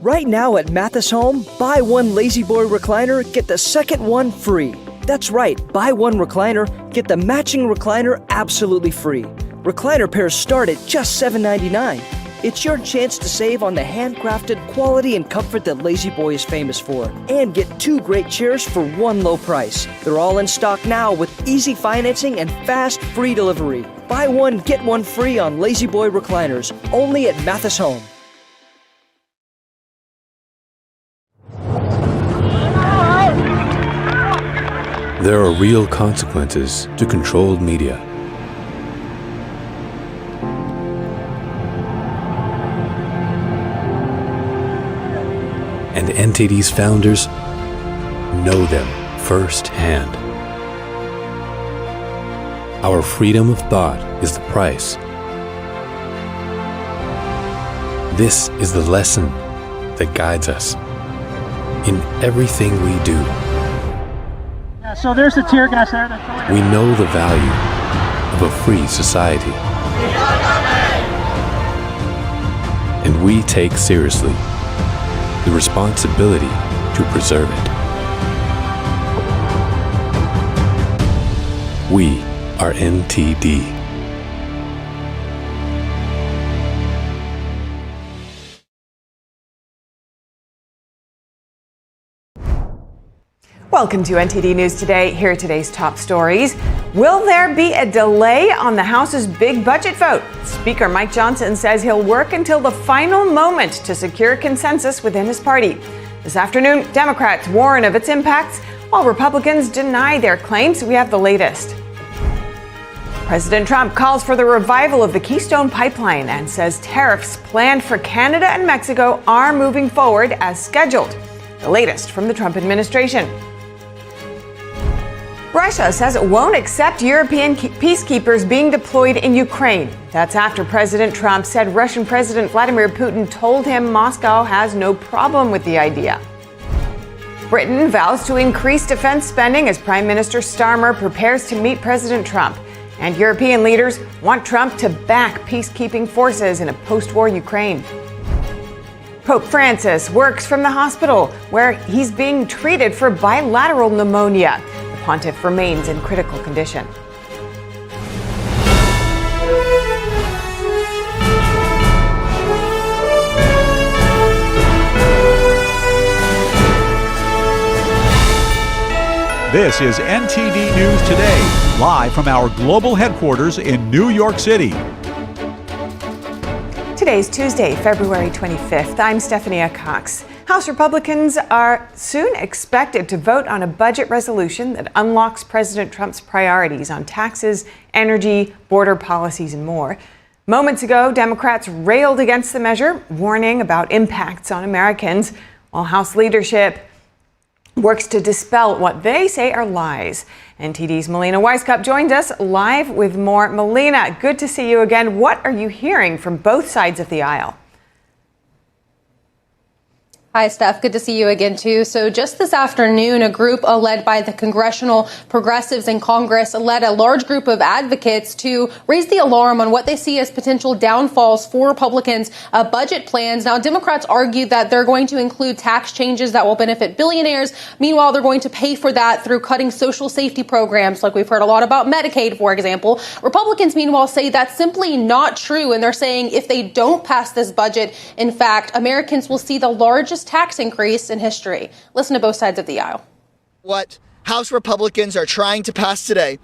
Speaker 6: Right now at Mathis Home, buy one Lazy Boy recliner, get the second one free. That's right, buy one recliner, get the matching recliner absolutely free. Recliner pairs start at just $7.99. It's your chance to save on the handcrafted quality and comfort that Lazy Boy is famous for. And get 2 great chairs for one low price. They're all in stock now with easy financing and fast free delivery. Buy one, get one free on Lazy Boy recliners, only at Mathis Home.
Speaker 12: There are real consequences to controlled media. And NTD's founders know them firsthand. Our freedom of thought is the price. This is the lesson that guides us in everything we do.
Speaker 13: So there's the tear gas there.
Speaker 12: We know the value of a free society. And we take seriously the responsibility to preserve it. We are NTD.
Speaker 14: Welcome to NTD News Today. Here are today's top stories. Will there be a delay on the House's big budget vote? Speaker Mike Johnson says he'll work until the final moment to secure consensus within his party. This afternoon, Democrats warn of its impacts, while Republicans deny their claims. We have the latest. President Trump calls for the revival of the Keystone Pipeline and says tariffs planned for Canada and Mexico are moving forward as scheduled. The latest from the Trump administration. Russia says it won't accept European peacekeepers being deployed in Ukraine. That's after President Trump said Russian President Vladimir Putin told him Moscow has no problem with the idea. Britain vows to increase defense spending as Prime Minister Starmer prepares to meet President Trump. And European leaders want Trump to back peacekeeping forces in a post-war Ukraine. Pope Francis works from the hospital where he's being treated for bilateral pneumonia. The pontiff remains in critical condition.
Speaker 15: This is NTD News Today, live from our global headquarters in New York City.
Speaker 14: Today's Tuesday, February 25th. I'm Stephania Cox. House Republicans are soon expected to vote on a budget resolution that unlocks President Trump's priorities on taxes, energy, border policies, and more. Moments ago, Democrats railed against the measure, warning about impacts on Americans, while House leadership works to dispel what they say are lies. NTD's Melina Weisskopf joined us live with more. Melina, good to see you again. What are you hearing from both sides of the aisle?
Speaker 16: Hi, Steph. Good to see you again, too. So just this afternoon, a group led by the congressional progressives in Congress led a large group of advocates to raise the alarm on what they see as potential downfalls for Republicans' budget plans. Now, Democrats argue that they're going to include tax changes that will benefit billionaires. Meanwhile, they're going to pay for that through cutting social safety programs, like we've heard a lot about Medicaid, for example. Republicans, meanwhile, say that's simply not true. And they're saying if they don't pass this budget, in fact, Americans will see the largest tax increase in history. Listen to both sides of the aisle.
Speaker 27: What House Republicans are trying to pass today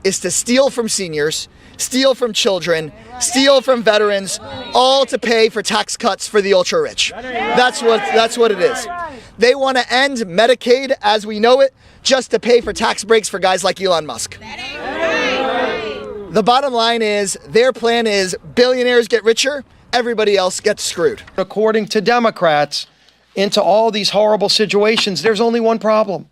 Speaker 27: is to steal from seniors, steal from children, steal from veterans, all to pay for tax cuts for the ultra rich. That's what it is. They want to end Medicaid as we know it just to pay for tax breaks for guys like Elon Musk. The bottom line is their plan is billionaires get richer, everybody else gets screwed.
Speaker 20: According to Democrats,
Speaker 5: into all these horrible situations, there's only one problem.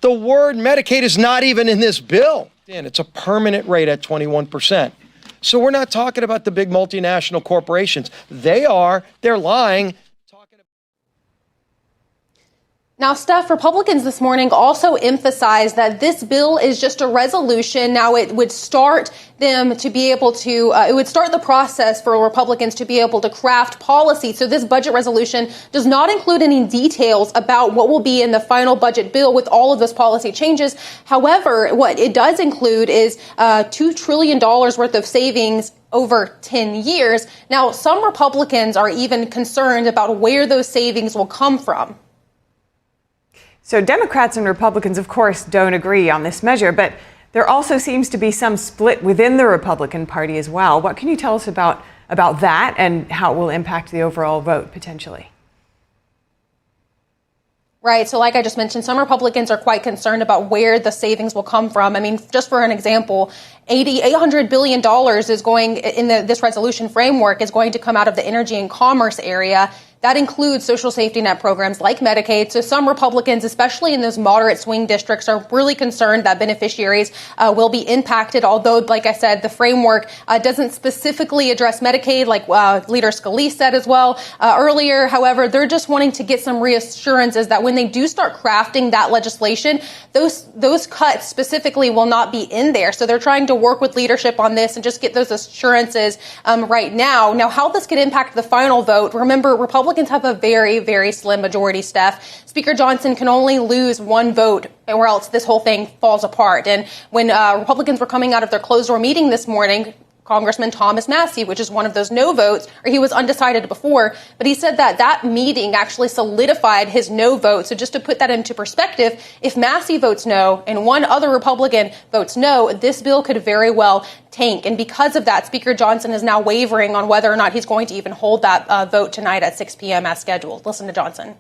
Speaker 5: The word Medicaid is not even in this bill. And it's a permanent rate at 21%. So we're not talking about the big multinational corporations. They're lying.
Speaker 16: Now, Steph, Republicans this morning also emphasized that this bill is just a resolution. Now, it would start them to be able to, it would start the process for Republicans to be able to craft policy. So this budget resolution does not include any details about what will be in the final budget bill with all of those policy changes. However, what it does include is $2 trillion worth of savings over 10 years. Now, some Republicans are even concerned about where those savings will come from.
Speaker 14: So Democrats and Republicans, of course, don't agree on this measure, but there also seems to be some split within the Republican Party as well. What can you tell us about that and how it will impact the overall vote potentially?
Speaker 16: Right. So like I just mentioned, some Republicans are quite concerned about where the savings will come from. I mean, just for an example, $800 billion is going in this resolution framework is going to come out of the energy and commerce area. That includes social safety net programs like Medicaid. So some Republicans, especially in those moderate swing districts, are really concerned that beneficiaries will be impacted. Although, like I said, the framework doesn't specifically address Medicaid, like Leader Scalise said as well earlier. However, they're just wanting to get some reassurances that when they do start crafting that legislation, those cuts specifically will not be in there. So they're trying to work with leadership on this and just get those assurances right now. Now, how this could impact the final vote, remember, Republicans have a very, very slim majority, Steph. Speaker Johnson can only lose one vote or else this whole thing falls apart. And when Republicans were coming out of their closed-door meeting this morning, Congressman Thomas Massie, which is one of those no votes, or he was undecided before, but he said that meeting actually solidified his no vote. So just to put that into perspective, if Massie votes no and one other Republican votes no, this bill could very well tank. And because of that, Speaker Johnson is now wavering on whether or not he's going to even hold that vote tonight at 6 p.m. as scheduled. Listen to Johnson.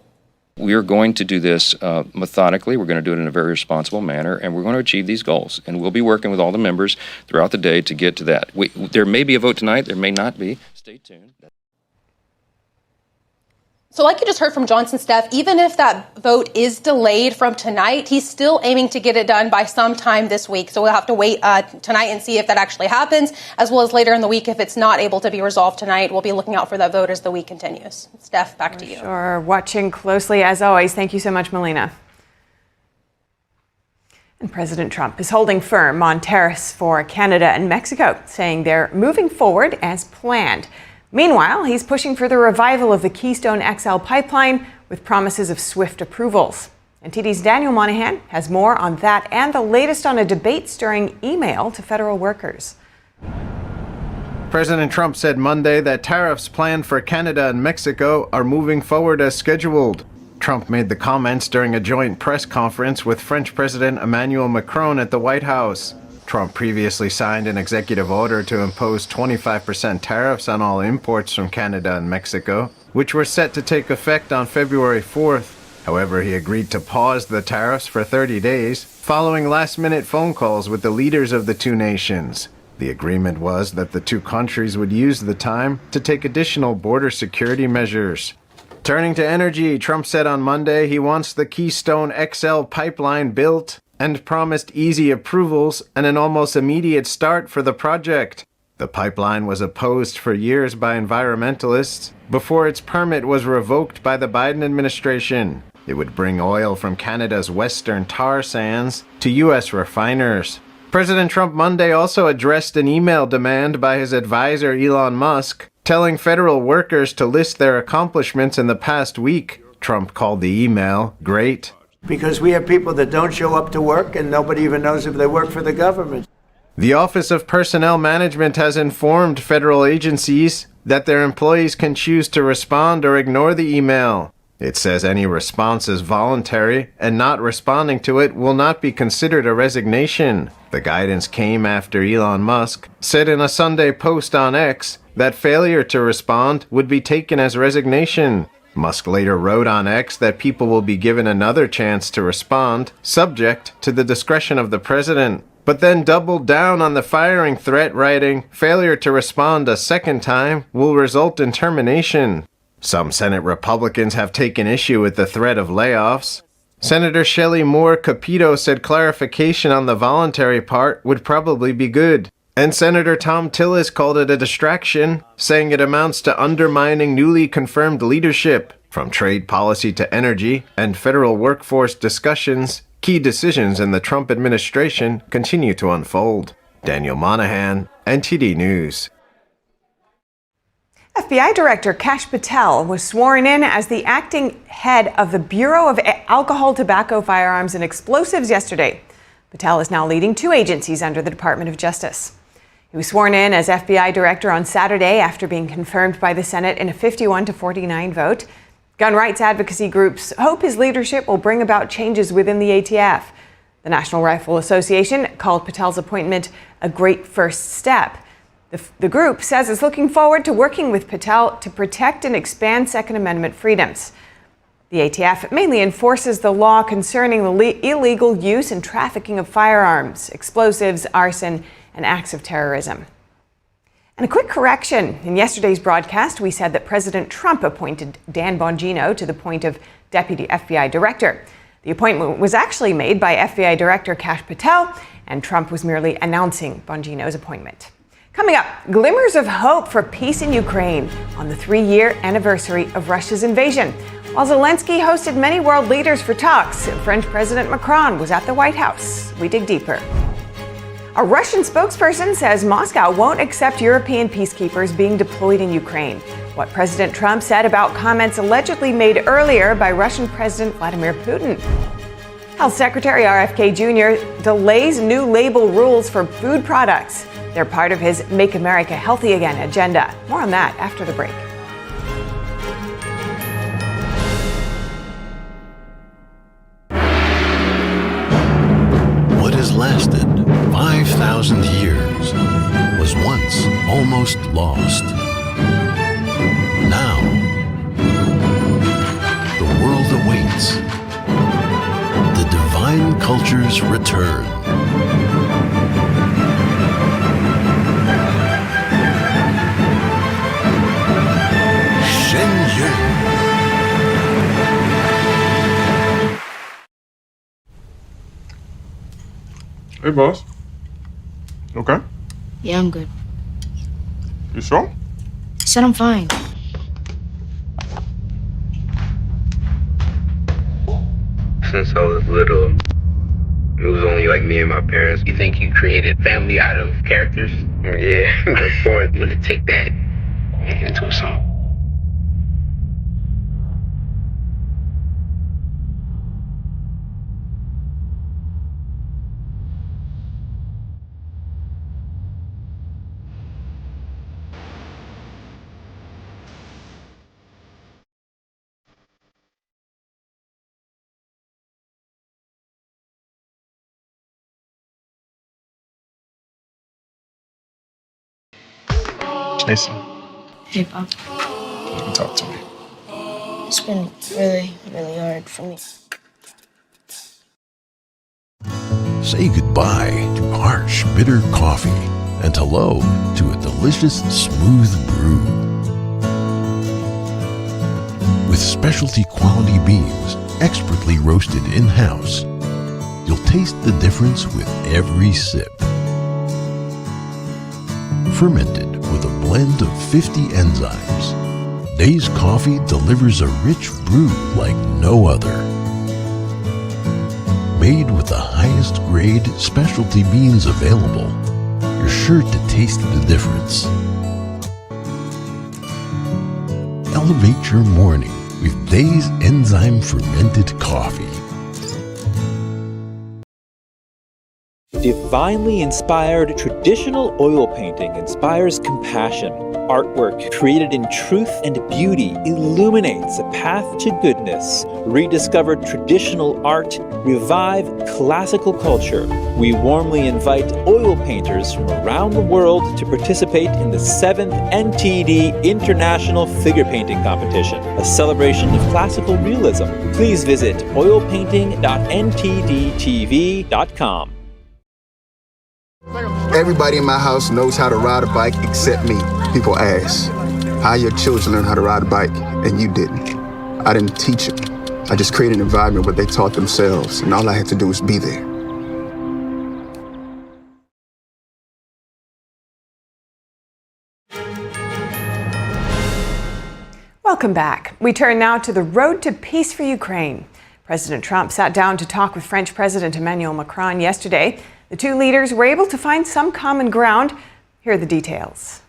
Speaker 8: We are going to do this methodically. We're going to do it in a very responsible manner, and we're going to achieve these goals. And we'll be working with all the members throughout the day to get to that. There may be a vote tonight. There may not be. Stay tuned.
Speaker 16: So like you just heard from Johnson, Steph, even if that vote is delayed from tonight, he's still aiming to get it done by sometime this week. So we'll have to wait tonight and see if that actually happens, as well as later in the week. If it's not able to be resolved tonight, we'll be looking out for that vote as the week continues. Steph, back to you.
Speaker 14: Sure. Watching closely as always. Thank you so much, Melina. And President Trump is holding firm on tariffs for Canada and Mexico, saying they're moving forward as planned. Meanwhile, he's pushing for the revival of the Keystone XL pipeline with promises of swift approvals. NTD's Daniel Monahan has more on that and the latest on a debate stirring email to federal workers.
Speaker 11: President Trump said Monday that tariffs planned for Canada and Mexico are moving forward as scheduled. Trump made the comments during a joint press conference with French President Emmanuel Macron at the White House. Trump previously signed an executive order to impose 25% tariffs on all imports from Canada and Mexico, which were set to take effect on February 4th. However, he agreed to pause the tariffs for 30 days, following last-minute phone calls with the leaders of the two nations. The agreement was that the two countries would use the time to take additional border security measures. Turning to energy, Trump said on Monday he wants the Keystone XL pipeline built and promised easy approvals and an almost immediate start for the project. The pipeline was opposed for years by environmentalists before its permit was revoked by the Biden administration. It would bring oil from Canada's western tar sands to U.S. refiners. President Trump Monday also addressed an email demand by his advisor Elon Musk, telling federal workers to list their accomplishments in the past week. Trump called the email great.
Speaker 17: Because we have people that don't show up to work and nobody even knows if they work for the government.
Speaker 11: The Office of Personnel Management has informed federal agencies that their employees can choose to respond or ignore the email. It says any response is voluntary, and not responding to it will not be considered a resignation. The guidance came after Elon Musk said in a Sunday post on X that failure to respond would be taken as resignation. Musk later wrote on X that people will be given another chance to respond, subject to the discretion of the president, but then doubled down on the firing threat, writing, failure to respond a second time will result in termination. Some Senate Republicans have taken issue with the threat of layoffs. Senator Shelley Moore Capito said clarification on the voluntary part would probably be good. And Senator Tom Tillis called it a distraction, saying it amounts to undermining newly confirmed leadership. From trade policy to energy and federal workforce discussions, key decisions in the Trump administration continue to unfold. Daniel Monahan, NTD News.
Speaker 14: FBI Director Kash Patel was sworn in as the acting head of the Bureau of Alcohol, Tobacco, Firearms, and Explosives yesterday. Patel is now leading 2 agencies under the Department of Justice. He was sworn in as FBI Director on Saturday after being confirmed by the Senate in a 51-49 vote. Gun rights advocacy groups hope his leadership will bring about changes within the ATF. The National Rifle Association called Patel's appointment a great first step. The group says it's looking forward to working with Patel to protect and expand Second Amendment freedoms. The ATF mainly enforces the law concerning the illegal use and trafficking of firearms, explosives, arson, and acts of terrorism. And a quick correction. In yesterday's broadcast, we said that President Trump appointed Dan Bongino to the point of Deputy FBI Director. The appointment was actually made by FBI Director Kash Patel, and Trump was merely announcing Bongino's appointment. Coming up, glimmers of hope for peace in Ukraine on the 3-year anniversary of Russia's invasion. While Zelensky hosted many world leaders for talks, French President Macron was at the White House. We dig deeper. A Russian spokesperson says Moscow won't accept European peacekeepers being deployed in Ukraine. What President Trump said about comments allegedly made earlier by Russian President Vladimir Putin. Health Secretary RFK Jr. delays new label rules for food products. They're part of his Make America Healthy Again agenda. More on that after the break.
Speaker 4: What has lasted 5,000 years was once almost lost. Now, the world awaits the divine culture's return.
Speaker 2: Hey, boss. Okay?
Speaker 7: Yeah, I'm good.
Speaker 2: You sure?
Speaker 7: I said I'm fine.
Speaker 9: Since I was little, it was only like me and my parents. You think you created family out of characters? Yeah. Before I'm gonna take that and make it into a song.
Speaker 2: Jason,
Speaker 7: Hey, Bob.
Speaker 2: you can talk to me.
Speaker 7: It's been really, really hard for me.
Speaker 4: Say goodbye to harsh, bitter coffee and hello to a delicious, smooth brew. With specialty quality beans, expertly roasted in-house, you'll taste the difference with every sip. Fermented with a blend of 50 enzymes, Days Coffee delivers a rich brew like no other. Made with the highest grade specialty beans available, you're sure to taste the difference. Elevate your morning with Days Enzyme Fermented Coffee.
Speaker 22: Divinely inspired traditional oil painting inspires compassion. Artwork created in truth and beauty illuminates a path to goodness. Rediscover traditional art, revive classical culture. We warmly invite oil painters from around the world to participate in the 7th NTD International Figure Painting Competition, a celebration of classical realism. Please visit oilpainting.ntdtv.com.
Speaker 10: Everybody in my house knows how to ride a bike except me. People ask,
Speaker 1: How your children learn how to ride a bike, and you didn't. I didn't teach them. I just created an environment where they taught themselves, and all I had to do was be there.
Speaker 14: Welcome back. We turn now to the road to peace for Ukraine. President Trump sat down to talk with French President Emmanuel Macron yesterday. The two leaders were able to find some common ground. Here are the details.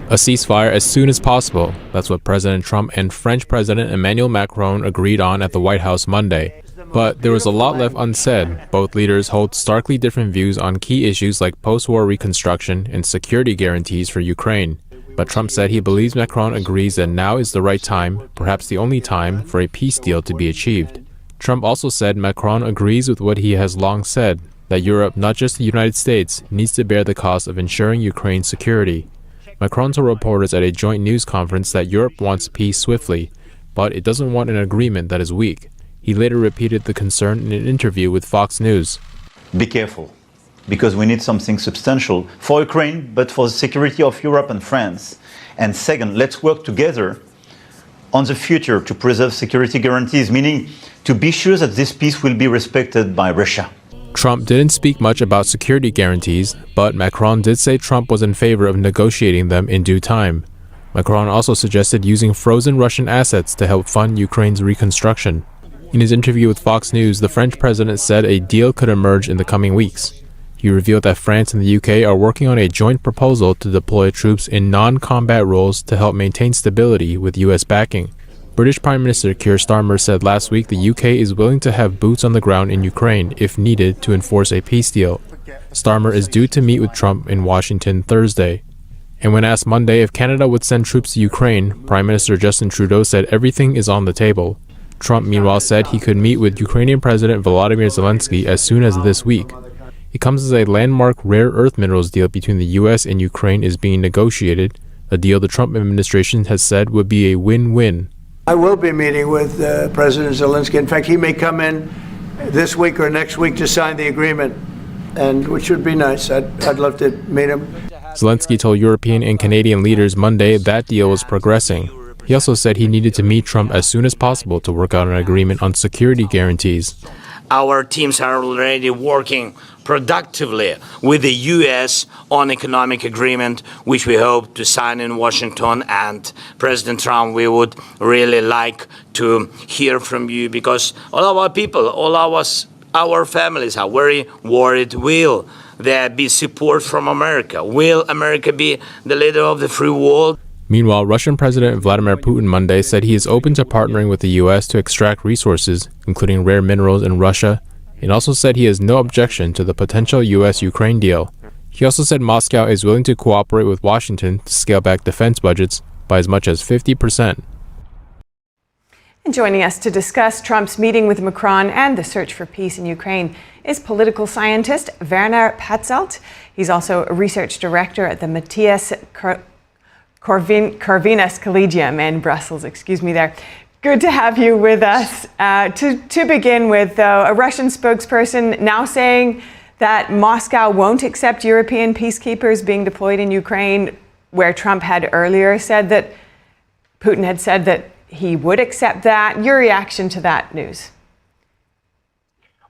Speaker 3: A ceasefire as soon as possible. That's what President Trump and French President Emmanuel Macron agreed on at the White House Monday. But there was a lot left unsaid. Both leaders hold starkly different views on key issues like post-war reconstruction and security guarantees for Ukraine. But Trump said he believes Macron agrees that now is the right time, perhaps the only time, for a peace deal to be achieved. Trump also said Macron agrees with what he has long said, that Europe, not just the United States, needs to bear the cost of ensuring Ukraine's security. Macron told reporters at a joint news conference that Europe wants peace swiftly, but it doesn't want an agreement that is weak. He later repeated the concern in an interview with Fox News.
Speaker 10: Be careful, because we need something substantial for Ukraine, but for the security of Europe and France. And second, let's work together on the future to preserve security guarantees, meaning to be sure that this peace will be respected by Russia.
Speaker 3: Trump didn't speak much about security guarantees, but Macron did say Trump was in favor of negotiating them in due time. Macron also suggested using frozen Russian assets to help fund Ukraine's reconstruction. In his interview with Fox News, the French president said a deal could emerge in the coming weeks. He revealed that France and the UK are working on a joint proposal to deploy troops in non-combat roles to help maintain stability with US backing. British Prime Minister Keir Starmer said last week the UK is willing to have boots on the ground in Ukraine if needed to enforce a peace deal. Starmer is due to meet with Trump in Washington Thursday. And when asked Monday if Canada would send troops to Ukraine, Prime Minister Justin Trudeau said everything is on the table. Trump meanwhile said he could meet with Ukrainian President Volodymyr Zelensky as soon as this week. It comes as a landmark rare earth minerals deal between the U.S. and Ukraine is being negotiated, a deal the Trump administration has said would be a win-win.
Speaker 17: I will be meeting with President Zelensky. In fact, he may come in this week or next week to sign the agreement, and which would be nice. I'd love to meet him.
Speaker 3: Zelensky told European and Canadian leaders Monday that deal was progressing. He also said he needed to meet Trump as soon as possible to work out an agreement on security guarantees.
Speaker 18: Our teams are already working productively with the U.S. on economic agreement, which we hope to sign in Washington. And President Trump, we would really like to hear from you, because all our people, all our families are very worried. Will there be support from America? Will America be the leader of the free world?
Speaker 3: Meanwhile, Russian President Vladimir Putin Monday said he is open to partnering with the U.S. to extract resources, including rare minerals in Russia, and also said he has no objection to the potential U.S.-Ukraine deal. He also said Moscow is willing to cooperate with Washington to scale back defense budgets by as much as 50%.
Speaker 14: And joining us to discuss Trump's meeting with Macron and the search for peace in Ukraine is political scientist Werner Patel. He's also a research director at the Matthias Corvinus Collegium in Brussels. Excuse me there. Good to have you with us. To begin with, though, a Russian spokesperson now saying that Moscow won't accept European peacekeepers being deployed in Ukraine, where Trump had earlier said that Putin had said that he would accept that. Your reaction to that news?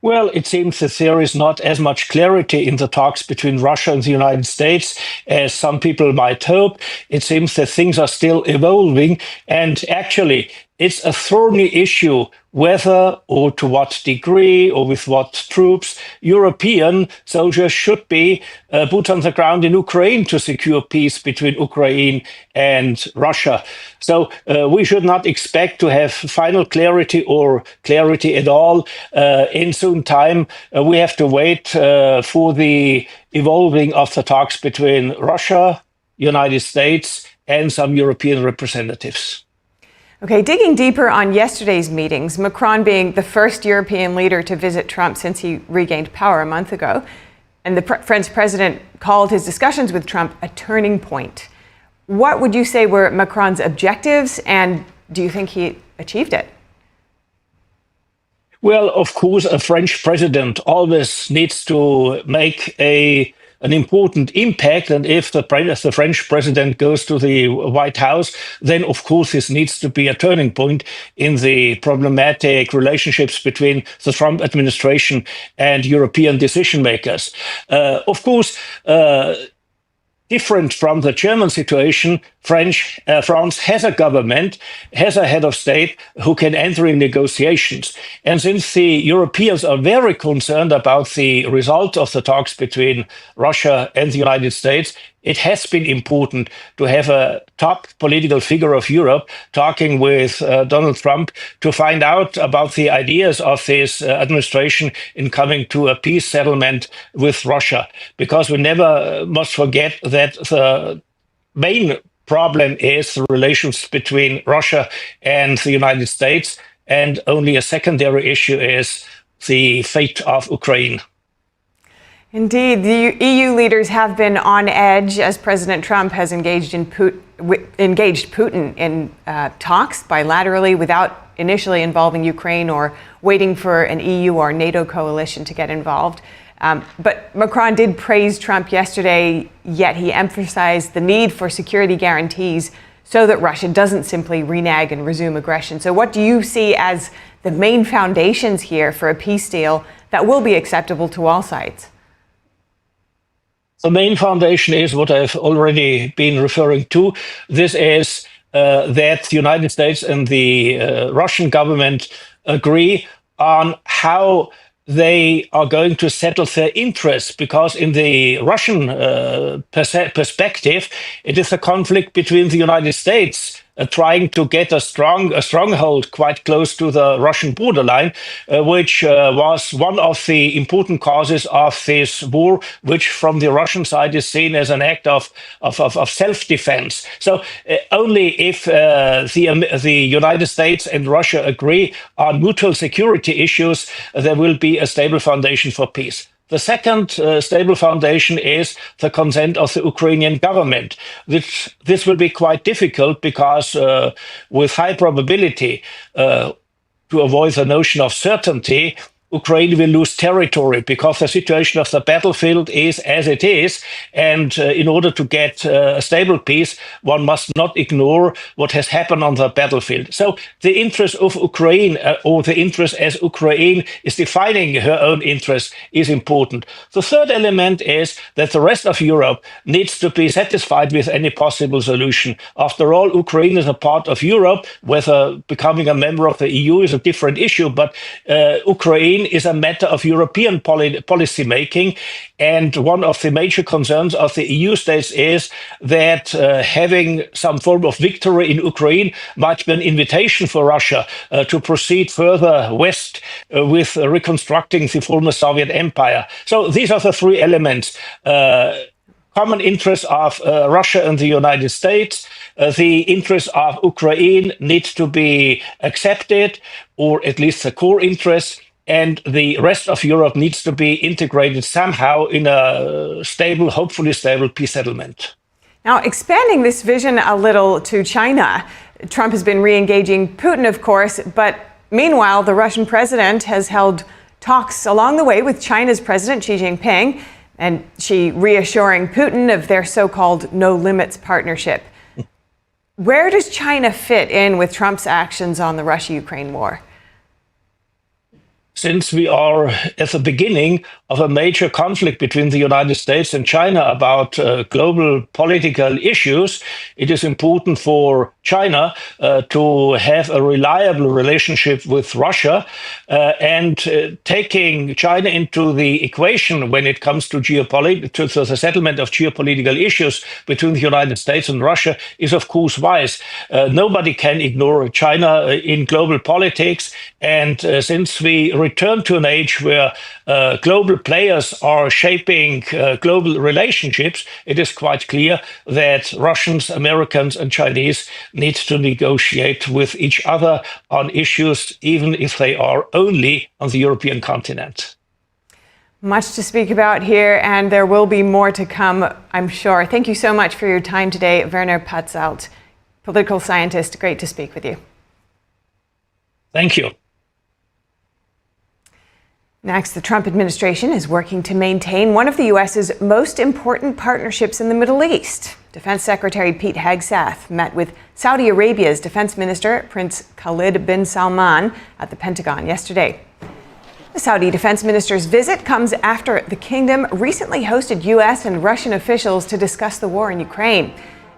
Speaker 13: Well, it seems that there is not as much clarity in the talks between Russia and the United States as some people might hope. It seems that things are still evolving, and actually it's a thorny issue whether or to what degree or with what troops European soldiers should be put on the ground in Ukraine to secure peace between Ukraine and Russia. So we should not expect to have final clarity or clarity at all in soon time. We have to wait for the evolving of the talks between Russia, United States, and some European representatives.
Speaker 14: Okay, digging deeper on yesterday's meetings, Macron being the first European leader to visit Trump since he regained power a month ago, and the French president called his discussions with Trump a turning point. What would you say were Macron's objectives, and do you think he achieved it?
Speaker 13: Well, of course, a French president always needs to make a an important impact. And if the French president goes to the White House, then of course this needs to be a turning point in the problematic relationships between the Trump administration and European decision makers. Of course, different from the German situation, France has a government, has a head of state who can enter in negotiations. And since the Europeans are very concerned about the result of the talks between Russia and the United States, it has been important to have a top political figure of Europe talking with Donald Trump to find out about the ideas of this administration in coming to a peace settlement with Russia. Because we never must forget that the main problem is the relations between Russia and the United States, and only a secondary issue is the fate of Ukraine.
Speaker 14: Indeed, the EU leaders have been on edge as President Trump has engaged Putin in talks bilaterally without initially involving Ukraine or waiting for an EU or NATO coalition to get involved. But Macron did praise Trump yesterday, yet he emphasized the need for security guarantees so that Russia doesn't simply renege and resume aggression. So what do you see as the main foundations here for a peace deal that will be acceptable to all sides?
Speaker 13: The main foundation is what I've already been referring to. This is that the United States and the Russian government agree on how they are going to settle their interests, because in the Russian perspective, it is a conflict between the United States trying to get a stronghold quite close to the Russian borderline, which was one of the important causes of this war, which from the Russian side is seen as an act of self-defense. So only if the United States and Russia agree on mutual security issues, there will be a stable foundation for peace. The second stable foundation is the consent of the Ukrainian government. This will be quite difficult because with high probability, to avoid the notion of certainty, Ukraine will lose territory because the situation of the battlefield is as it is. And in order to get a stable peace, one must not ignore what has happened on the battlefield. So the interest of Ukraine, or the interest as Ukraine is defining her own interests, is important. The third element is that the rest of Europe needs to be satisfied with any possible solution. After all, Ukraine is a part of Europe. Whether becoming a member of the EU is a different issue, but Ukraine is a matter of European policy making. And one of the major concerns of the EU states is that having some form of victory in Ukraine might be an invitation for Russia to proceed further west with reconstructing the former Soviet empire. So these are the three elements. Common interest of Russia and the United States, the interest of Ukraine needs to be accepted, or at least the core interests, and the rest of Europe needs to be integrated somehow in a stable, hopefully stable peace settlement.
Speaker 14: Now, expanding this vision a little to China, Trump has been re-engaging Putin, of course, but meanwhile, the Russian president has held talks along the way with China's President Xi Jinping, and Xi reassuring Putin of their so-called no-limits partnership. Where does China fit in with Trump's actions on the Russia-Ukraine war?
Speaker 13: Since we are at the beginning of a major conflict between the United States and China about global political issues, it is important for China to have a reliable relationship with Russia, and taking China into the equation when it comes to the settlement of geopolitical issues between the United States and Russia is of course wise. Nobody can ignore China in global politics, and since we return to an age where global players are shaping global relationships, it is quite clear that Russians, Americans, and Chinese need to negotiate with each other on issues, even if they are only on the European continent.
Speaker 14: Much to speak about here, and there will be more to come, I'm sure. Thank you so much for your time today, Werner Patzelt, political scientist. Great to speak with you.
Speaker 13: Thank you.
Speaker 14: Next, the Trump administration is working to maintain one of the U.S.'s most important partnerships in the Middle East. Defense Secretary Pete Hegseth met with Saudi Arabia's Defense Minister, Prince Khalid bin Salman, at the Pentagon yesterday. The Saudi Defense Minister's visit comes after the kingdom recently hosted U.S. and Russian officials to discuss the war in Ukraine.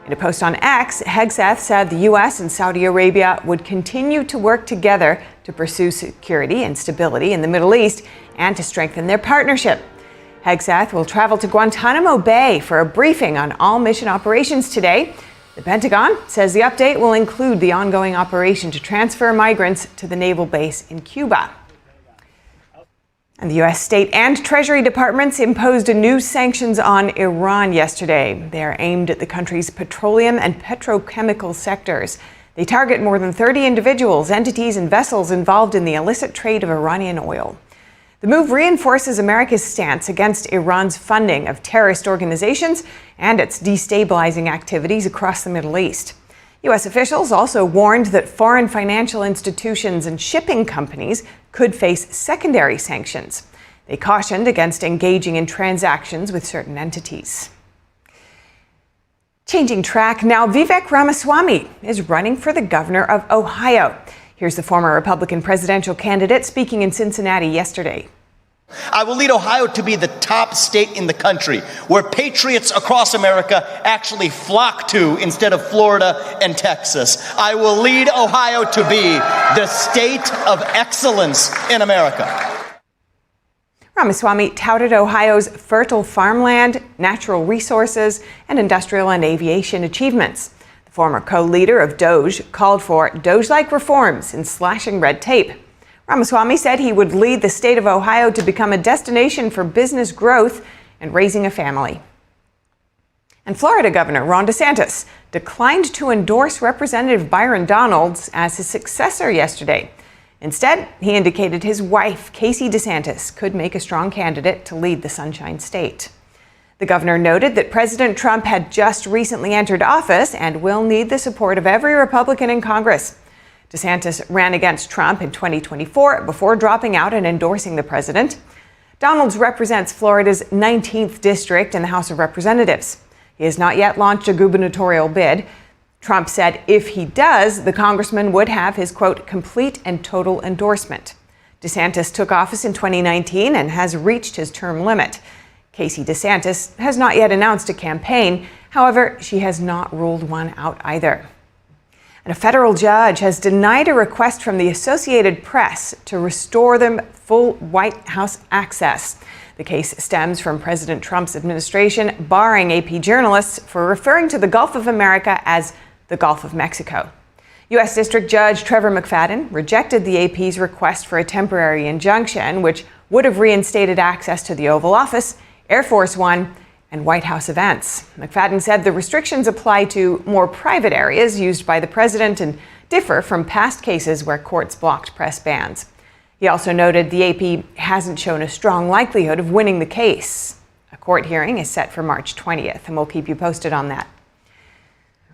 Speaker 14: In a post on X, Hegseth said the U.S. and Saudi Arabia would continue to work together to pursue security and stability in the Middle East and to strengthen their partnership. Hegseth will travel to Guantanamo Bay for a briefing on all mission operations today. The Pentagon says the update will include the ongoing operation to transfer migrants to the naval base in Cuba. And the U.S. State and Treasury Departments imposed new sanctions on Iran yesterday. They are aimed at the country's petroleum and petrochemical sectors. They target more than 30 individuals, entities, and vessels involved in the illicit trade of Iranian oil. The move reinforces America's stance against Iran's funding of terrorist organizations and its destabilizing activities across the Middle East. U.S. officials also warned that foreign financial institutions and shipping companies could face secondary sanctions. They cautioned against engaging in transactions with certain entities. Changing track now, Vivek Ramaswamy is running for the governor of Ohio. Here's the former Republican presidential candidate speaking in Cincinnati yesterday.
Speaker 6: I will lead Ohio to be the top state in the country, where patriots across America actually flock to instead of Florida and Texas. I will lead Ohio to be the state of excellence in America.
Speaker 14: Ramaswamy touted Ohio's fertile farmland, natural resources, and industrial and aviation achievements. The former co-leader of DOGE called for DOGE-like reforms in slashing red tape. Ramaswamy said he would lead the state of Ohio to become a destination for business growth and raising a family. And Florida Governor Ron DeSantis declined to endorse Representative Byron Donalds as his successor yesterday. Instead, he indicated his wife, Casey DeSantis, could make a strong candidate to lead the Sunshine State. The governor noted that President Trump had just recently entered office and will need the support of every Republican in Congress. DeSantis ran against Trump in 2024 before dropping out and endorsing the president. Donalds represents Florida's 19th district in the House of Representatives. He has not yet launched a gubernatorial bid. Trump said if he does, the congressman would have his, quote, complete and total endorsement. DeSantis took office in 2019 and has reached his term limit. Casey DeSantis has not yet announced a campaign. However, she has not ruled one out either. And a federal judge has denied a request from the Associated Press to restore them full White House access. The case stems from President Trump's administration barring AP journalists for referring to the Gulf of America as the Gulf of Mexico. U.S. District Judge Trevor McFadden rejected the AP's request for a temporary injunction, which would have reinstated access to the Oval Office, Air Force One, and White House events. McFadden said the restrictions apply to more private areas used by the president and differ from past cases where courts blocked press bans. He also noted the AP hasn't shown a strong likelihood of winning the case. A court hearing is set for March 20th, and we'll keep you posted on that.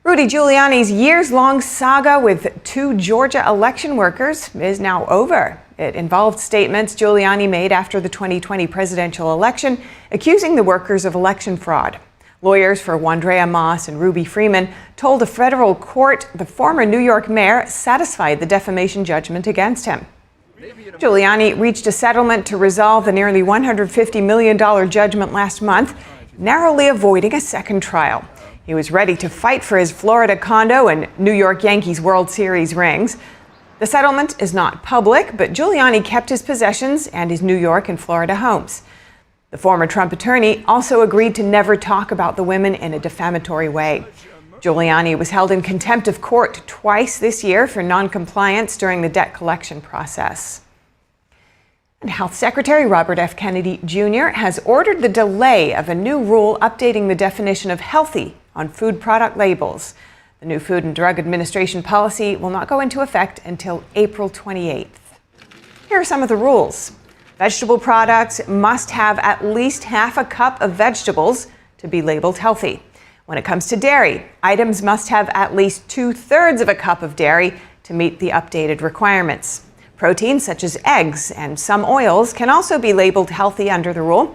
Speaker 14: Rudy Giuliani's years-long saga with two Georgia election workers is now over. It involved statements Giuliani made after the 2020 presidential election, accusing the workers of election fraud. Lawyers for Wandrea Moss and Ruby Freeman told a federal court the former New York mayor satisfied the defamation judgment against him. Giuliani reached a settlement to resolve the nearly $150 million judgment last month, narrowly avoiding a second trial. He was ready to fight for his Florida condo and New York Yankees World Series rings. The settlement is not public, but Giuliani kept his possessions and his New York and Florida homes. The former Trump attorney also agreed to never talk about the women in a defamatory way. Giuliani was held in contempt of court twice this year for noncompliance during the debt collection process. And Health Secretary Robert F. Kennedy Jr. has ordered the delay of a new rule updating the definition of healthy on food product labels. The new Food and Drug Administration policy will not go into effect until April 28th. Here are some of the rules. Vegetable products must have at least half a cup of vegetables to be labeled healthy. When it comes to dairy, items must have at least 2/3 of a cup of dairy to meet the updated requirements. Proteins such as eggs and some oils can also be labeled healthy under the rule.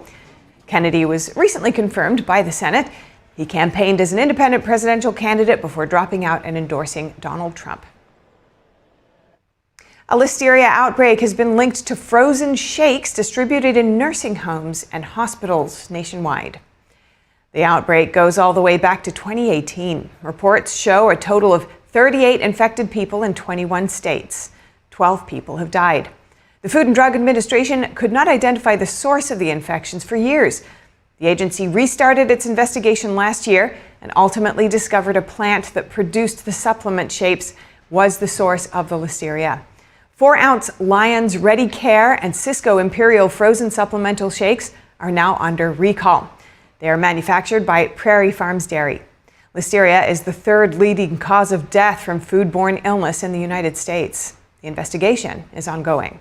Speaker 14: Kennedy was recently confirmed by the Senate. He campaigned as an independent presidential candidate before dropping out and endorsing Donald Trump. A Listeria outbreak has been linked to frozen shakes distributed in nursing homes and hospitals nationwide. The outbreak goes all the way back to 2018. Reports show a total of 38 infected people in 21 states. 12 people have died. The Food and Drug Administration could not identify the source of the infections for years. The agency restarted its investigation last year and ultimately discovered a plant that produced the supplement shapes was the source of the Listeria. 4-ounce Lions Ready Care and Cisco Imperial frozen supplemental shakes are now under recall. They are manufactured by Prairie Farms Dairy. Listeria is the third leading cause of death from foodborne illness in the United States. The investigation is ongoing.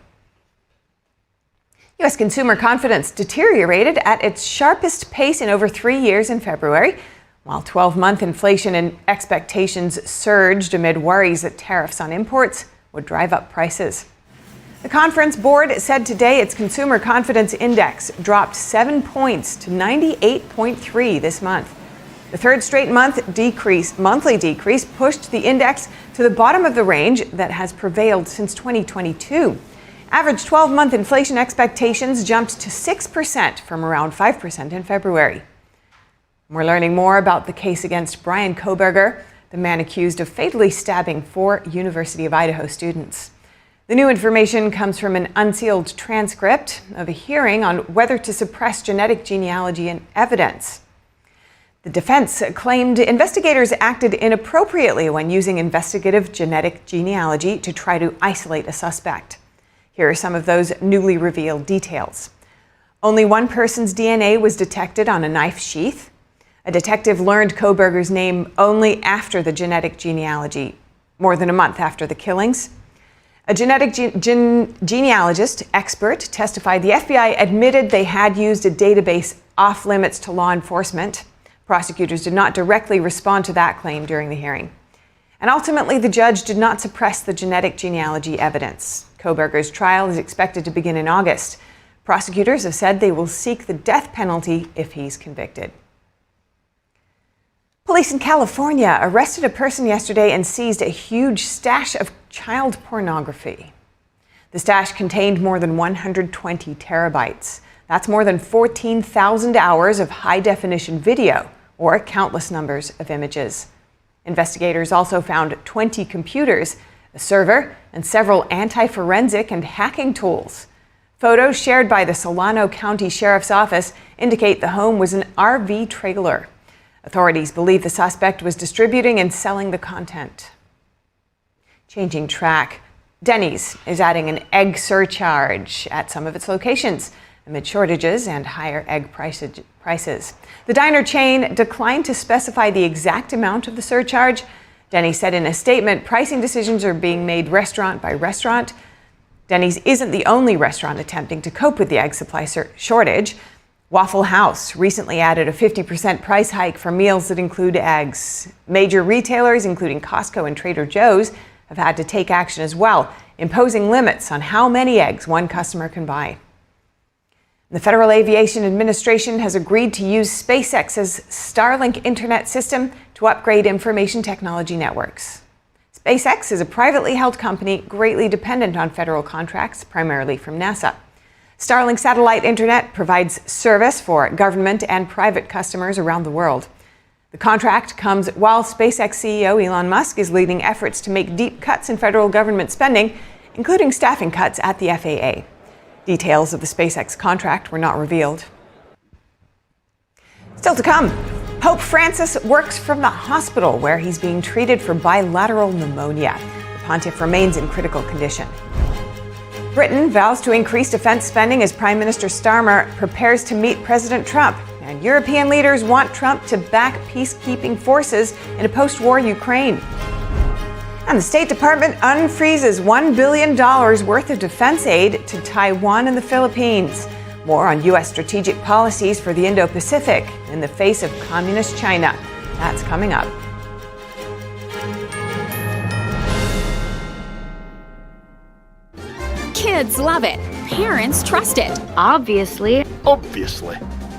Speaker 14: U.S. consumer confidence deteriorated at its sharpest pace in over 3 years in February, while 12-month inflation and expectations surged amid worries that tariffs on imports would drive up prices. The conference board said today its consumer confidence index dropped 7 points to 98.3 this month. The third straight monthly decrease pushed the index to the bottom of the range that has prevailed since 2022. Average 12-month inflation expectations jumped to 6% from around 5% in February. We're learning more about the case against Bryan Kohberger, the man accused of fatally stabbing 4 University of Idaho students. The new information comes from an unsealed transcript of a hearing on whether to suppress genetic genealogy and evidence. The defense claimed investigators acted inappropriately when using investigative genetic genealogy to try to isolate a suspect. Here are some of those newly revealed details. Only one person's DNA was detected on a knife sheath. A detective learned Kohberger's name only after the genetic genealogy, more than a month after the killings. A genetic genealogist expert testified the FBI admitted they had used a database off limits to law enforcement. Prosecutors did not directly respond to that claim during the hearing. And ultimately, the judge did not suppress the genetic genealogy evidence. Kohberger's trial is expected to begin in August. Prosecutors have said they will seek the death penalty if he's convicted. Police in California arrested a person yesterday and seized a huge stash of child pornography. The stash contained more than 120 terabytes. That's more than 14,000 hours of high-definition video, or countless numbers of images. Investigators also found 20 computers, a server, and several anti-forensic and hacking tools. Photos shared by the Solano County Sheriff's Office indicate the home was an RV trailer. Authorities believe the suspect was distributing and selling the content. Changing track, Denny's is adding an egg surcharge at some of its locations amid shortages and higher egg prices. The diner chain declined to specify the exact amount of the surcharge. Denny said in a statement, pricing decisions are being made restaurant by restaurant. Denny's isn't the only restaurant attempting to cope with the egg supply shortage. Waffle House recently added a 50% price hike for meals that include eggs. Major retailers, including Costco and Trader Joe's, have had to take action as well, imposing limits on how many eggs one customer can buy. The Federal Aviation Administration has agreed to use SpaceX's Starlink internet system to upgrade information technology networks. SpaceX is a privately held company greatly dependent on federal contracts, primarily from NASA. Starlink satellite internet provides service for government and private customers around the world. The contract comes while SpaceX CEO Elon Musk is leading efforts to make deep cuts in federal government spending, including staffing cuts at the FAA. Details of the SpaceX contract were not revealed. Still to come, Pope Francis works from the hospital where he's being treated for bilateral pneumonia. The pontiff remains in critical condition. Britain vows to increase defense spending as Prime Minister Starmer prepares to meet President Trump. And European leaders want Trump to back peacekeeping forces in a post-war Ukraine. And the State Department unfreezes $1 billion worth of defense aid to Taiwan and the Philippines. More on U.S. strategic policies for the Indo-Pacific in the face of communist China. That's coming up.
Speaker 12: Kids love it. Parents trust it.
Speaker 19: Obviously.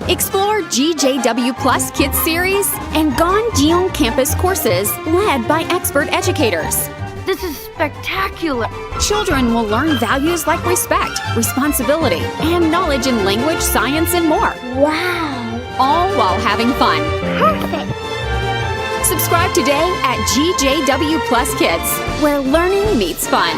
Speaker 12: Explore GJW Plus Kids Series and Gone Campus courses led by expert educators.
Speaker 19: This is spectacular.
Speaker 12: Children will learn values like respect, responsibility, and knowledge in language, science, and more.
Speaker 19: Wow.
Speaker 12: All while having fun.
Speaker 19: Perfect.
Speaker 12: Subscribe today at GJW Plus Kids, where learning meets fun.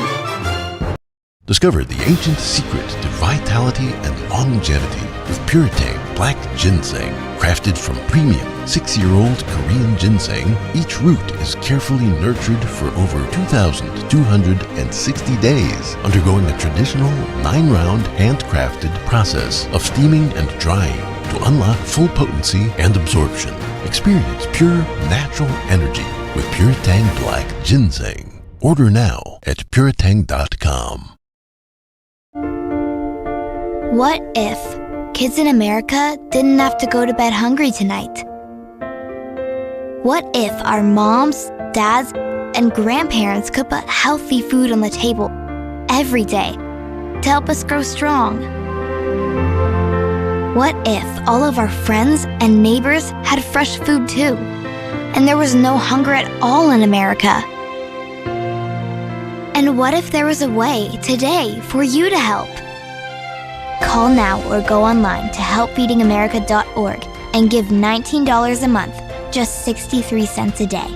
Speaker 4: Discover the ancient secret to vitality and longevity with Puretane Black Ginseng. Crafted from premium 6-year-old Korean ginseng, each root is carefully nurtured for over 2,260 days, undergoing a traditional 9-round handcrafted process of steaming and drying to unlock full potency and absorption. Experience pure natural energy with Puretane Black Ginseng. Order now at puretane.com.
Speaker 7: What if kids in America didn't have to go to bed hungry tonight? What if our moms, dads, and grandparents could put healthy food on the table every day to help us grow strong? What if all of our friends and neighbors had fresh food too, and there was no hunger at all in America? And what if there was a way today for you to help? Call now or go online to helpfeedingamerica.org and give $19 a month, just 63 cents a day.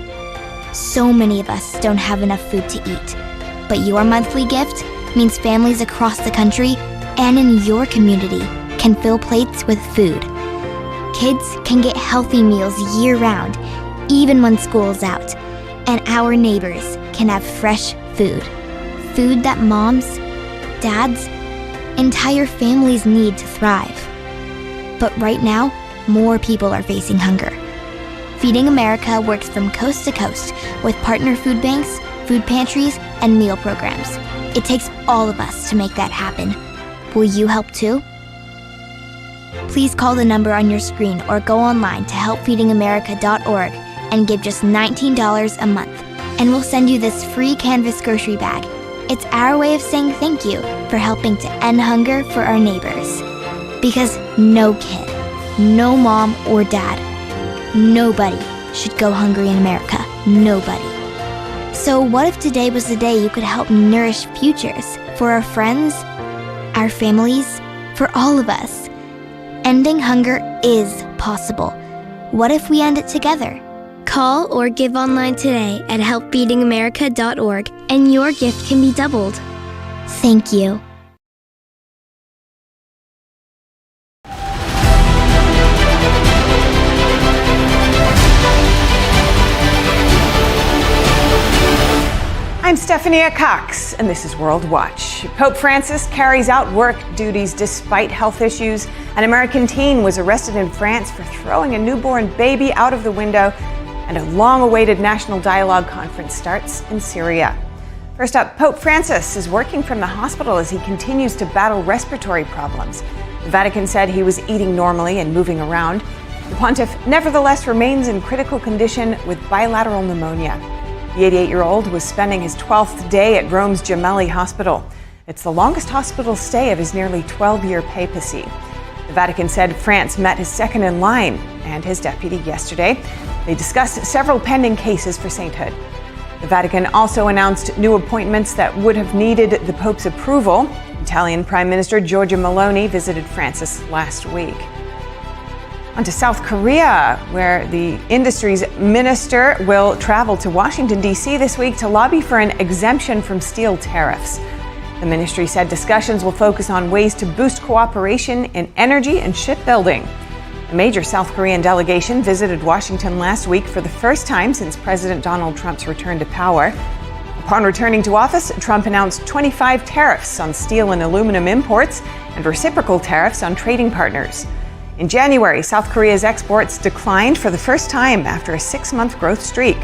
Speaker 7: So many of us don't have enough food to eat, but your monthly gift means families across the country and in your community can fill plates with food. Kids can get healthy meals year-round, even when school's out, and our neighbors can have fresh food. Food that moms, dads, entire families need to thrive. But right now, more people are facing hunger. Feeding America works from coast to coast with partner food banks, food pantries, and meal programs. It takes all of us to make that happen. Will you help too? Please call the number on your screen or go online to helpfeedingamerica.org and give just $19 a month, and we'll send you this free canvas grocery bag. It's our way of saying thank you for helping to end hunger for our neighbors. Because no kid, no mom or dad, nobody should go hungry in America. Nobody. So what if today was the day you could help nourish futures for our friends, our families, for all of us? Ending hunger is possible. What if we end it together? Call or give online today at helpfeedingamerica.org and your gift can be doubled. Thank you.
Speaker 14: I'm Stephanie Cox, and this is World Watch. Pope Francis carries out work duties despite health issues. An American teen was arrested in France for throwing a newborn baby out of the window, and a long-awaited national dialogue conference starts in Syria. First up, Pope Francis is working from the hospital as he continues to battle respiratory problems. The Vatican said he was eating normally and moving around. The pontiff nevertheless remains in critical condition with bilateral pneumonia. The 88-year-old was spending his 12th day at Rome's Gemelli Hospital. It's the longest hospital stay of his nearly 12-year papacy. The Vatican said France met his second in line and his deputy yesterday. They discussed several pending cases for sainthood. The Vatican also announced new appointments that would have needed the Pope's approval. Italian Prime Minister Giorgia Meloni visited Francis last week. On to South Korea, where the industry's minister will travel to Washington, D.C. this week to lobby for an exemption from steel tariffs. The ministry said discussions will focus on ways to boost cooperation in energy and shipbuilding. A major South Korean delegation visited Washington last week for the first time since President Donald Trump's return to power. Upon returning to office, Trump announced 25 tariffs on steel and aluminum imports and reciprocal tariffs on trading partners. In January, South Korea's exports declined for the first time after a 6-month growth streak.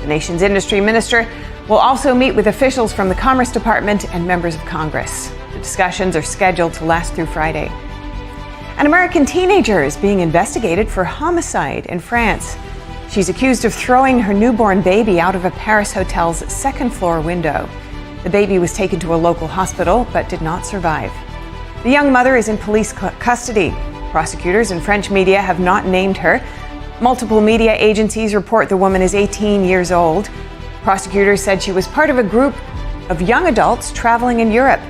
Speaker 14: The nation's industry minister will also meet with officials from the Commerce Department and members of Congress. The discussions are scheduled to last through Friday. An American teenager is being investigated for homicide in France. She's accused of throwing her newborn baby out of a Paris hotel's second-floor window. The baby was taken to a local hospital but did not survive. The young mother is in police custody. Prosecutors and French media have not named her. Multiple media agencies report the woman is 18 years old. Prosecutors said she was part of a group of young adults traveling in Europe.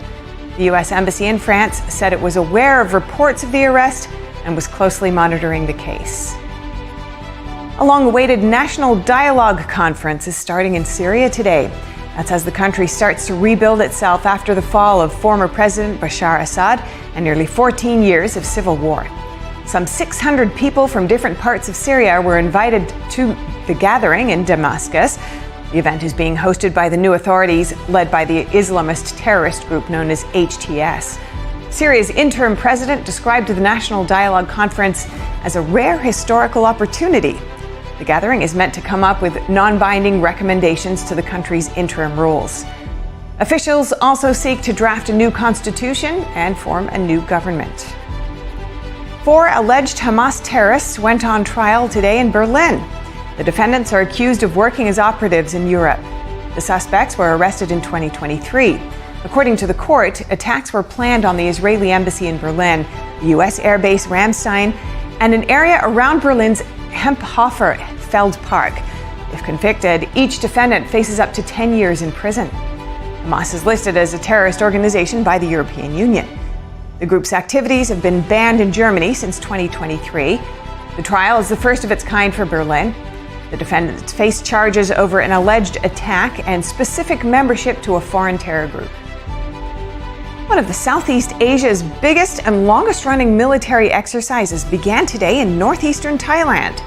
Speaker 14: The U.S. Embassy in France said it was aware of reports of the arrest and was closely monitoring the case. A long-awaited national dialogue conference is starting in Syria today. That's as the country starts to rebuild itself after the fall of former President Bashar Assad and nearly 14 years of civil war. Some 600 people from different parts of Syria were invited to the gathering in Damascus. The event is being hosted by the new authorities led by the Islamist terrorist group known as HTS. Syria's interim president described the National Dialogue Conference as a rare historical opportunity. The gathering is meant to come up with non-binding recommendations to the country's interim rules. Officials also seek to draft a new constitution and form a new government. 4 alleged Hamas terrorists went on trial today in Berlin. The defendants are accused of working as operatives in Europe. The suspects were arrested in 2023. According to the court, attacks were planned on the Israeli embassy in Berlin, the U.S. airbase Ramstein, and an area around Berlin's Hemphofer Feld Park. If convicted, each defendant faces up to 10 years in prison. Hamas is listed as a terrorist organization by the European Union. The group's activities have been banned in Germany since 2023. The trial is the first of its kind for Berlin. The defendants face charges over an alleged attack and specific membership to a foreign terror group. One of the Southeast Asia's biggest and longest-running military exercises began today in northeastern Thailand.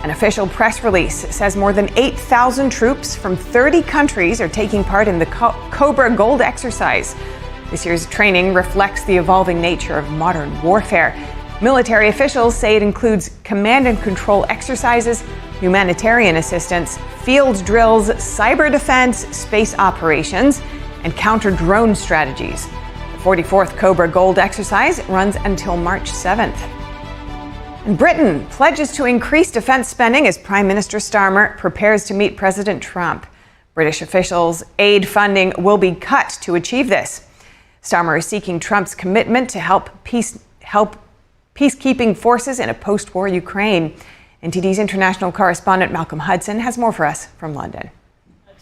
Speaker 14: An official press release says more than 8,000 troops from 30 countries are taking part in the Cobra Gold exercise. This year's training reflects the evolving nature of modern warfare. Military officials say it includes command and control exercises, humanitarian assistance, field drills, cyber defense, space operations, and counter-drone strategies. The 44th Cobra Gold exercise runs until March 7th. And Britain pledges to increase defense spending as Prime Minister Starmer prepares to meet President Trump. British officials' aid funding will be cut to achieve this. Starmer is seeking Trump's commitment to help peacekeeping forces in a post-war Ukraine. NTD's international correspondent Malcolm Hudson has more for us from London.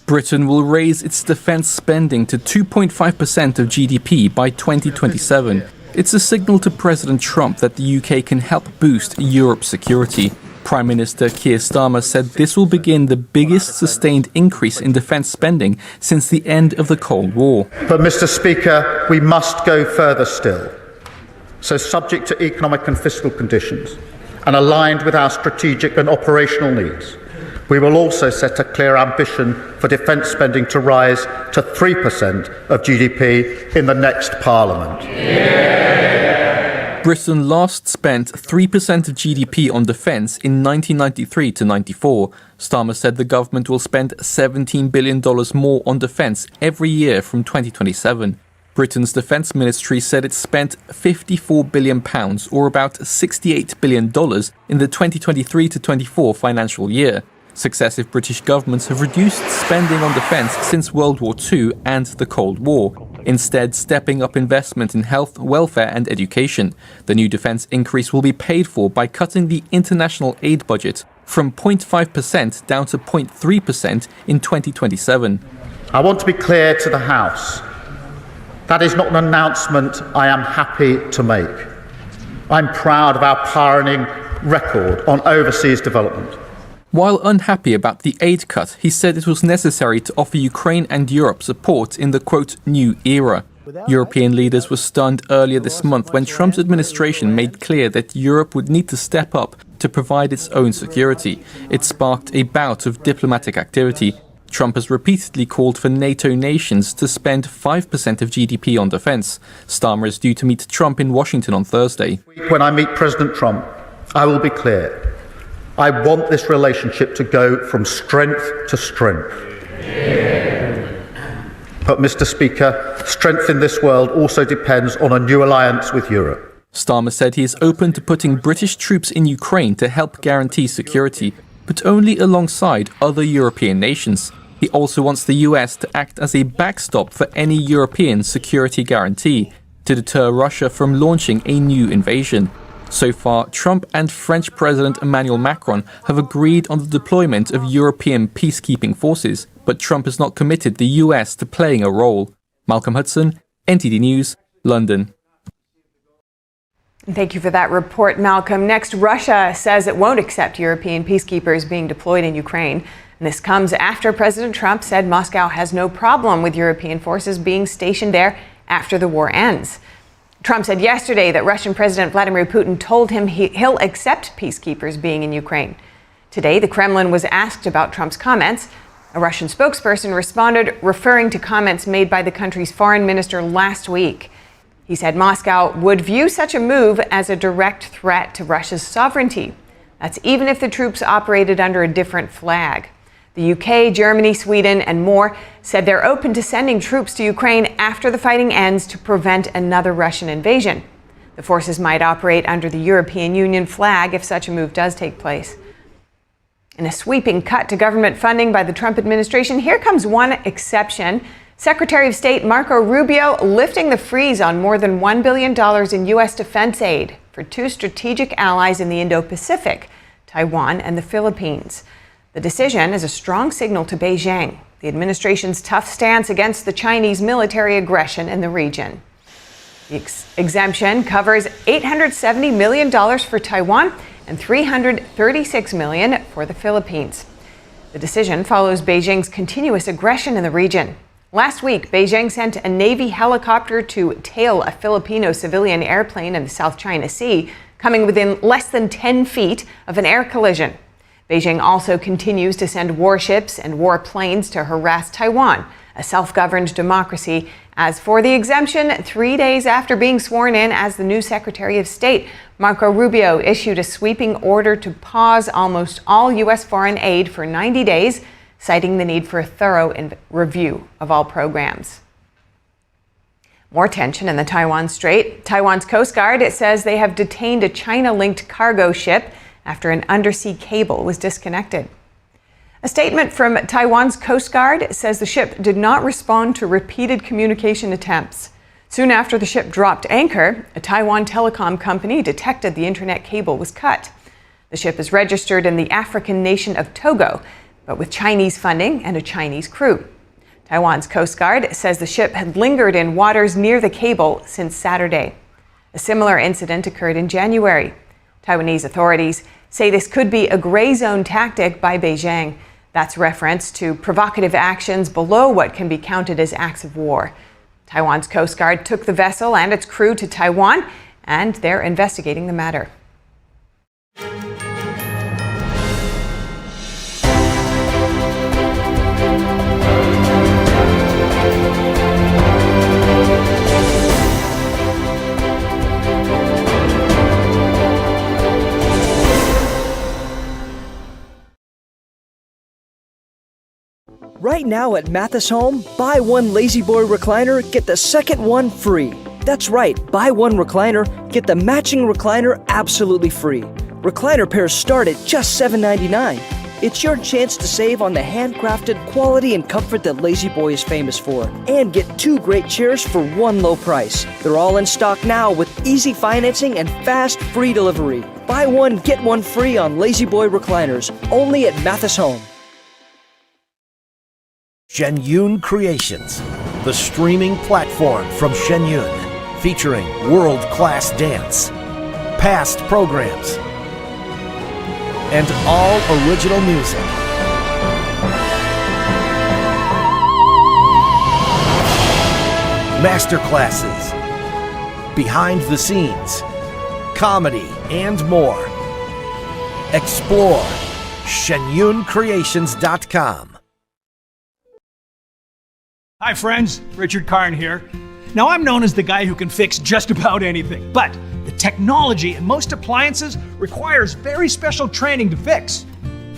Speaker 15: Britain will raise its defense spending to 2.5% of GDP by 2027. It's a signal to President Trump that the UK can help boost Europe's security. Prime Minister Keir Starmer said this will begin the biggest sustained increase in defense spending since the end of the Cold War.
Speaker 21: But, Mr. Speaker, we must go further still. So, subject to economic and fiscal conditions, and aligned with our strategic and operational needs, we will also set a clear ambition for defence spending to rise to 3% of GDP in the next Parliament.
Speaker 15: Britain last spent 3% of GDP on defence in 1993 to 94. Starmer said the government will spend $17 billion more on defence every year from 2027. Britain's Defence Ministry said it spent £54 billion, or about $68 billion, in the 2023 to 24 financial year. Successive British governments have reduced spending on defence since World War II and the Cold War, instead stepping up investment in health, welfare and education. The new defence increase will be paid for by cutting the international aid budget from 0.5% down to 0.3% in 2027.
Speaker 21: I want to be clear to the House. That is not an announcement I am happy to make. I'm proud of our pioneering record on overseas development.
Speaker 15: While unhappy about the aid cut, he said it was necessary to offer Ukraine and Europe support in the, quote, new era. European leaders were stunned earlier this month when Trump's administration made clear that Europe would need to step up to provide its own security. It sparked a bout of diplomatic activity. Trump has repeatedly called for NATO nations to spend 5% of GDP on defense. Starmer is due to meet Trump in Washington on Thursday.
Speaker 21: When I meet President Trump, I will be clear. I want this relationship to go from strength to strength. But, Mr. Speaker, strength in this world also depends on a new alliance with Europe.
Speaker 15: Starmer said he is open to putting British troops in Ukraine to help guarantee security, but only alongside other European nations. He also wants the US to act as a backstop for any European security guarantee to deter Russia from launching a new invasion. So far, Trump and French President Emmanuel Macron have agreed on the deployment of European peacekeeping forces, but Trump has not committed the US to playing a role. Malcolm Hudson, NTD News, London.
Speaker 14: Thank you for that report, Malcolm. Next, Russia says it won't accept European peacekeepers being deployed in Ukraine. And this comes after President Trump said Moscow has no problem with European forces being stationed there after the war ends. Trump said yesterday that Russian President Vladimir Putin told him he'll accept peacekeepers being in Ukraine. Today, the Kremlin was asked about Trump's comments. A Russian spokesperson responded, referring to comments made by the country's foreign minister last week. He said Moscow would view such a move as a direct threat to Russia's sovereignty. That's even if the troops operated under a different flag. The UK, Germany, Sweden, and more said they're open to sending troops to Ukraine after the fighting ends to prevent another Russian invasion. The forces might operate under the European Union flag if such a move does take place. In a sweeping cut to government funding by the Trump administration, here comes one exception. Secretary of State Marco Rubio lifting the freeze on more than $1 billion in U.S. defense aid for two strategic allies in the Indo-Pacific, Taiwan and the Philippines. The decision is a strong signal to Beijing, the administration's tough stance against the Chinese military aggression in the region. The exemption covers $870 million for Taiwan and $336 million for the Philippines. The decision follows Beijing's continuous aggression in the region. Last week, Beijing sent a Navy helicopter to tail a Filipino civilian airplane in the South China Sea, coming within less than 10 feet of an air collision. Beijing also continues to send warships and warplanes to harass Taiwan, a self-governed democracy. As for the exemption, 3 days after being sworn in as the new Secretary of State, Marco Rubio issued a sweeping order to pause almost all U.S. foreign aid for 90 days, citing the need for a thorough review of all programs. More tension in the Taiwan Strait. Taiwan's Coast Guard says they have detained a China-linked cargo ship after an undersea cable was disconnected. A statement from Taiwan's Coast Guard says the ship did not respond to repeated communication attempts. Soon after the ship dropped anchor, a Taiwan telecom company detected the internet cable was cut. The ship is registered in the African nation of Togo, but with Chinese funding and a Chinese crew. Taiwan's Coast Guard says the ship had lingered in waters near the cable since Saturday. A similar incident occurred in January. Taiwanese authorities say this could be a gray zone tactic by Beijing. That's reference to provocative actions below what can be counted as acts of war. Taiwan's Coast Guard took the vessel and its crew to Taiwan, and they're investigating the matter.
Speaker 5: Right now at Mathis Home, buy one Lazy Boy recliner, get the second one free. That's right, buy one recliner, get the matching recliner absolutely free. Recliner pairs start at just $7.99. It's your chance to save on the handcrafted quality and comfort that Lazy Boy is famous for. And get two great chairs for one low price. They're all in stock now with easy financing and fast free delivery. Buy one, get one free on Lazy Boy recliners, only at Mathis Home.
Speaker 20: Shenyun Creations, the streaming platform from Shenyun, featuring world-class dance, past programs, and all original music. Masterclasses, behind the scenes, comedy, and more. Explore shenyuncreations.com.
Speaker 23: Hi friends, Richard Karn here. Now I'm known as the guy who can fix just about anything, but the technology in most appliances requires very special training to fix.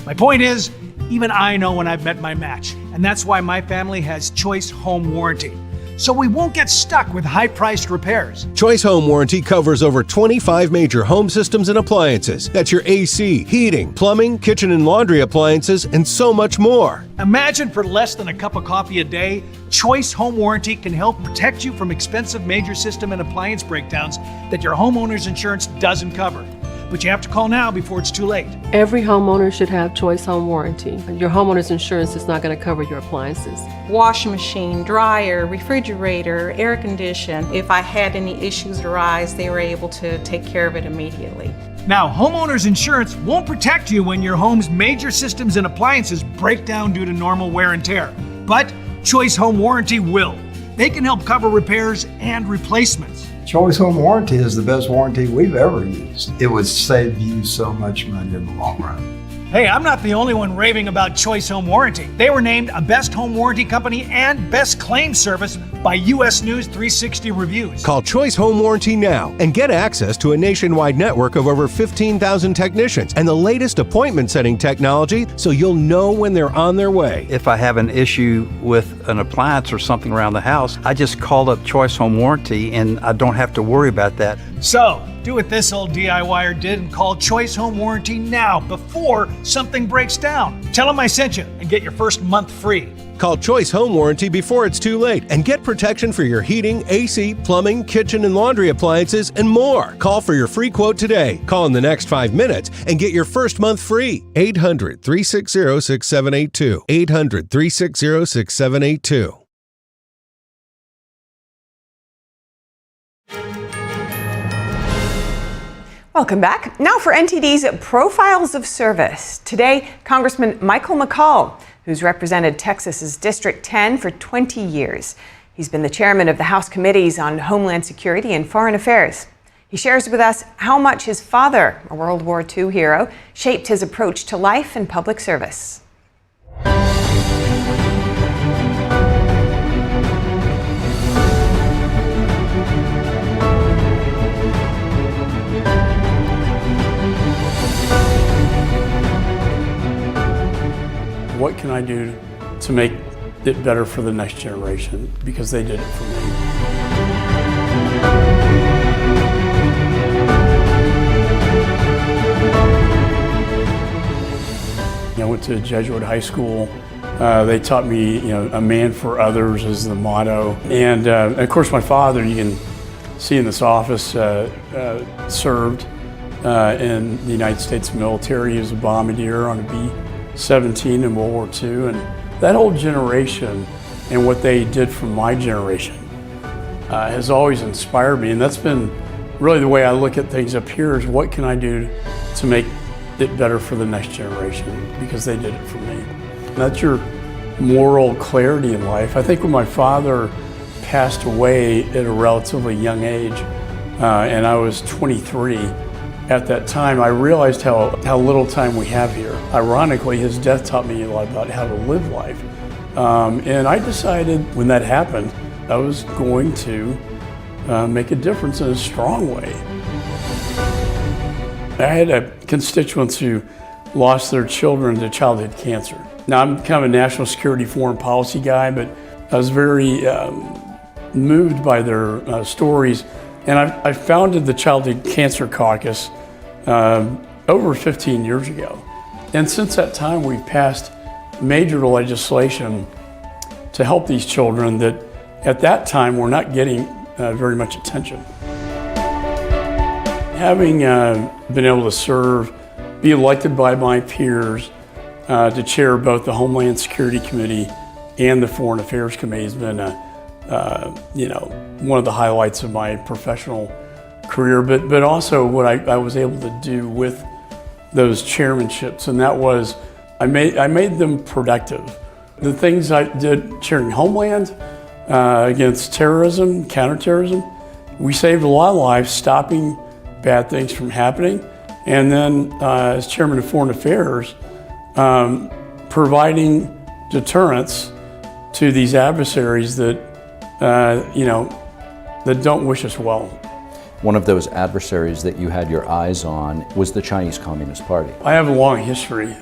Speaker 23: My point is, even I know when I've met my match, and that's why my family has Choice Home Warranty. so we won't get stuck with high-priced repairs.
Speaker 8: Choice Home Warranty covers over 25 major home systems and appliances. That's your AC, heating, plumbing, kitchen and laundry appliances, and so much more.
Speaker 23: Imagine for less than a cup of coffee a day, Choice Home Warranty can help protect you from expensive major system and appliance breakdowns that your homeowner's insurance doesn't cover. But you have to call now before it's too late.
Speaker 11: Every homeowner should have Choice Home Warranty. Your homeowner's insurance is not going to cover your appliances.
Speaker 16: Washing machine, dryer, refrigerator, air conditioner. If I had any issues arise, they were able to take care of it immediately.
Speaker 23: Now, homeowner's insurance won't protect you when your home's major systems and appliances break down due to normal wear and tear. But Choice Home Warranty will. They can help cover repairs and replacements.
Speaker 24: Choice Home Warranty is the best warranty we've ever used. It would save you so much money in the long run.
Speaker 23: Hey, I'm not the only one raving about Choice Home Warranty. They were named a Best Home Warranty Company and Best Claim Service by U.S. News 360 Reviews.
Speaker 8: Call Choice Home Warranty now and get access to a nationwide network of over 15,000 technicians and the latest appointment setting technology so you'll know when they're on their way.
Speaker 25: If I have an issue with an appliance or something around the house, I just call up Choice Home Warranty and I don't have to worry about that.
Speaker 23: So, do what this old DIYer did and call Choice Home Warranty now before something breaks down. Tell them I sent you and get your first month free.
Speaker 8: Call Choice Home Warranty before it's too late and get protection for your heating, AC, plumbing, kitchen and laundry appliances, and more. Call for your free quote today. Call in the next 5 minutes and get your first month free. 800-360-6782. 800-360-6782.
Speaker 14: Welcome back. Now for NTD's Profiles of Service. Today, Congressman Michael McCaul, who's represented Texas's District 10 for 20 years. He's been the chairman of the House Committees on Homeland Security and Foreign Affairs. He shares with us how much his father, a World War II hero, shaped his approach to life and public service.
Speaker 26: What can I do to make it better for the next generation? Because they did it for me. I went to Jesuit high school. They taught me, a man for others is the motto. And of course, my father, you can see in this office, served in the United States military. He was a bombardier on a B-17 in World War II. And that whole generation and what they did for my generation has always inspired me. And that's been really the way I look at things up here is what can I do to make it better for the next generation, because they did it for me. And that's your moral clarity in life. I think when my father passed away at a relatively young age, and I was 23 at that time, I realized how little time we have here. Ironically, his death taught me a lot about how to live life. And I decided when that happened, I was going to make a difference in a strong way. I had a constituents who lost their children to childhood cancer. Now, I'm kind of a national security foreign policy guy, but I was very moved by their stories. And I founded the Childhood Cancer Caucus over 15 years ago. And since that time, we've passed major legislation to help these children that at that time were not getting very much attention. Having been able to serve, be elected by my peers to chair both the Homeland Security Committee and the Foreign Affairs Committee has been one of the highlights of my professional career, but also what I was able to do with those chairmanships, and that was I made them productive. The things I did chairing Homeland against terrorism, counterterrorism, we saved a lot of lives stopping bad things from happening, and then as chairman of Foreign Affairs, providing deterrence to these adversaries that that don't wish us well.
Speaker 27: One of those adversaries that you had your eyes on was the Chinese Communist Party.
Speaker 26: I have a long history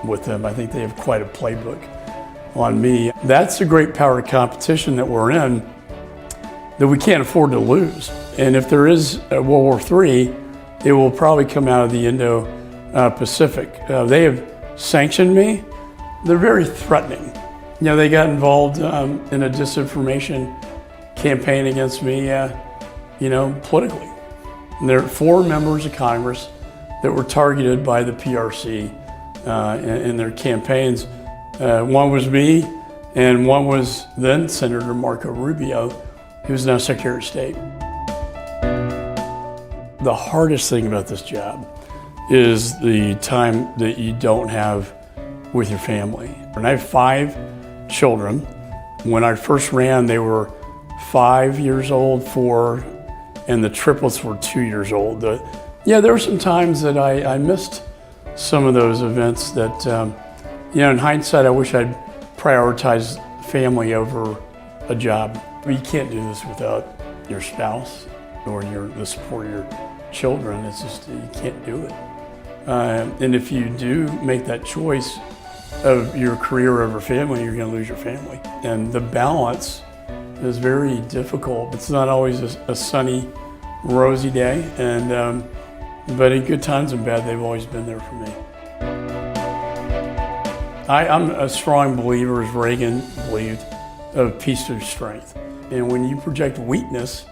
Speaker 26: with them. I think they have quite a playbook on me. That's the great power competition that we're in. that we can't afford to lose. And if there is a World War III, it will probably come out of the Indo-Pacific. They have sanctioned me. They're very threatening. They got involved in a disinformation campaign against me, politically. And there are 4 members of Congress that were targeted by the PRC in their campaigns. One was me, and one was then Senator Marco Rubio, who's now Secretary of State. The hardest thing about this job is the time that you don't have with your family. And I have 5 children. When I first ran, they were 5 years old, 4, and the triplets were 2 years old. There were some times that I missed some of those events that, in hindsight, I wish I'd prioritized family over a job. But you can't do this without your spouse or the support of your children. It's just, you can't do it. And if you do make that choice of your career over family, you're going to lose your family. And the balance is very difficult. It's not always a sunny, rosy day, but in good times and bad, they've always been there for me. I'm a strong believer, as Reagan believed, of peace through strength. And when you project weakness,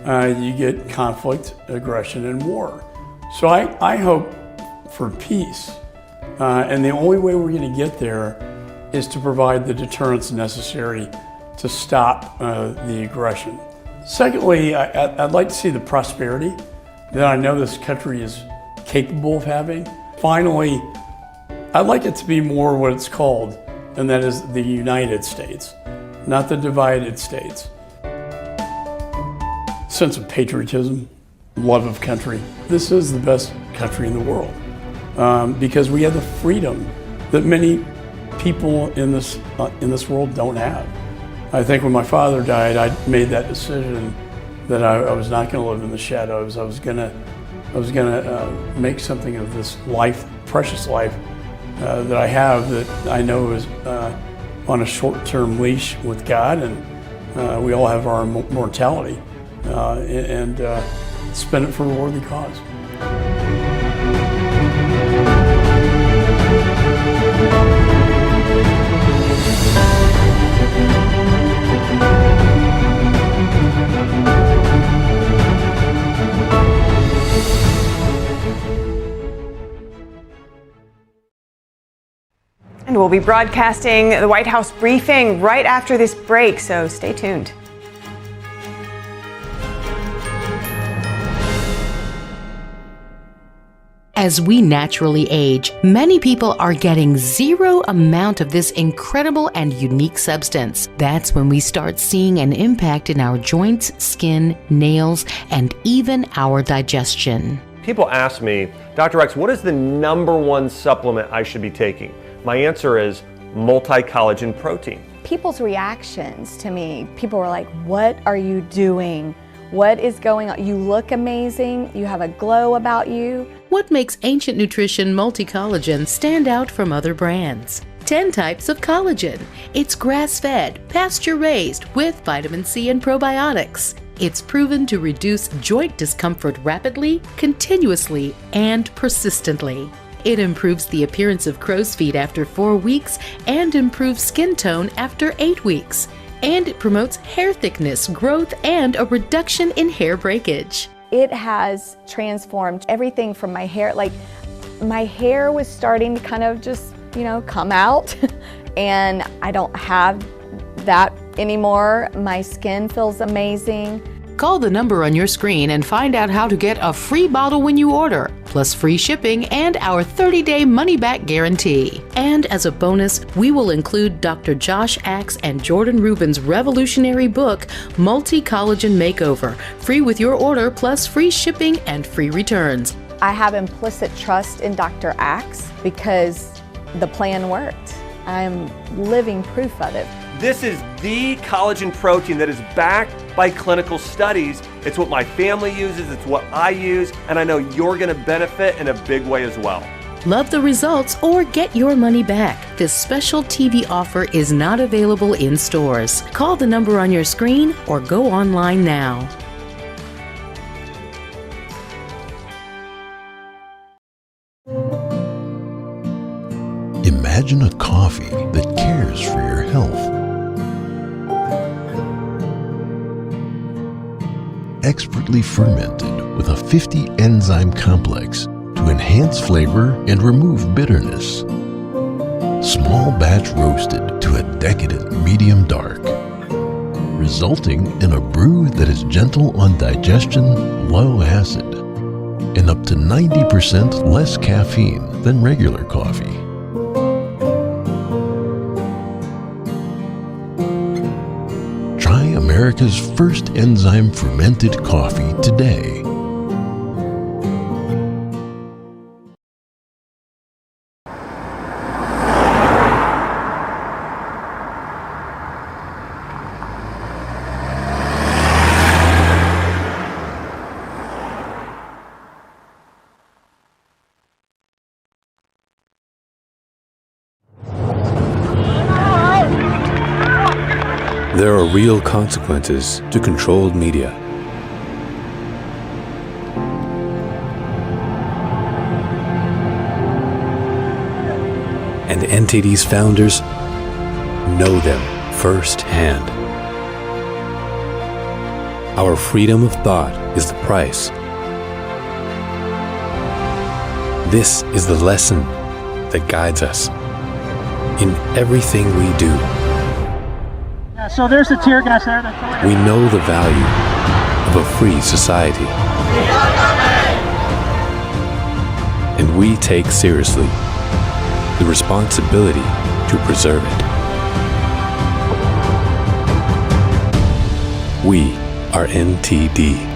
Speaker 26: you get conflict, aggression, and war. So I hope for peace. And the only way we're going to get there is to provide the deterrence necessary to stop the aggression. Secondly, I'd like to see the prosperity that I know this country is capable of having. Finally, I'd like it to be more what it's called, and that is the United States, not the divided states. Sense of patriotism, love of country. This is the best country in the world because we have the freedom that many people in this world don't have. I think when my father died, I made that decision that I was not going to live in the shadows. I was going to make something of this life, precious life that I have, that I know is on a short-term leash with God, and we all have our mortality, and spend it for a worthy cause.
Speaker 14: And we'll be broadcasting the White House briefing right after this break, so stay tuned.
Speaker 1: As we naturally age, many people are getting zero amount of this incredible and unique substance. That's when we start seeing an impact in our joints, skin, nails, and even our digestion.
Speaker 2: People ask me, Dr. X, what is the #1 supplement I should be taking? My answer is multi-collagen protein.
Speaker 9: People's reactions to me, people were like, what are you doing? What is going on? You look amazing. You have a glow about you.
Speaker 1: What makes Ancient Nutrition Multi-Collagen stand out from other brands? 10 types of collagen. It's grass-fed, pasture-raised with vitamin C and probiotics. It's proven to reduce joint discomfort rapidly, continuously, and persistently. It improves the appearance of crow's feet after 4 weeks and improves skin tone after 8 weeks. And it promotes hair thickness, growth, and a reduction in hair breakage.
Speaker 9: It has transformed everything from my hair. Like, my hair was starting to kind of just, come out, and I don't have that anymore. My skin feels amazing.
Speaker 1: Call the number on your screen and find out how to get a free bottle when you order, plus free shipping and our 30-day money-back guarantee. And as a bonus, we will include Dr. Josh Axe and Jordan Rubin's revolutionary book, Multi-Collagen Makeover, free with your order, plus free shipping and free returns.
Speaker 9: I have implicit trust in Dr. Axe because the plan worked. I'm living proof of it.
Speaker 2: This is the collagen protein that is backed by clinical studies. It's what my family uses, it's what I use, and I know you're gonna benefit in a big way as well.
Speaker 1: Love the results or get your money back. This special TV offer is not available in stores. Call the number on your screen or go online now.
Speaker 4: Imagine a coffee that cares for your health. Expertly fermented with a 50 enzyme complex to enhance flavor and remove bitterness. Small batch roasted to a decadent medium dark, resulting in a brew that is gentle on digestion, low acid, and up to 90% less caffeine than regular coffee. Try America's first enzyme fermented coffee today.
Speaker 3: There are real consequences to controlled media. And NTD's founders know them firsthand. Our freedom of thought is the price. This is the lesson that guides us in everything we do.
Speaker 23: So there's the tear gas there.
Speaker 3: We know the value of a free society. And we take seriously the responsibility to preserve it. We are NTD.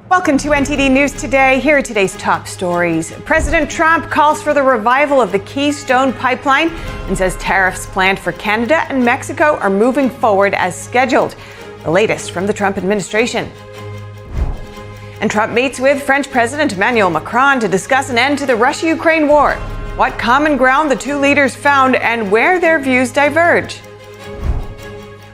Speaker 14: Welcome to NTD News Today. Here are today's top stories. President Trump calls for the revival of the Keystone Pipeline and says tariffs planned for Canada and Mexico are moving forward as scheduled. The latest from the Trump administration. And Trump meets with French President Emmanuel Macron to discuss an end to the Russia-Ukraine war. What common ground the two leaders found and where their views diverge.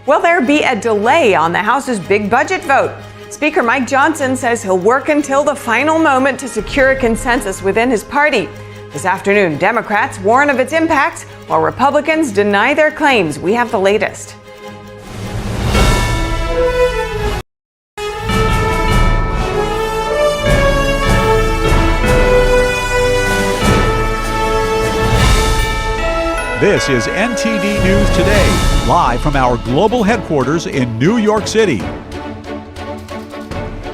Speaker 14: Will there be a delay on the House's big budget vote? Speaker Mike Johnson says he'll work until the final moment to secure a consensus within his party. This afternoon, Democrats warn of its impact, while Republicans deny their claims. We have the latest.
Speaker 6: This is NTD News Today, live from our global headquarters in New York City.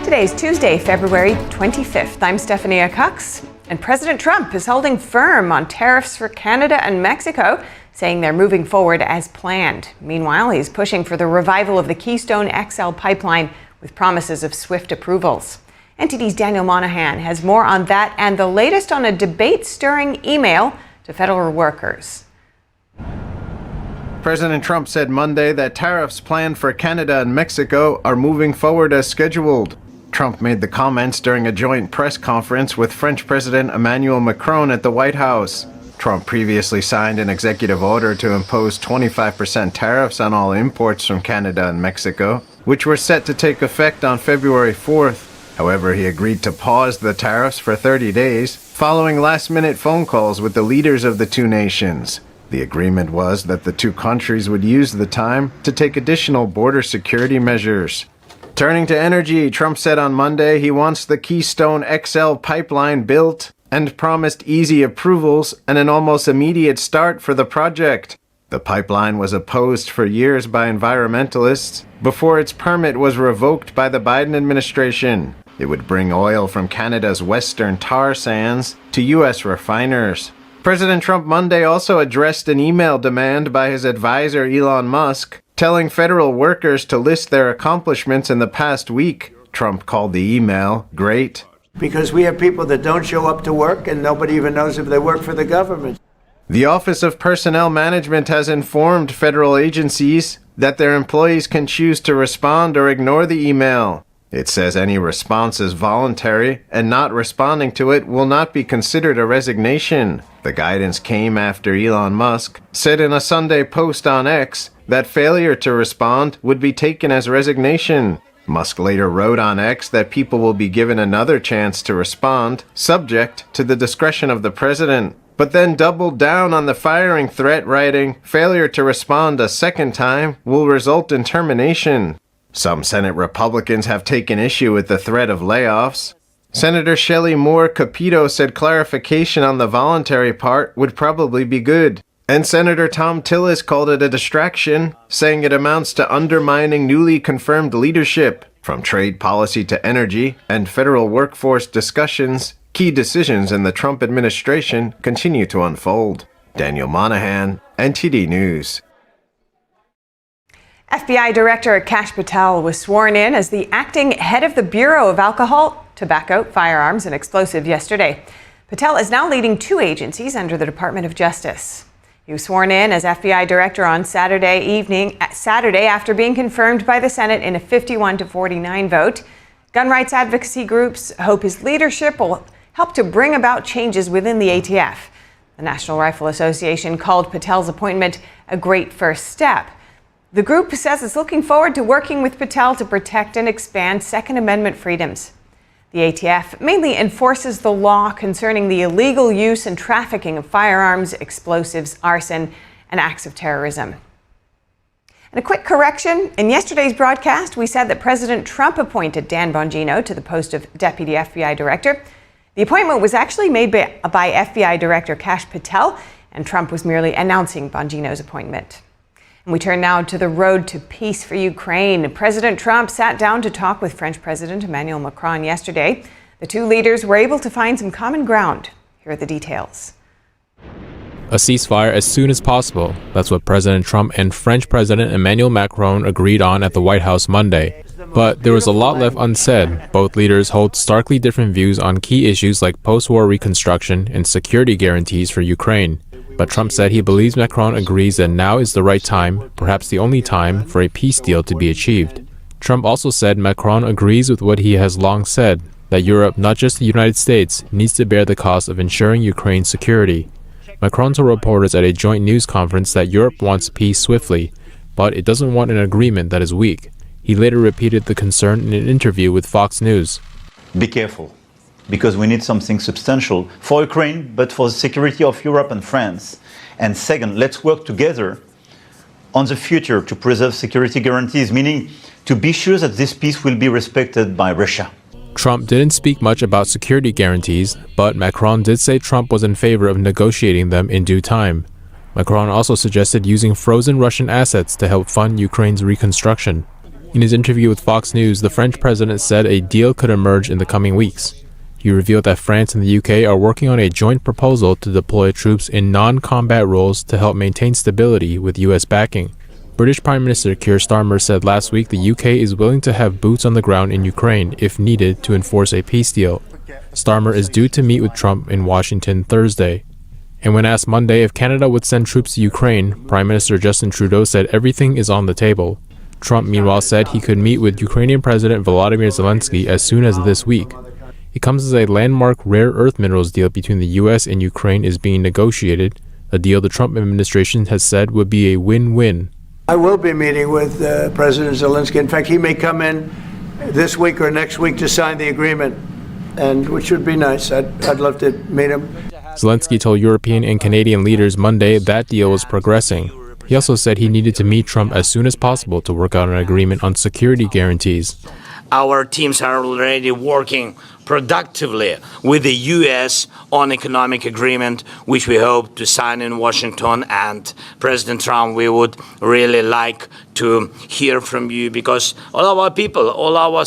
Speaker 14: Today is Tuesday, February 25th. I'm Stephanie Cox, and President Trump is holding firm on tariffs for Canada and Mexico, saying they're moving forward as planned. Meanwhile, he's pushing for the revival of the Keystone XL pipeline with promises of swift approvals. NTD's Daniel Monahan has more on that and the latest on a debate-stirring email to federal workers.
Speaker 10: President Trump said Monday that tariffs planned for Canada and Mexico are moving forward as scheduled. Trump made the comments during a joint press conference with French President Emmanuel Macron at the White House. Trump previously signed an executive order to impose 25% tariffs on all imports from Canada and Mexico, which were set to take effect on February 4th. However, he agreed to pause the tariffs for 30 days, following last-minute phone calls with the leaders of the two nations. The agreement was that the two countries would use the time to take additional border security measures. Turning to energy, Trump said on Monday he wants the Keystone XL pipeline built and promised easy approvals and an almost immediate start for the project. The pipeline was opposed for years by environmentalists before its permit was revoked by the Biden administration. It would bring oil from Canada's western tar sands to U.S. refiners. President Trump Monday also addressed an email demand by his advisor Elon Musk, telling federal workers to list their accomplishments in the past week. Trump called the email great.
Speaker 7: Because we have people that don't show up to work and nobody even knows if they work for the government.
Speaker 10: The Office of Personnel Management has informed federal agencies that their employees can choose to respond or ignore the email. It says any response is voluntary, and not responding to it will not be considered a resignation. The guidance came after Elon Musk said in a Sunday post on X that failure to respond would be taken as resignation. Musk later wrote on X that people will be given another chance to respond, subject to the discretion of the president, but then doubled down on the firing threat, writing, failure to respond a second time will result in termination. Some Senate Republicans have taken issue with the threat of layoffs. Senator Shelley Moore Capito said clarification on the voluntary part would probably be good. And Senator Tom Tillis called it a distraction, saying it amounts to undermining newly confirmed leadership. From trade policy to energy and federal workforce discussions, key decisions in the Trump administration continue to unfold. Daniel Monahan, NTD News.
Speaker 14: FBI Director Kash Patel was sworn in as the acting head of the Bureau of Alcohol, Tobacco, Firearms, and Explosives yesterday. Patel is now leading 2 agencies under the Department of Justice. He was sworn in as FBI Director on Saturday after being confirmed by the Senate in a 51-49 vote. Gun rights advocacy groups hope his leadership will help to bring about changes within the ATF. The National Rifle Association called Patel's appointment a great first step. The group says it's looking forward to working with Patel to protect and expand Second Amendment freedoms. The ATF mainly enforces the law concerning the illegal use and trafficking of firearms, explosives, arson, and acts of terrorism. And a quick correction. In yesterday's broadcast, we said that President Trump appointed Dan Bongino to the post of Deputy FBI Director. The appointment was actually made by FBI Director Kash Patel, and Trump was merely announcing Bongino's appointment. And we turn now to the road to peace for Ukraine. President Trump sat down to talk with French President Emmanuel Macron yesterday. The 2 leaders were able to find some common ground. Here are the details.
Speaker 12: A ceasefire as soon as possible. That's what President Trump and French President Emmanuel Macron agreed on at the White House Monday. But there was a lot left unsaid. Both leaders hold starkly different views on key issues like post-war reconstruction and security guarantees for Ukraine. But Trump said he believes Macron agrees that now is the right time, perhaps the only time, for a peace deal to be achieved. Trump also said Macron agrees with what he has long said, that Europe, not just the United States, needs to bear the cost of ensuring Ukraine's security. Macron told reporters at a joint news conference that Europe wants peace swiftly, but it doesn't want an agreement that is weak. He later repeated the concern in an interview with Fox News.
Speaker 13: Be careful, because we need something substantial for Ukraine, but for the security of Europe and France. And second, let's work together on the future to preserve security guarantees, meaning to be sure that this peace will be respected by Russia.
Speaker 12: Trump didn't speak much about security guarantees, but Macron did say Trump was in favor of negotiating them in due time. Macron also suggested using frozen Russian assets to help fund Ukraine's reconstruction. In his interview with Fox News, the French president said a deal could emerge in the coming weeks. He revealed that France and the UK are working on a joint proposal to deploy troops in non-combat roles to help maintain stability with US backing. British Prime Minister Keir Starmer said last week the UK is willing to have boots on the ground in Ukraine if needed to enforce a peace deal. Starmer is due to meet with Trump in Washington Thursday. And when asked Monday if Canada would send troops to Ukraine, Prime Minister Justin Trudeau said everything is on the table. Trump, meanwhile, said he could meet with Ukrainian President Volodymyr Zelensky as soon as this week. It comes as a landmark rare earth minerals deal between the U.S. and Ukraine is being negotiated, a deal the Trump administration has said would be a win-win.
Speaker 7: I will be meeting with President Zelensky. In fact, he may come in this week or next week to sign the agreement, and which would be nice. I'd love to meet him.
Speaker 12: Zelensky told European and Canadian leaders Monday that deal was progressing. He also said he needed to meet Trump as soon as possible to work out an agreement on security guarantees.
Speaker 17: Our teams are already working productively with the U.S. on economic agreement, which we hope to sign in Washington. And President Trump, we would really like to hear from you, because all our people, all our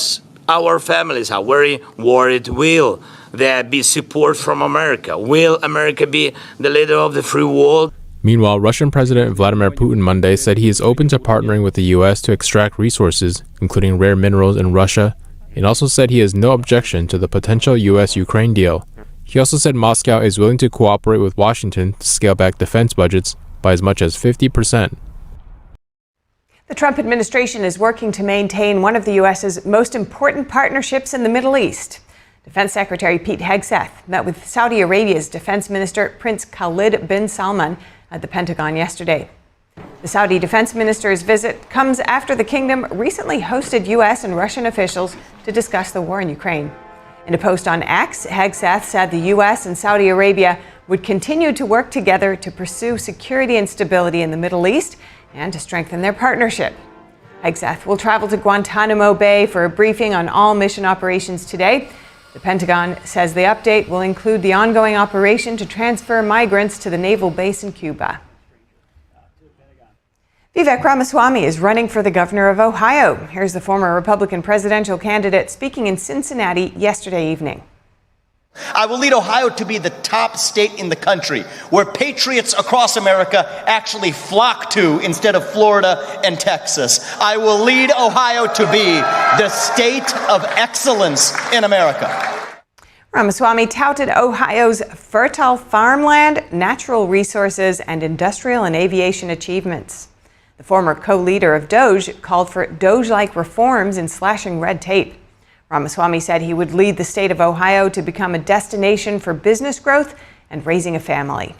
Speaker 17: Our families are very worried. Will there be support from America? Will America be the leader of the free world?
Speaker 12: Meanwhile, Russian President Vladimir Putin Monday said he is open to partnering with the U.S. to extract resources, including rare minerals in Russia, and also said he has no objection to the potential U.S.-Ukraine deal. He also said Moscow is willing to cooperate with Washington to scale back defense budgets by as much as 50%.
Speaker 14: The Trump administration is working to maintain one of the U.S.'s most important partnerships in the Middle East. Defense Secretary Pete Hegseth met with Saudi Arabia's Defense Minister Prince Khalid bin Salman at the Pentagon yesterday. The Saudi defense minister's visit comes after the kingdom recently hosted U.S. and Russian officials to discuss the war in Ukraine. In a post on X, Hegseth said the U.S. and Saudi Arabia would continue to work together to pursue security and stability in the Middle East and to strengthen their partnership. Hegseth will travel to Guantanamo Bay for a briefing on all mission operations today. The Pentagon says the update will include the ongoing operation to transfer migrants to the naval base in Cuba. Vivek Ramaswamy is running for the governor of Ohio. Here's the former Republican presidential candidate speaking in Cincinnati yesterday evening.
Speaker 5: I will lead Ohio to be the top state in the country, where patriots across America actually flock to instead of Florida and Texas. I will lead Ohio to be the state of excellence in America.
Speaker 14: Ramaswamy touted Ohio's fertile farmland, natural resources, and industrial and aviation achievements. The former co-leader of DOGE called for DOGE-like reforms in slashing red tape. Ramaswamy said he would lead the state of Ohio to become a destination for business growth and raising a family.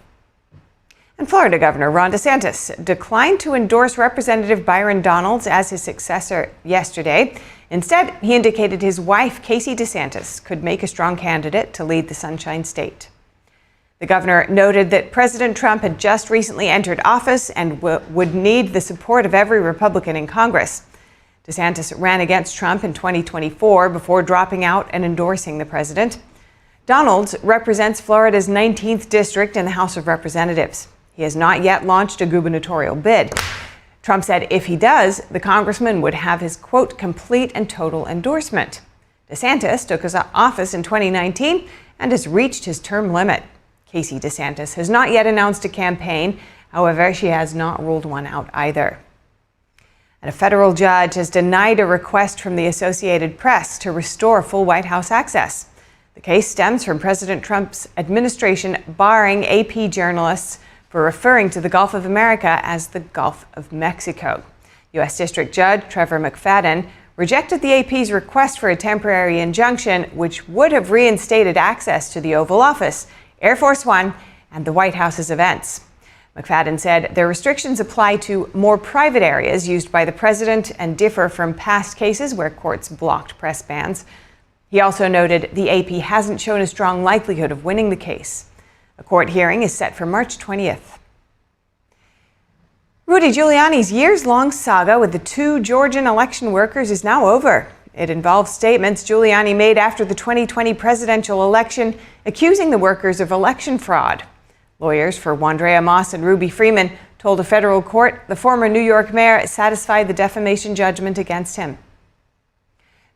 Speaker 14: And Florida Governor Ron DeSantis declined to endorse Representative Byron Donalds as his successor yesterday. Instead, he indicated his wife, Casey DeSantis, could make a strong candidate to lead the Sunshine State. The governor noted that President Trump had just recently entered office and would need the support of every Republican in Congress. DeSantis ran against Trump in 2024 before dropping out and endorsing the president. Donalds represents Florida's 19th district in the House of Representatives. He has not yet launched a gubernatorial bid. Trump said if he does, the congressman would have his, quote, complete and total endorsement. DeSantis took his office in 2019 and has reached his term limit. Casey DeSantis has not yet announced a campaign. However, she has not ruled one out either. And a federal judge has denied a request from the Associated Press to restore full White House access. The case stems from President Trump's administration barring AP journalists for referring to the Gulf of America as the Gulf of Mexico. U.S. District Judge Trevor McFadden rejected the AP's request for a temporary injunction, which would have reinstated access to the Oval Office, Air Force One, and the White House's events. McFadden said their restrictions apply to more private areas used by the president and differ from past cases where courts blocked press bans. He also noted the AP hasn't shown a strong likelihood of winning the case. A court hearing is set for March 20th. Rudy Giuliani's years-long saga with the two Georgian election workers is now over. It involves statements Giuliani made after the 2020 presidential election, accusing the workers of election fraud. Lawyers for Wandrea Moss and Ruby Freeman told a federal court the former New York mayor satisfied the defamation judgment against him.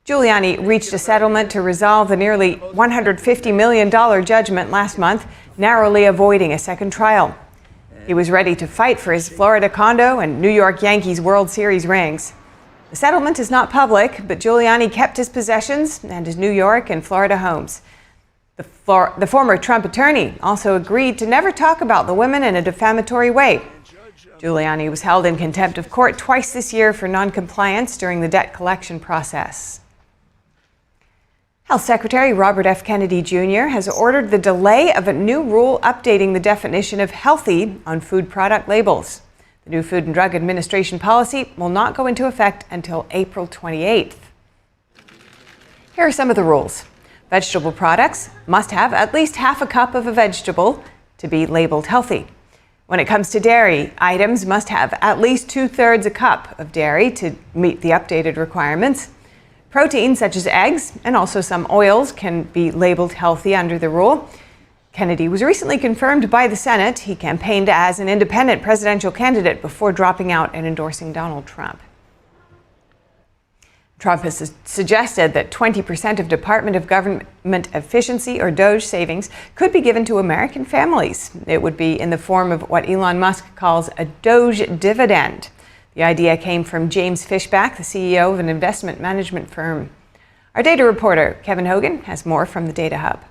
Speaker 14: Giuliani reached a settlement to resolve the nearly $150 million judgment last month, narrowly avoiding a second trial. He was ready to fight for his Florida condo and New York Yankees World Series rings. The settlement is not public, but Giuliani kept his possessions and his New York and Florida homes. The former Trump attorney also agreed to never talk about the women in a defamatory way. Giuliani was held in contempt of court twice this year for noncompliance during the debt collection process. Health Secretary Robert F. Kennedy Jr. has ordered the delay of a new rule updating the definition of healthy on food product labels. The new Food and Drug Administration policy will not go into effect until April 28th. Here are some of the rules. Vegetable products must have at least half a cup of a vegetable to be labeled healthy. When it comes to dairy, items must have at least 2/3 a cup of dairy to meet the updated requirements. Proteins such as eggs and also some oils can be labeled healthy under the rule. Kennedy was recently confirmed by the Senate. He campaigned as an independent presidential candidate before dropping out and endorsing Donald Trump. Trump has suggested that 20% of Department of Government Efficiency, or DOGE, savings could be given to American families. It would be in the form of what Elon Musk calls a DOGE dividend. The idea came from James Fishback, the CEO of an investment management firm. Our data reporter, Kevin Hogan, has more from the Data Hub.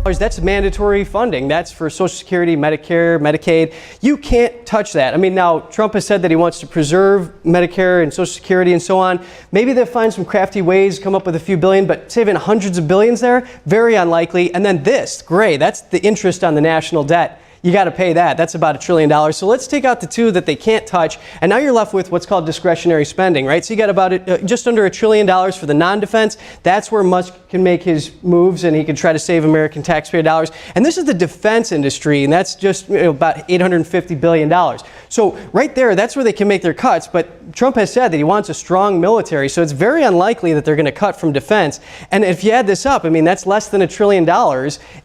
Speaker 11: That's mandatory funding. That's for Social Security, Medicare, Medicaid. You can't touch that. I mean, now Trump has said that he wants to preserve Medicare and Social Security and so on. Maybe they'll find some crafty ways, come up with a few billion, but saving hundreds of billions there, very unlikely. And then this, gray, that's the interest on the national debt. You got to pay that. That's about $1 trillion. So let's take out the two that they can't touch. And now you're left with what's called discretionary spending, right? So you got about just under $1 trillion for the non-defense. That's where Musk can make his moves and he can try to save American taxpayer dollars. And this is the defense industry, and that's just about $850 billion. So right there, that's where they can make their cuts. But Trump has said that he wants a strong military. So it's very unlikely that they're going to cut from defense. And if you add this up, I mean, that's less than $1 trillion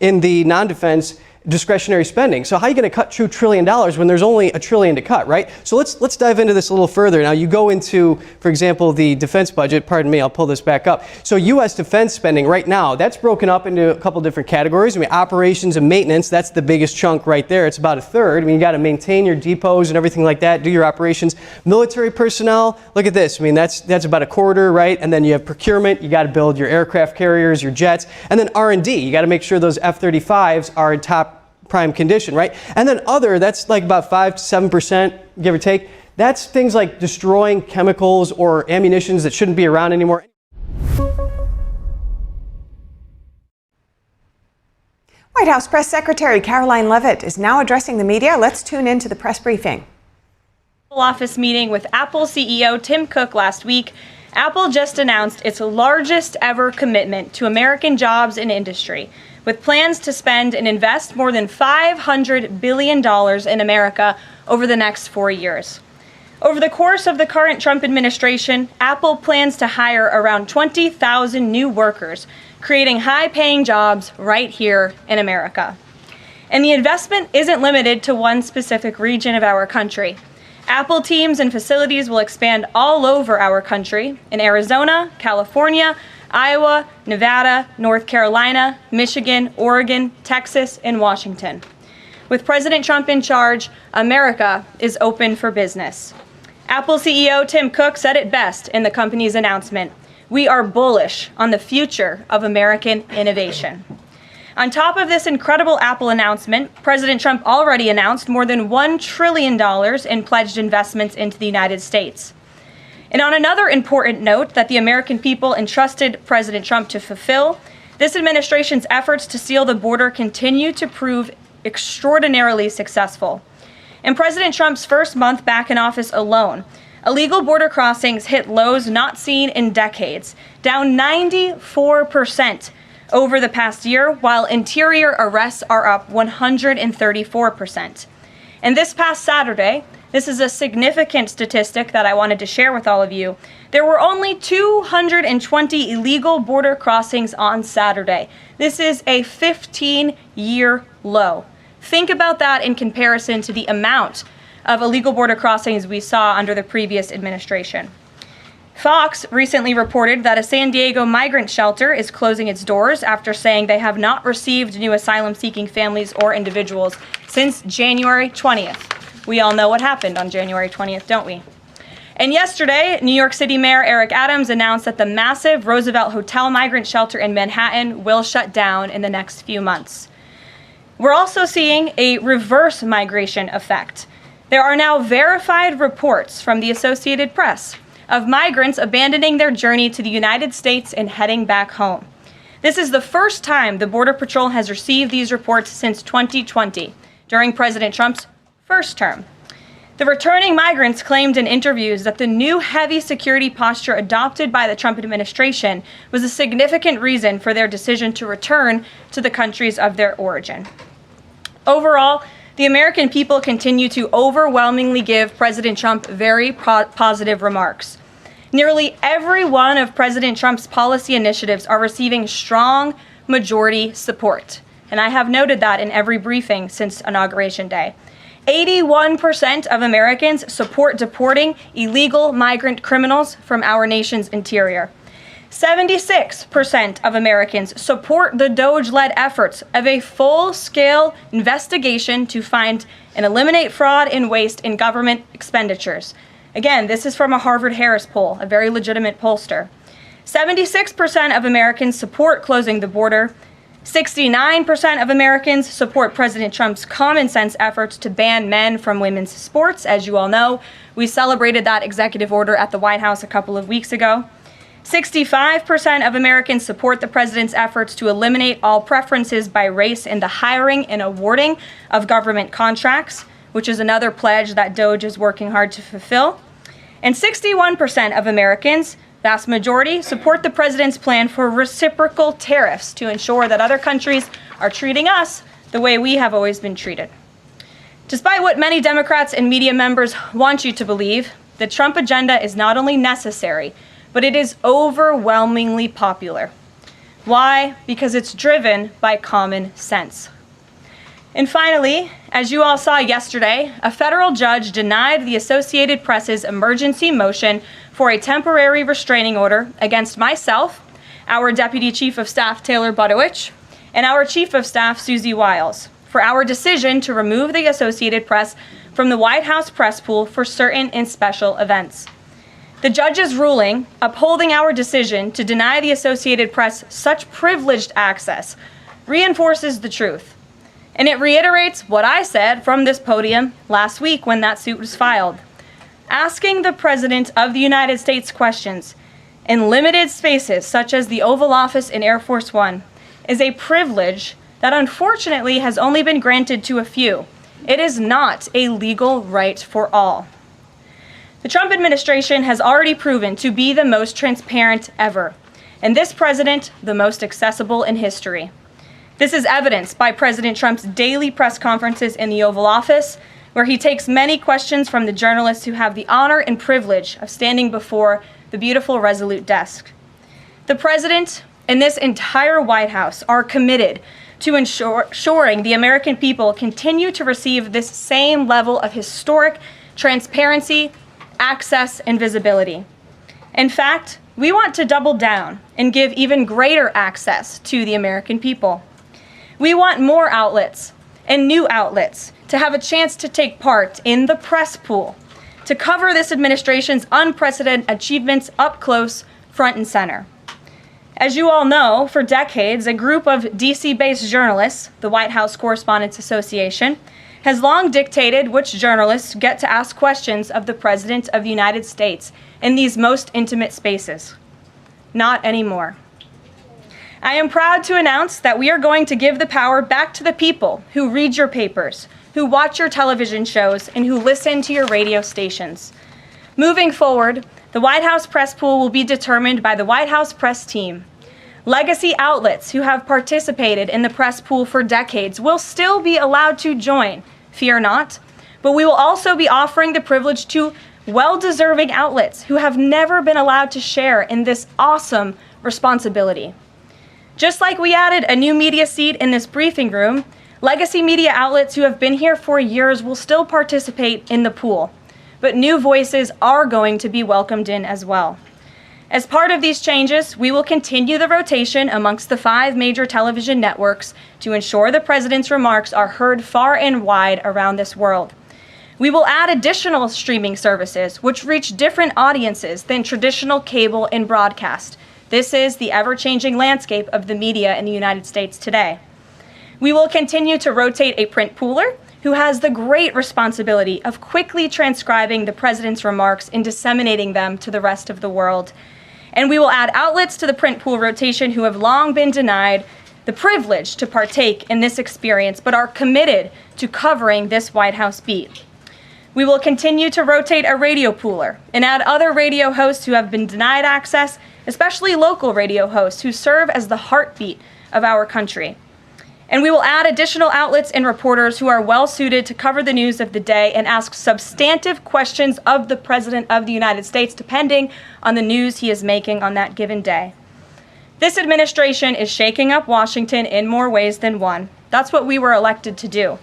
Speaker 11: in the non-defense discretionary spending. So how are you going to cut $2 trillion when there's only $1 trillion to cut, right? So let's dive into this a little further. Now you go into, for example, the defense budget. Pardon me, I'll pull this back up. So U.S. defense spending right now, that's broken up into a couple different categories. I mean, operations and maintenance, that's the biggest chunk right there. It's about a third. I mean, you got to maintain your depots and everything like that, do your operations. Military personnel, look at this. I mean, that's about a quarter, right? And then you have procurement. You got to build your aircraft carriers, your jets, and then R&D. You got to make sure those F-35s are in top prime condition, right? And then other, that's like about 5 to 7%, give or take. That's things like destroying chemicals or ammunitions that shouldn't be around anymore.
Speaker 14: White House Press Secretary Caroline Leavitt is now addressing the media. Let's tune into the press briefing.
Speaker 15: Office meeting with Apple CEO Tim Cook last week. Apple just announced its largest ever commitment to American jobs and industry, with plans to spend and invest more than $500 billion in America over the next 4 years. Over the course of the current Trump administration, Apple plans to hire around 20,000 new workers, creating high-paying jobs right here in America. And the investment isn't limited to one specific region of our country. Apple teams and facilities will expand all over our country in Arizona, California, Iowa, Nevada, North Carolina, Michigan, Oregon, Texas, and Washington. With President Trump in charge, America is open for business. Apple CEO Tim Cook said it best in the company's announcement. We are bullish on the future of American innovation. On top of this incredible Apple announcement, President Trump already announced more than $1 trillion in pledged investments into the United States. And on another important note that the American people entrusted President Trump to fulfill, this administration's efforts to seal the border continue to prove extraordinarily successful. In President Trump's first month back in office alone, illegal border crossings hit lows not seen in decades, down 94% over the past year, while interior arrests are up 134%. And this past Saturday, this is a significant statistic that I wanted to share with all of you. There were only 220 illegal border crossings on Saturday. This is a 15-year low. Think about that in comparison to the amount of illegal border crossings we saw under the previous administration. Fox recently reported that a San Diego migrant shelter is closing its doors after saying they have not received new asylum-seeking families or individuals since January 20th. We all know what happened on January 20th, don't we? And yesterday, New York City Mayor Eric Adams announced that the massive Roosevelt Hotel migrant shelter in Manhattan will shut down in the next few months. We're also seeing a reverse migration effect. There are now verified reports from the Associated Press of migrants abandoning their journey to the United States and heading back home. This is the first time the Border Patrol has received these reports since 2020, during President Trump's first term. The returning migrants claimed in interviews that the new heavy security posture adopted by the Trump administration was a significant reason for their decision to return to the countries of their origin. Overall, the American people continue to overwhelmingly give President Trump very positive remarks. Nearly every one of President Trump's policy initiatives are receiving strong majority support, and I have noted that in every briefing since Inauguration Day. 81% of Americans support deporting illegal migrant criminals from our nation's interior. 76% of Americans support the DOGE-led efforts of a full-scale investigation to find and eliminate fraud and waste in government expenditures. Again, this is from a Harvard-Harris poll, a very legitimate pollster. 76% of Americans support closing the border. 69% of Americans support President Trump's common-sense efforts to ban men from women's sports. As you all know, we celebrated that executive order at the White House a couple of weeks ago. 65% of Americans support the president's efforts to eliminate all preferences by race in the hiring and awarding of government contracts, which is another pledge that DOGE is working hard to fulfill. And 61% of Americans, vast majority, support the president's plan for reciprocal tariffs to ensure that other countries are treating us the way we have always been treated. Despite what many Democrats and media members want you to believe, the Trump agenda is not only necessary, but it is overwhelmingly popular. Why? Because it's driven by common sense. And finally, as you all saw yesterday, a federal judge denied the Associated Press's emergency motion for a temporary restraining order against myself, our Deputy Chief of Staff Taylor Budowich, and our Chief of Staff Susie Wiles for our decision to remove the Associated Press from the White House press pool for certain and special events. The judge's ruling, upholding our decision to deny the Associated Press such privileged access, reinforces the truth. And it reiterates what I said from this podium last week when that suit was filed. Asking the President of the United States questions in limited spaces such as the Oval Office in Air Force One is a privilege that unfortunately has only been granted to a few. It is not a legal right for all. The Trump administration has already proven to be the most transparent ever, and this president, the most accessible in history. This is evidenced by President Trump's daily press conferences in the Oval Office, where he takes many questions from the journalists who have the honor and privilege of standing before the beautiful Resolute desk. The president and this entire White House are committed to ensuring the American people continue to receive this same level of historic transparency, access, and visibility. In fact, we want to double down and give even greater access to the American people. We want more outlets and new outlets to have a chance to take part in the press pool, to cover this administration's unprecedented achievements up close, front and center. As you all know, for decades, a group of DC-based journalists, the White House Correspondents Association, has long dictated which journalists get to ask questions of the President of the United States in these most intimate spaces. Not anymore. I am proud to announce that we are going to give the power back to the people who read your papers, who watch your television shows, and who listen to your radio stations. Moving forward, the White House press pool will be determined by the White House press team. Legacy outlets who have participated in the press pool for decades will still be allowed to join, fear not, but we will also be offering the privilege to well-deserving outlets who have never been allowed to share in this awesome responsibility. Just like we added a new media seat in this briefing room, legacy media outlets who have been here for years will still participate in the pool, but new voices are going to be welcomed in as well. As part of these changes, we will continue the rotation amongst the 5 major television networks to ensure the president's remarks are heard far and wide around this world. We will add additional streaming services which reach different audiences than traditional cable and broadcast. This is the ever-changing landscape of the media in the United States today. We will continue to rotate a print pooler who has the great responsibility of quickly transcribing the president's remarks and disseminating them to the rest of the world. And we will add outlets to the print pool rotation who have long been denied the privilege to partake in this experience, but are committed to covering this White House beat. We will continue to rotate a radio pooler and add other radio hosts who have been denied access, especially local radio hosts who serve as the heartbeat of our country. And we will add additional outlets and reporters who are well suited to cover the news of the day and ask substantive questions of the President of the United States, depending on the news he is making on that given day. This administration is shaking up Washington in more ways than one. That's what we were elected to do.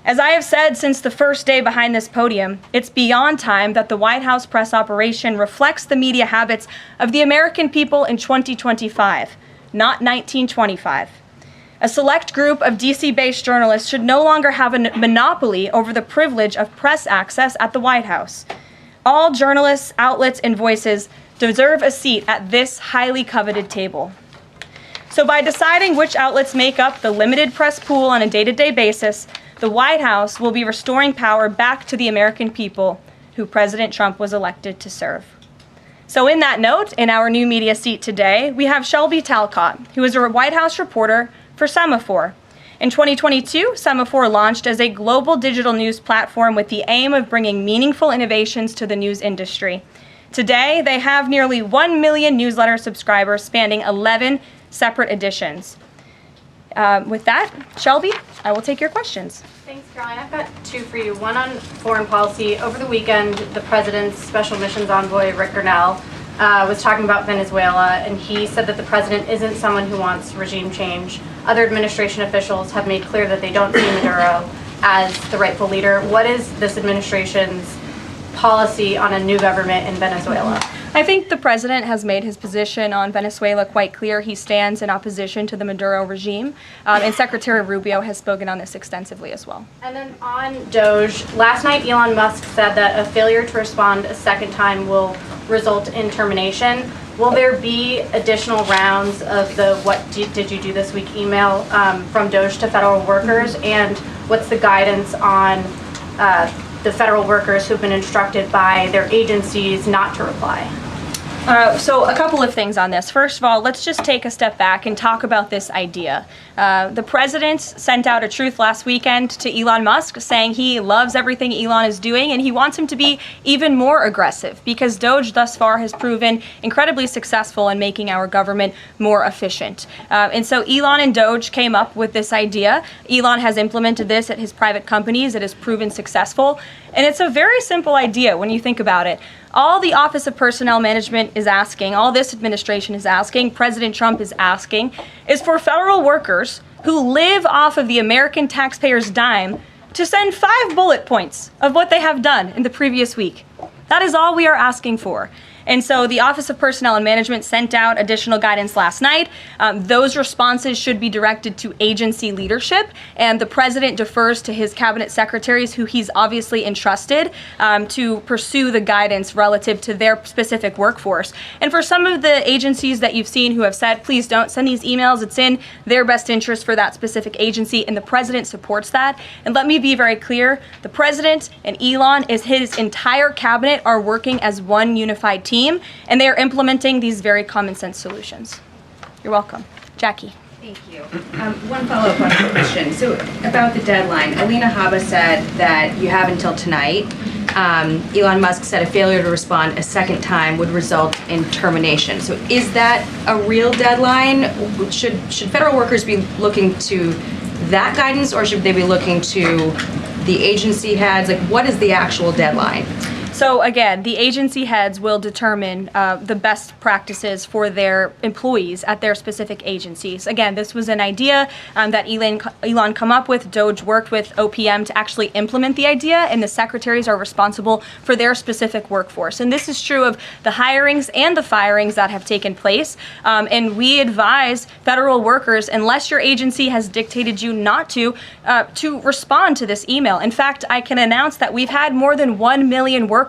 Speaker 15: As I have said since the first day behind this podium, it's beyond time that the White House press operation reflects the media habits of the American people in 2025, not 1925. A select group of DC-based journalists should no longer have a monopoly over the privilege of press access at the White House. All journalists, outlets, and voices deserve a seat at this highly coveted table. So by deciding which outlets make up the limited press pool on a day-to-day basis, the White House will be restoring power back to the American people who President Trump was elected to serve. So in that note, in our new media seat today, we have Shelby Talcott, who is a White House reporter for Semaphore. In 2022, Semaphore launched as a global digital news platform with the aim of bringing meaningful innovations to the news industry. Today, they have nearly 1 million newsletter subscribers spanning 11 separate editions. With that, Shelby, I will take your questions.
Speaker 16: Thanks, Caroline. I've got two for you. One on foreign policy. Over the weekend, the president's special missions envoy, Rick Grenell, was talking about Venezuela, and he said that the president isn't someone who wants regime change. Other administration officials have made clear that they don't see Maduro as the rightful leader. What is this administration's policy on a new government in Venezuela?
Speaker 15: I think the president has made his position on Venezuela quite clear. He stands in opposition to the Maduro regime, and Secretary Rubio has spoken on this extensively as well.
Speaker 16: And then on DOGE, last night Elon Musk said that a failure to respond a second time will result in termination. Will there be additional rounds of the "what did you do this week" email from DOGE to federal workers? And what's the guidance on the federal workers who've been instructed by their agencies not to reply?
Speaker 15: So a couple of things on this. First of all, let's just take a step back and talk about this idea. The president sent out a truth last weekend to Elon Musk saying he loves everything Elon is doing and he wants him to be even more aggressive because DOGE thus far has proven incredibly successful in making our government more efficient. And so Elon and DOGE came up with this idea. Elon has implemented this at his private companies. It has proven successful. And it's a very simple idea when you think about it. All the Office of Personnel Management is asking, all this administration is asking, President Trump is asking, is for federal workers who live off of the American taxpayers' dime to send 5 bullet points of what they have done in the previous week. That is all we are asking for. And so the Office of Personnel and Management sent out additional guidance last night. Those responses should be directed to agency leadership, and the president defers to his cabinet secretaries, who he's obviously entrusted to pursue the guidance relative to their specific workforce. And for some of the agencies that you've seen who have said, please don't send these emails, it's in their best interest for that specific agency, and the president supports that. And let me be very clear, the president and Elon, his entire cabinet, are working as one unified team. And they are implementing these very common sense solutions. You're welcome. Jackie.
Speaker 18: Thank you. One follow-up on the question. So about the deadline, Alina Habba said that you have until tonight. Elon Musk said a failure to respond a second time would result in termination. So is that a real deadline? Should federal workers be looking to that guidance, or should they be looking to the agency heads? Like, what is the actual deadline?
Speaker 15: So again, the agency heads will determine the best practices for their employees at their specific agencies. Again, this was an idea that Elon come up with. DOGE worked with OPM to actually implement the idea, and the secretaries are responsible for their specific workforce. And this is true of the hirings and the firings that have taken place. And we advise federal workers, unless your agency has dictated you not to respond to this email. In fact, I can announce that we've had more than 1 million workers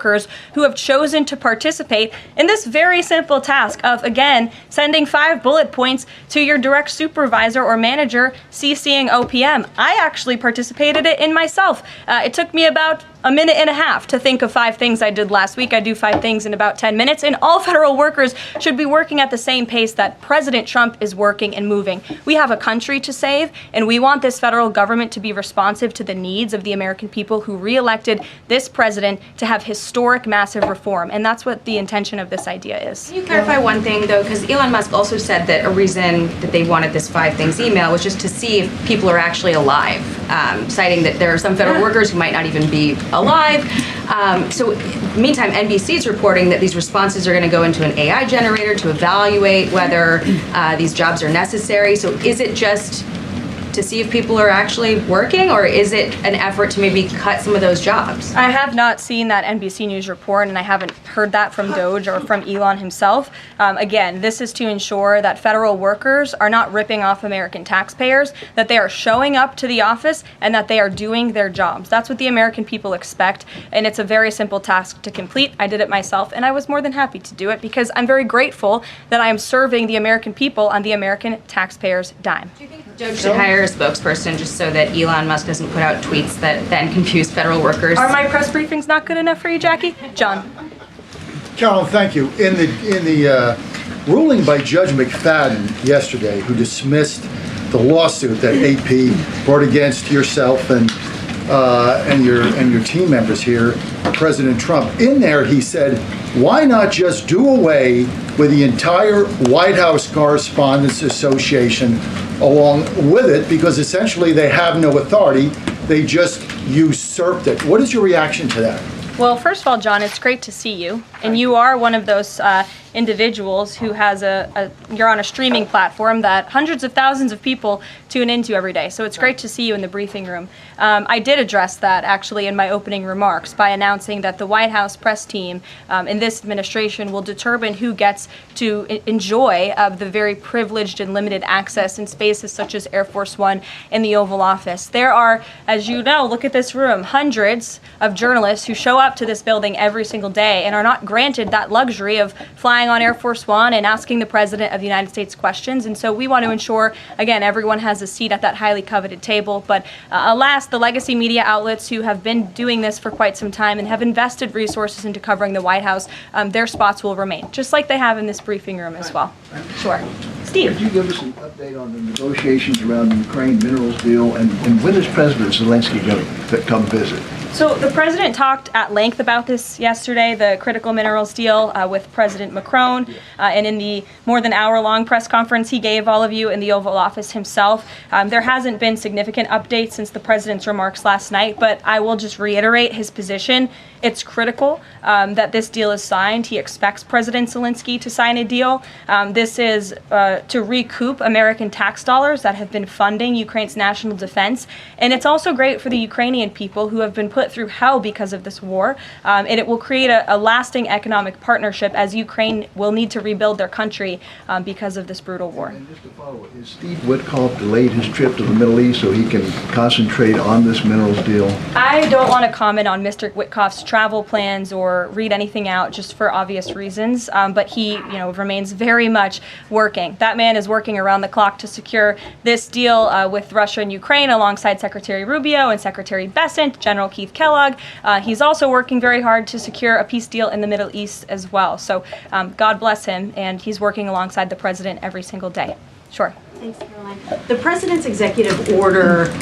Speaker 15: who have chosen to participate in this very simple task of, again, sending 5 bullet points to your direct supervisor or manager, CCing OPM. I actually participated in myself. It took me about a minute and a half to think of 5 things I did last week. I do 5 things in about 10 minutes, and all federal workers should be working at the same pace that President Trump is working and moving. We have a country to save, and we want this federal government to be responsive to the needs of the American people who re-elected this president to have historic, massive reform, and that's what the intention of this idea is.
Speaker 18: Can you clarify one thing, though? Because Elon Musk also said that a reason that they wanted this 5 things email was just to see if people are actually alive, citing that there are some federal workers who might not even be alive. So meantime, NBC is reporting that these responses are going to go into an AI generator to evaluate whether these jobs are necessary. So is it just to see if people are actually working, or is it an effort to maybe cut some of those jobs?
Speaker 15: I have not seen that NBC News report, and I haven't heard that from DOGE or from Elon himself. Again, this is to ensure that federal workers are not ripping off American taxpayers, that they are showing up to the office, and that they are doing their jobs. That's what the American people expect, and it's a very simple task to complete. I did it myself, and I was more than happy to do it because I'm very grateful that I am serving the American people on the American taxpayers' dime.
Speaker 18: DOGE should hire a spokesperson just so that Elon Musk doesn't put out tweets that then confuse federal workers.
Speaker 15: Are my press briefings not good enough for you, Jackie? John.
Speaker 8: Carolyn, thank you. In the ruling by Judge McFadden yesterday, who dismissed the lawsuit that AP brought against yourself and your team members here, President Trump, in there he said, why not just do away with the entire White House Correspondents Association along with it, because essentially they have no authority, they just usurped it. What is your reaction to that?
Speaker 15: Well, first of all, John, it's great to see you. And you are one of those individuals who has you're on a streaming platform that hundreds of thousands of people tune into every day. So it's great to see you in the briefing room. I did address that actually in my opening remarks by announcing that the White House press team in this administration will determine who gets to enjoy the very privileged and limited access in spaces such as Air Force One and the Oval Office. There are, as you know, look at this room, hundreds of journalists who show up to this building every single day and are not granted that luxury of flying on Air Force One and asking the President of the United States questions. And so we want to ensure, again, everyone has a seat at that highly coveted table. But alas, the legacy media outlets who have been doing this for quite some time and have invested resources into covering the White House, their spots will remain, just like they have in this briefing room as well. Sure. Steve.
Speaker 19: Could you give us an update on the negotiations around the Ukraine minerals deal, and when is President Zelensky going to come visit?
Speaker 15: So the president talked at length about this yesterday, the critical minerals deal with President Macron, and in the more than hour-long press conference he gave all of you in the Oval Office himself. There hasn't been significant updates since the president's remarks last night, but I will just reiterate his position. It's critical that this deal is signed. He expects President Zelensky to sign a deal. This is to recoup American tax dollars that have been funding Ukraine's national defense. And it's also great for the Ukrainian people who have been put through hell because of this war. And it will create a lasting economic partnership as Ukraine will need to rebuild their country because of this brutal war.
Speaker 19: And just to follow, is Steve Witkoff delayed his trip to the Middle East so he can concentrate on this minerals deal?
Speaker 15: I don't want to comment on Mr. Witkoff's travel plans or read anything out just for obvious reasons, but he remains very much working. That man is working around the clock to secure this deal with Russia and Ukraine alongside Secretary Rubio and Secretary Bessent, General Keith Kellogg. He's also working very hard to secure a peace deal in the Middle East as well. So God bless him, and he's working alongside the president every single day. Sure.
Speaker 20: Thanks, Caroline. The president's executive order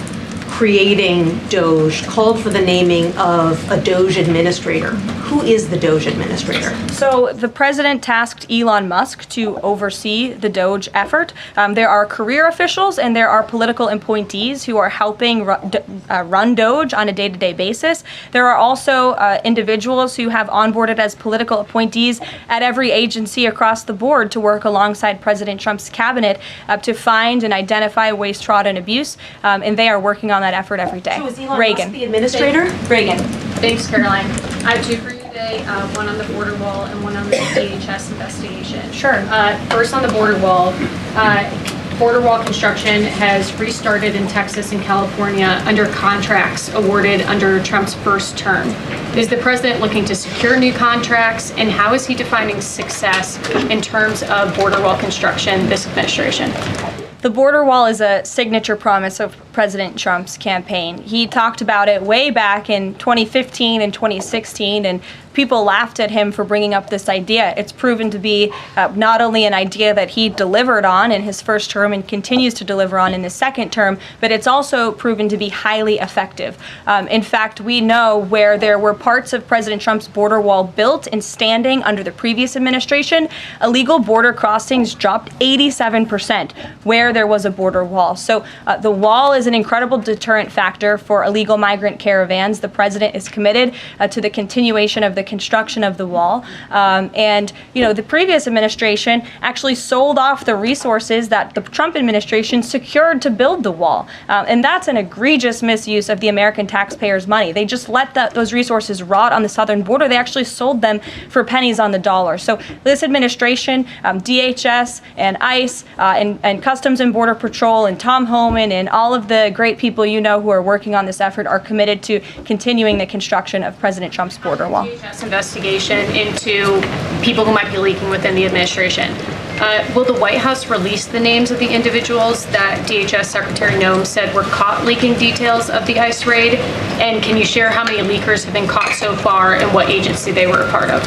Speaker 20: creating DOGE called for the naming of a DOGE administrator. Who is the DOGE administrator?
Speaker 15: So the president tasked Elon Musk to oversee the DOGE effort. There are career officials and there are political appointees who are helping run DOGE on a day-to-day basis. There are also individuals who have onboarded as political appointees at every agency across the board to work alongside President Trump's cabinet to find and identify waste, fraud, and abuse. And they are working on that effort every day.
Speaker 20: So is Elon
Speaker 15: Reagan.
Speaker 20: Musk the administrator?
Speaker 15: Reagan.
Speaker 16: Thanks, Caroline. I have two for you today, one on the border wall and one on the DHS investigation.
Speaker 15: Sure.
Speaker 16: First on the border wall. Border wall construction has restarted in Texas and California under contracts awarded under Trump's first term. Is the president looking to secure new contracts, and how is he defining success in terms of border wall construction this administration?
Speaker 15: The border wall is a signature promise of President Trump's campaign. He talked about it way back in 2015 and 2016, and people laughed at him for bringing up this idea. It's proven to be not only an idea that he delivered on in his first term and continues to deliver on in his second term, but it's also proven to be highly effective. In fact, we know where there were parts of President Trump's border wall built and standing under the previous administration, illegal border crossings dropped 87% where there was a border wall. So the wall is is an incredible deterrent factor for illegal migrant caravans. The president is committed to the continuation of the construction of the wall. And, the previous administration actually sold off the resources that the Trump administration secured to build the wall. And that's an egregious misuse of the American taxpayers' money. They just let those resources rot on the southern border. They actually sold them for pennies on the dollar. So this administration, DHS and ICE and Customs and Border Patrol and Tom Homan and all of the great people who are working on this effort are committed to continuing the construction of President Trump's border wall.
Speaker 16: DHS investigation into people who might be leaking within the administration. Will the White House release the names of the individuals that DHS Secretary Noem said were caught leaking details of the ICE raid? And can you share how many leakers have been caught so far and what agency they were a part of?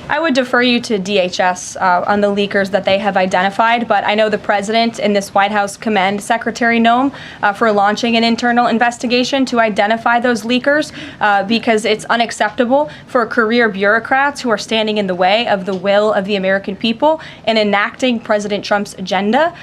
Speaker 15: I would defer you to DHS on the leakers that they have identified, but I know the president and this White House commend Secretary Noem for launching an internal investigation to identify those leakers because it's unacceptable for career bureaucrats who are standing in the way of the will of the American people and enacting President Trump's agenda.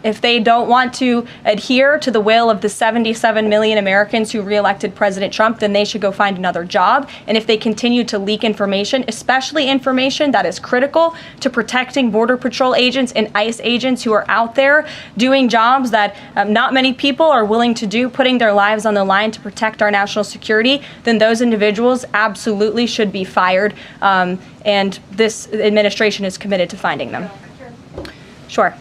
Speaker 15: If they don't want to adhere to the will of the 77 million Americans who reelected President Trump, then they should go find another job. And if they continue to leak information, especially information that is critical to protecting Border Patrol agents and ICE agents who are out there doing jobs that not many people are willing to do, putting their lives on the line to protect our national security, then those individuals absolutely should be fired. And this administration is committed to finding them. Sure.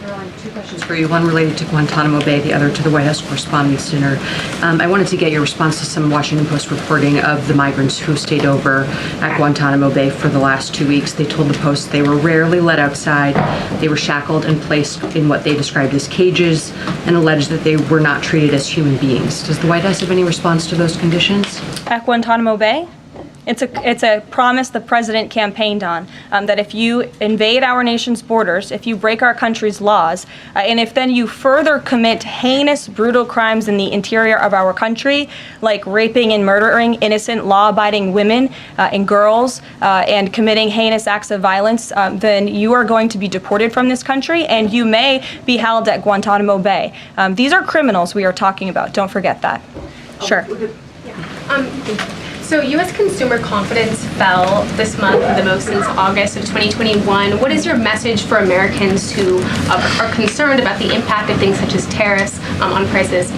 Speaker 9: Caroline, two questions for you. One related to Guantanamo Bay, the other to the White House Correspondents' Dinner. I wanted to get your response to some Washington Post reporting of the migrants who stayed over at Guantanamo Bay for the last 2 weeks. They told the Post they were rarely let outside. They were shackled and placed in what they described as cages and alleged that they were not treated as human beings. Does the White House have any response to those conditions?
Speaker 15: At Guantanamo Bay? It's a promise the president campaigned on, that if you invade our nation's borders, if you break our country's laws, and if then you further commit heinous, brutal crimes in the interior of our country, like raping and murdering innocent, law-abiding women and girls, and committing heinous acts of violence, then you are going to be deported from this country, and you may be held at Guantanamo Bay. These are criminals we are talking about. Don't forget that. Sure.
Speaker 16: So U.S. consumer confidence fell this month, the most since August of 2021. What is your message for Americans who are concerned about the impact of things such as tariffs on prices?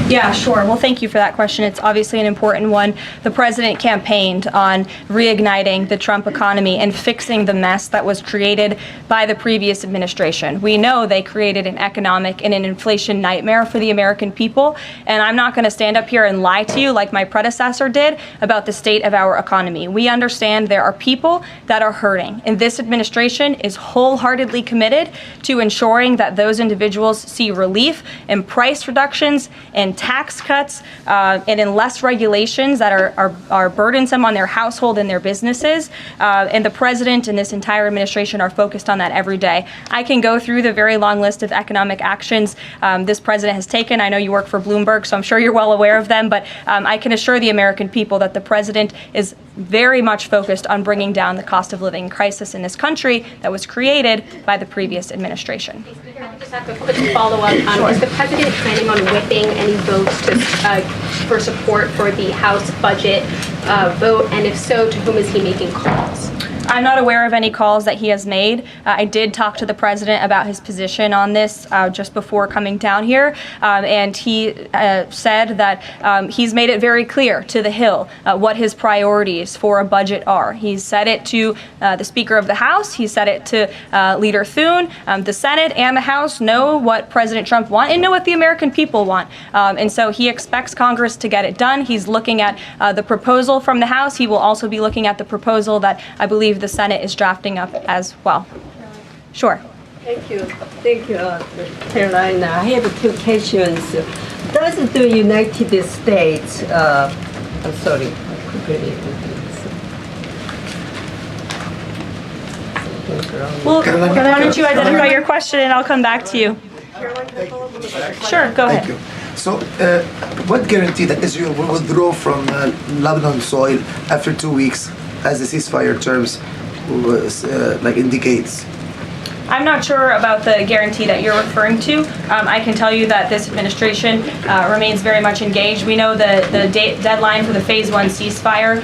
Speaker 15: Yeah, sure. Well, thank you for that question. It's obviously an important one. The president campaigned on reigniting the Trump economy and fixing the mess that was created by the previous administration. We know they created an economic and an inflation nightmare for the American people, and I'm not going to stand up here and lie to you like my predecessor did about the state of our economy. We understand there are people that are hurting, and this administration is wholeheartedly committed to ensuring that those individuals see relief and price reductions and tax cuts and in less regulations that are burdensome on their household and their businesses. And the president and this entire administration are focused on that every day. I can go through the very long list of economic actions this president has taken. I know you work for Bloomberg, so I'm sure you're well aware of them, but I can assure the American people that the president is very much focused on bringing down the cost of living crisis in this country that was created by the previous administration.
Speaker 16: I just have a quick follow-up. Sure. Is the president planning on whipping any votes for support for the House budget vote? And if so, to whom is he making calls?
Speaker 15: I'm not aware of any calls that he has made. I did talk to the president about his position on this just before coming down here, and he said that he's made it very clear to the Hill what his priorities for a budget are. He's said it to the Speaker of the House. He said it to Leader Thune. The Senate and the House know what President Trump wants and know what the American people want. And so he expects Congress to get it done. He's looking at the proposal from the House. He will also be looking at the proposal that I believe the Senate is drafting up as well. Sure.
Speaker 21: Thank you, Caroline. I have two questions. Does the United States, I'm sorry,
Speaker 15: well, why don't you identify your question and I'll come back to you. Sure, go ahead.
Speaker 22: Thank you. So, what guarantee that Israel will withdraw from Lebanon soil after 2 weeks, as the ceasefire terms indicates?
Speaker 15: I'm not sure about the guarantee that you're referring to. I can tell you that this administration remains very much engaged. We know the deadline for the Phase 1 ceasefire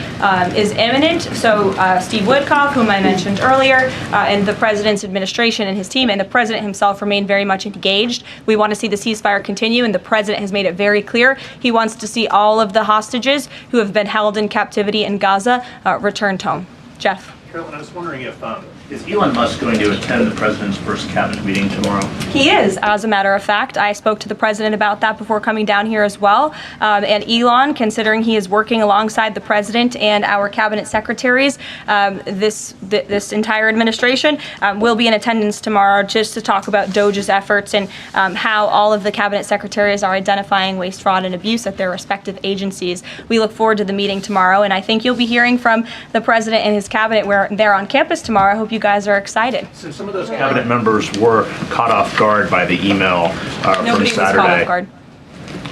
Speaker 15: is imminent. So Steve Woodcock, whom I mentioned earlier, and the president's administration and his team and the president himself remain very much engaged. We want to see the ceasefire continue, and the president has made it very clear he wants to see all of the hostages who have been held in captivity in Gaza returned home. Jeff.
Speaker 1: Carolyn, I was wondering if is Elon Musk going to attend the president's first cabinet meeting tomorrow?
Speaker 15: He is, as a matter of fact. I spoke to the president about that before coming down here as well. And Elon, considering he is working alongside the president and our cabinet secretaries, this entire administration will be in attendance tomorrow just to talk about DOGE's efforts and how all of the cabinet secretaries are identifying waste, fraud, and abuse at their respective agencies. We look forward to the meeting tomorrow, and I think you'll be hearing from the president and his cabinet where they're on campus tomorrow. I hope you guys are excited.
Speaker 1: Since some of those cabinet members were caught off guard by the email from
Speaker 15: Nobody was
Speaker 1: Saturday.
Speaker 15: caught off guard.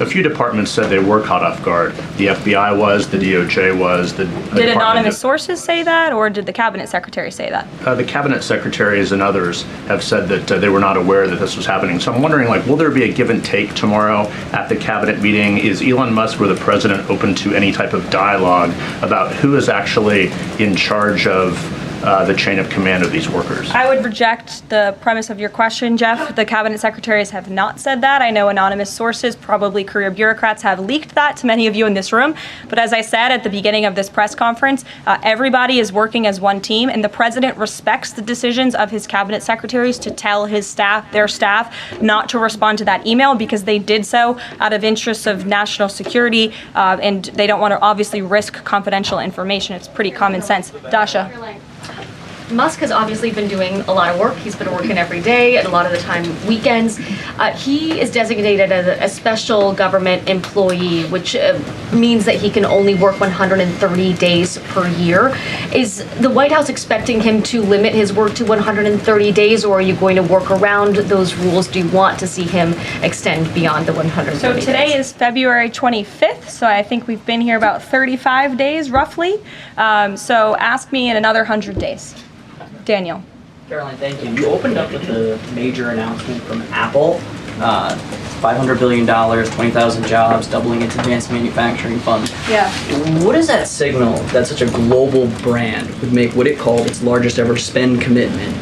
Speaker 1: A few departments said they were caught off guard. The FBI was, the DOJ was.
Speaker 15: Did anonymous sources say that, or did the cabinet secretary say that?
Speaker 1: The cabinet secretaries and others have said that they were not aware that this was happening. So I'm wondering, will there be a give and take tomorrow at the cabinet meeting? Is Elon Musk or the president open to any type of dialogue about who is actually in charge of the chain of command of these workers?
Speaker 15: I would reject the premise of your question, Jeff. The cabinet secretaries have not said that. I know anonymous sources, probably career bureaucrats, have leaked that to many of you in this room. But as I said at the beginning of this press conference, everybody is working as one team, and the president respects the decisions of his cabinet secretaries to tell their staff, not to respond to that email because they did so out of interests of national security, and they don't want to obviously risk confidential information. It's pretty common sense. Dasha.
Speaker 2: Musk has obviously been doing a lot of work. He's been working every day, and a lot of the time weekends. He is designated as a special government employee, which means that he can only work 130 days per year. Is the White House expecting him to limit his work to 130 days, or are you going to work around those rules? Do you want to see him extend beyond the 130
Speaker 15: So
Speaker 2: days?
Speaker 15: today is February 25th, so I think we've been here about 35 days roughly. So ask me in another 100 days. Daniel.
Speaker 4: Caroline, thank you. You opened up with a major announcement from Apple, $500 billion, 20,000 jobs, doubling its advanced manufacturing fund.
Speaker 15: Yeah.
Speaker 4: What does that signal that such a global brand would make what it called its largest ever spend commitment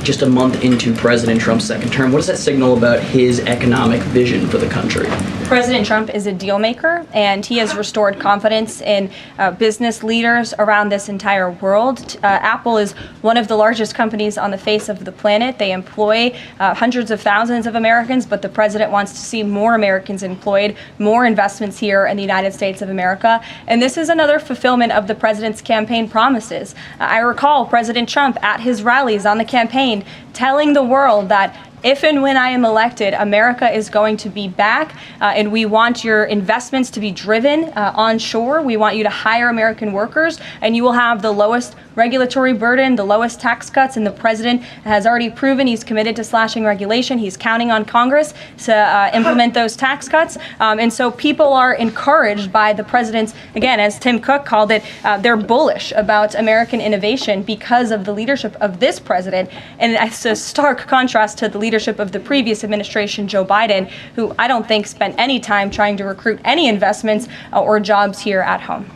Speaker 4: just a month into President Trump's second term? What does that signal about his economic vision for the country?
Speaker 15: President Trump is a deal maker, and he has restored confidence in business leaders around this entire world. Apple is one of the largest companies on the face of the planet. They employ hundreds of thousands of Americans, but the president wants to see more Americans employed, more investments here in the United States of America. And this is another fulfillment of the president's campaign promises. I recall President Trump at his rallies on the campaign telling the world that if and when I am elected, America is going to be back, and we want your investments to be driven onshore. We want you to hire American workers, and you will have the lowest regulatory burden, the lowest tax cuts, and the president has already proven he's committed to slashing regulation. He's counting on Congress to implement those tax cuts. And so people are encouraged by the president's, again, as Tim Cook called it, they're bullish about American innovation because of the leadership of this president. And it's a stark contrast to the leadership of the previous administration, Joe Biden, who I don't think spent any time trying to recruit any investments or jobs here at home.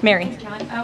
Speaker 15: Mary.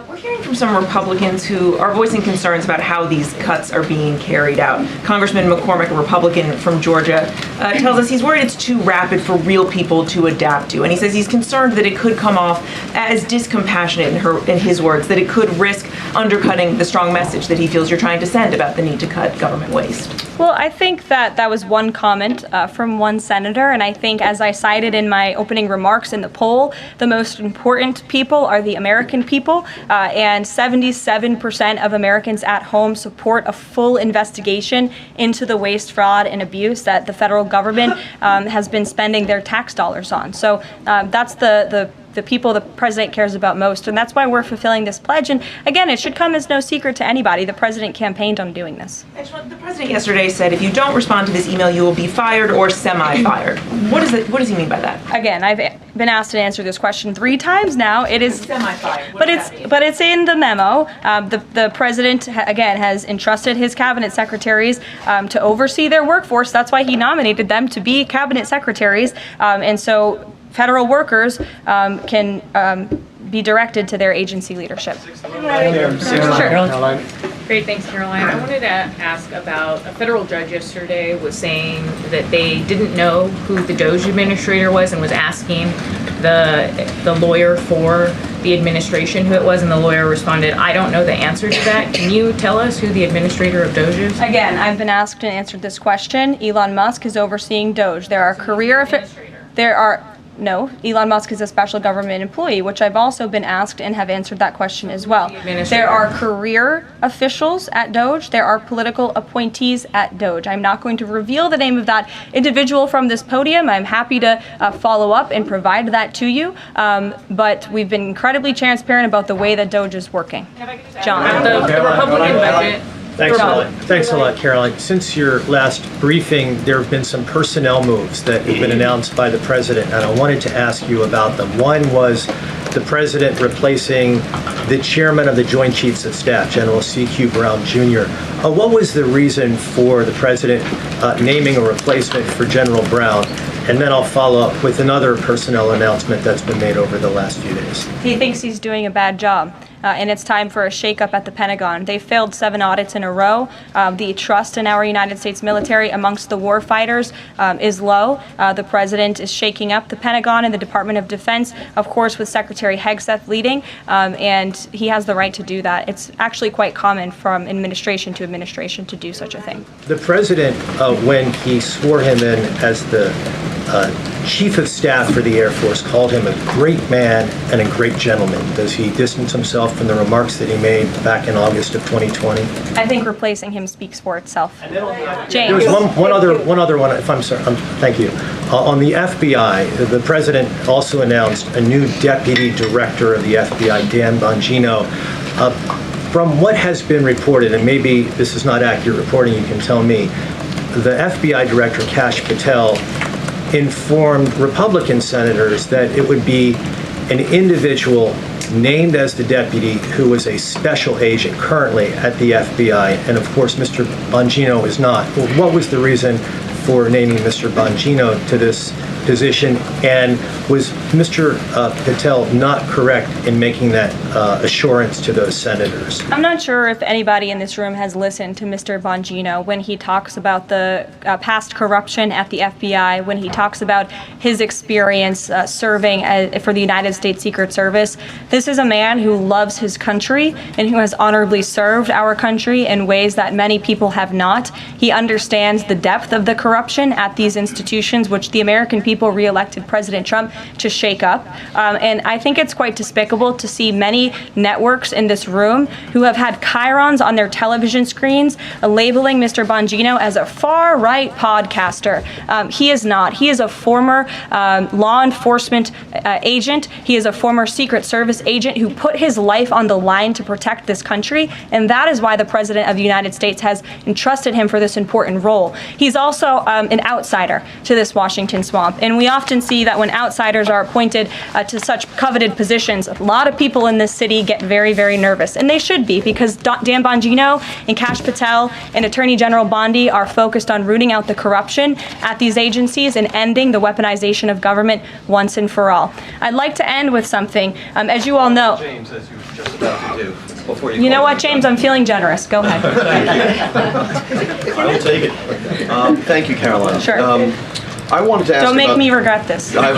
Speaker 24: We're hearing from some Republicans who are voicing concerns about how these cuts are being carried out. Congressman McCormick, a Republican from Georgia, tells us he's worried it's too rapid for real people to adapt to. And he says he's concerned that it could come off as discompassionate, in his words, that it could risk undercutting the strong message that he feels you're trying to send about the need to cut government waste.
Speaker 15: Well, I think that was one comment from one senator, and I think, as I cited in my opening remarks in the poll, the most important people are the American people, and 77% of Americans at home support a full investigation into the waste, fraud, and abuse that the federal government has been spending their tax dollars on. So that's the people the president cares about most, and that's why we're fulfilling this pledge. And again, it should come as no secret to anybody. The president campaigned on doing this.
Speaker 24: The president yesterday said if you don't respond to this email, you will be fired or semi-fired. What does he mean by that?
Speaker 15: Again, I've been asked to answer this question 3 times now. It is
Speaker 24: semi-fired,
Speaker 15: but it's in the memo. The president again has entrusted his cabinet secretaries to oversee their workforce. That's why he nominated them to be cabinet secretaries, and so federal workers can be directed to their agency leadership.
Speaker 3: Caroline. Great, thanks, Caroline. I wanted to ask about a federal judge yesterday was saying that they didn't know who the DOGE administrator was and was asking the lawyer for the administration who it was, and the lawyer responded, "I don't know the answer to that. Can you tell us who the administrator of DOGE is?"
Speaker 15: Again, I've been asked and answered this question. Elon Musk is overseeing DOGE. No, Elon Musk is a special government employee, which I've also been asked and have answered that question as well. There are career officials at DOGE. There are political appointees at DOGE. I'm not going to reveal the name of that individual from this podium. I'm happy to follow up and provide that to you. But we've been incredibly transparent about the way that DOGE is working. John.
Speaker 3: The Republican budget.
Speaker 6: Thanks a lot, Caroline. Since your last briefing, there have been some personnel moves that have been announced by the president, and I wanted to ask you about them. One was the president replacing the chairman of the Joint Chiefs of Staff, General C.Q. Brown Jr. What was the reason for the president naming a replacement for General Brown? And then I'll follow up with another personnel announcement that's been made over the last few days.
Speaker 15: He thinks he's doing a bad job. And it's time for a shakeup at the Pentagon. They failed 7 audits in a row. The trust in our United States military amongst the war fighters is low. The president is shaking up the Pentagon and the Department of Defense, of course, with Secretary Hegseth leading, and he has the right to do that. It's actually quite common from administration to administration to do such a thing.
Speaker 6: The president, when he swore him in as the Chief of Staff for the Air Force, called him a great man and a great gentleman. Does he distance himself from the remarks that he made back in August of 2020?
Speaker 15: I think replacing him speaks for itself. James.
Speaker 6: There was one other one, if I'm sorry, thank you. On the FBI, the president also announced a new deputy director of the FBI, Dan Bongino. From what has been reported, and maybe this is not accurate reporting, you can tell me, the FBI director, Kash Patel, informed Republican senators that it would be an individual named as the deputy who was a special agent currently at the FBI, and of course Mr. Bongino is not. Well, what was the reason for naming Mr. Bongino to this position, and was Mr. Patel not correct in making that assurance to those senators?
Speaker 15: I'm not sure if anybody in this room has listened to Mr. Bongino when he talks about the past corruption at the FBI, when he talks about his experience serving for the United States Secret Service. This is a man who loves his country and who has honorably served our country in ways that many people have not. He understands the depth of the corruption at these institutions, which the American people re-elected President Trump to shake up. And I think it's quite despicable to see many networks in this room who have had chyrons on their television screens labeling Mr. Bongino as a far-right podcaster. He is not. He is a former law enforcement agent. He is a former Secret Service agent who put his life on the line to protect this country. And that is why the President of the United States has entrusted him for this important role. He's also an outsider to this Washington swamp. And we often see that when outsiders are appointed to such coveted positions, a lot of people in this city get very, very nervous. And they should be, because Dan Bongino and Kash Patel and Attorney General Bondi are focused on rooting out the corruption at these agencies and ending the weaponization of government once and for all. I'd like to end with something. As you all know,
Speaker 10: James, as you were just about to do before
Speaker 15: you know what, James? I'm feeling generous. Go ahead.
Speaker 10: I will take it. Thank you, Caroline.
Speaker 15: Sure.
Speaker 10: I wanted to ask
Speaker 15: Don't make
Speaker 10: about,
Speaker 15: me regret this.
Speaker 10: I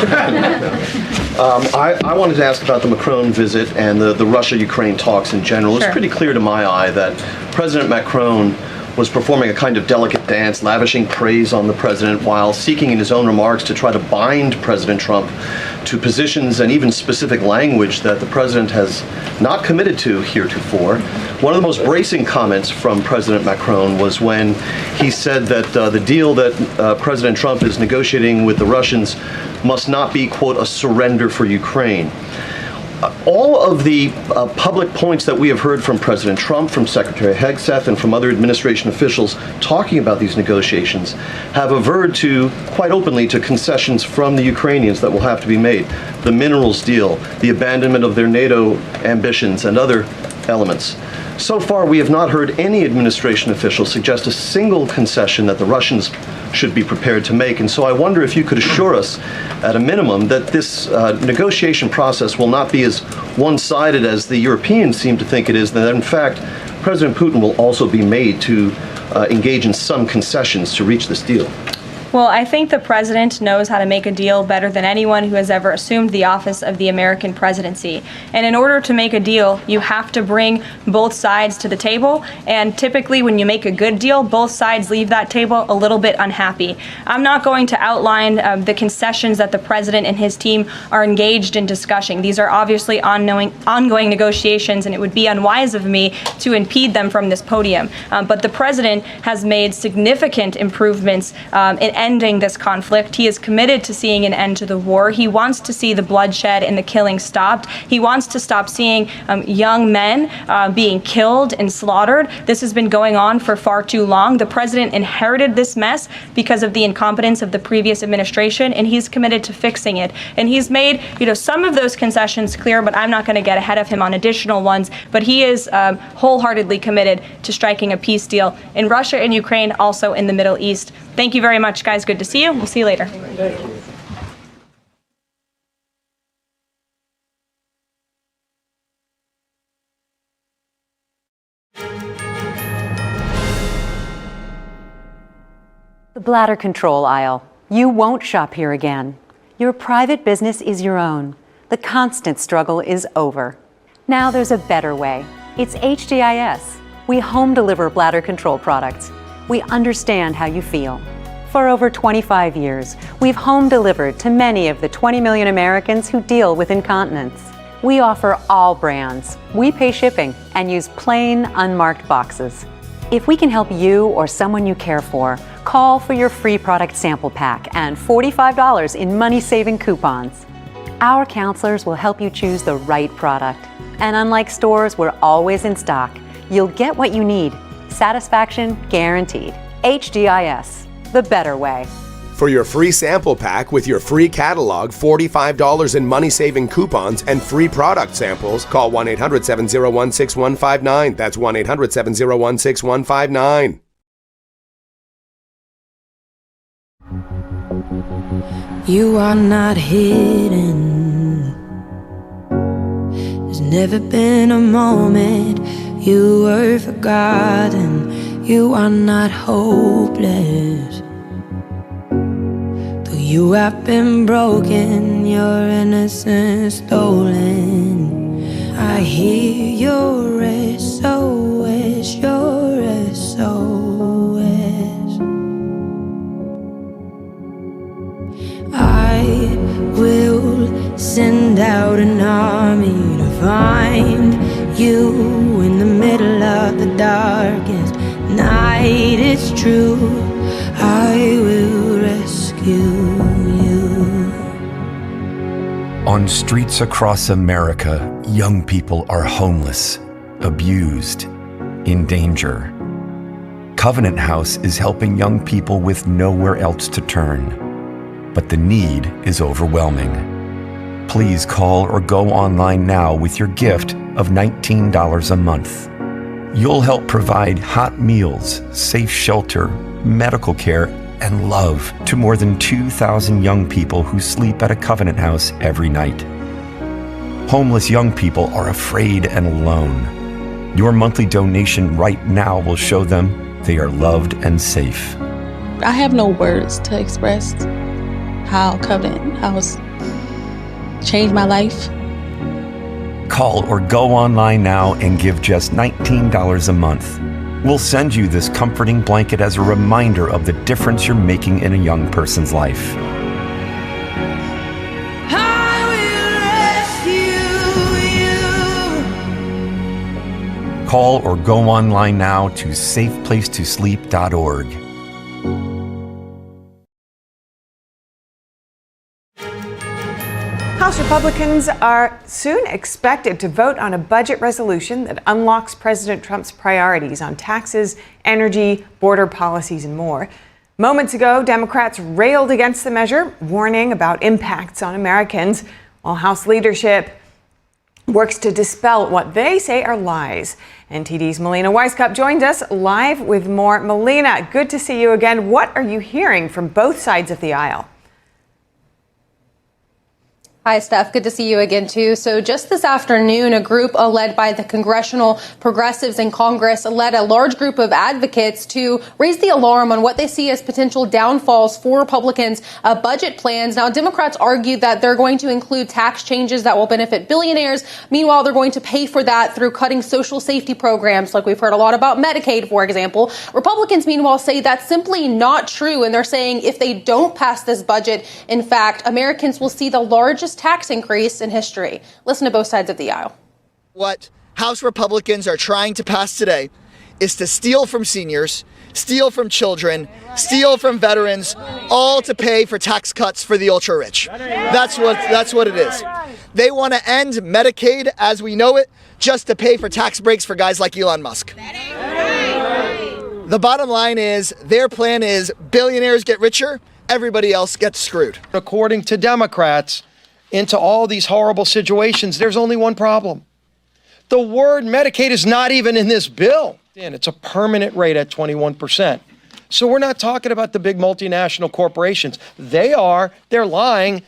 Speaker 10: wanted to ask about the Macron visit and the Russia-Ukraine talks in general.
Speaker 15: Sure.
Speaker 10: It's pretty clear to my eye that President Macron was performing a kind of delicate dance, lavishing praise on the president while seeking in his own remarks to try to bind President Trump to positions and even specific language that the president has not committed to heretofore. One of the most bracing comments from President Macron was when he said that the deal that President Trump is negotiating with the Russians must not be, quote, a surrender for Ukraine. all of the public points that we have heard from President Trump, from Secretary Hegseth, and from other administration officials talking about these negotiations have averred to, quite openly, to concessions from the Ukrainians that will have to be made. The minerals deal, the abandonment of their NATO ambitions, and other elements. So far, we have not heard any administration official suggest a single concession that the Russians should be prepared to make. And so I wonder if you could assure us, at a minimum, that this negotiation process will not be as one-sided as the Europeans seem to think it is, that in fact, President Putin will also be made to engage in some concessions to reach this deal.
Speaker 15: Well, I think the president knows how to make a deal better than anyone who has ever assumed the office of the American presidency. And in order to make a deal, you have to bring both sides to the table. And typically, when you make a good deal, both sides leave that table a little bit unhappy. I'm not going to outline the concessions that the president and his team are engaged in discussing. These are obviously ongoing negotiations, and it would be unwise of me to impede them from this podium. But the president has made significant improvements in ending this conflict. He is committed to seeing an end to the war. He wants to see the bloodshed and the killing stopped. He wants to stop seeing young men being killed and slaughtered. This has been going on for far too long. The president inherited this mess because of the incompetence of the previous administration, and he's committed to fixing it. And he's made, some of those concessions clear, but I'm not going to get ahead of him on additional ones. But he is wholeheartedly committed to striking a peace deal in Russia and Ukraine, also in the Middle East. Thank you very much, guys. Good to see you. We'll see you later.
Speaker 6: Thank you.
Speaker 7: The bladder control aisle. You won't shop here again. Your private business is your own. The constant struggle is over. Now there's a better way. It's HDIS. We home deliver bladder control products. We understand how you feel. For over 25 years, we've home delivered to many of the 20 million Americans who deal with incontinence. We offer all brands. We pay shipping and use plain, unmarked boxes. If we can help you or someone you care for, call for your free product sample pack and $45 in money-saving coupons. Our counselors will help you choose the right product. And unlike stores, we're always in stock. You'll get what you need. Satisfaction guaranteed. HDIS, the better way.
Speaker 13: For your free sample pack with your free catalog, $45 in money-saving coupons, and free product samples, call 1-800-701-6159. That's 1-800-701-6159.
Speaker 17: You are not hidden. There's never been a moment you were forgotten. You are not hopeless. Though you have been broken, your innocence stolen. I hear your SOS, your SOS. I will send out an army to find you in the middle of the darkest night. It's true, I will rescue you.
Speaker 23: On streets across America, young people are homeless, abused, in danger. Covenant House is helping young people with nowhere else to turn, but the need is overwhelming. Please call or go online now with your gift of $19 a month. You'll help provide hot meals, safe shelter, medical care, and love to more than 2,000 young people who sleep at a Covenant House every night. Homeless young people are afraid and alone. Your monthly donation right now will show them they are loved and safe.
Speaker 25: I have no words to express how Covenant House changed my life.
Speaker 23: Call or go online now and give just $19 a month. We'll send you this comforting blanket as a reminder of the difference you're making in a young person's life.
Speaker 17: I will rescue you.
Speaker 23: Call or go online now to safeplacetosleep.org.
Speaker 5: House Republicans are soon expected to vote on a budget resolution that unlocks President Trump's priorities on taxes, energy, border policies, and more. Moments ago, Democrats railed against the measure, warning about impacts on Americans, while House leadership works to dispel what they say are lies. NTD's Melina Weisskopf joined us live with more. Melina, good to see you again. What are you hearing from both sides of the aisle?
Speaker 11: Hi, Steph. Good to see you again, too. So just this afternoon, a group led by the congressional progressives in Congress led a large group of advocates to raise the alarm on what they see as potential downfalls for Republicans' budget plans. Now, Democrats argue that they're going to include tax changes that will benefit billionaires. Meanwhile, they're going to pay for that through cutting social safety programs, like we've heard a lot about Medicaid, for example. Republicans, meanwhile, say that's simply not true. And they're saying if they don't pass this budget, in fact, Americans will see the largest tax increase in history. Listen to both sides of the aisle.
Speaker 12: What House Republicans are trying to pass today is to steal from seniors, steal from children, steal from veterans, all to pay for tax cuts for the ultra rich. That's what it is. They want to end Medicaid as we know it just to pay for tax breaks for guys like Elon Musk. The bottom line is their plan is billionaires get richer, everybody else gets screwed.
Speaker 14: According to Democrats, into all these horrible situations, there's only one problem. The word Medicaid is not even in this bill. And it's a permanent rate at 21%. So we're not talking about the big multinational corporations. They're lying.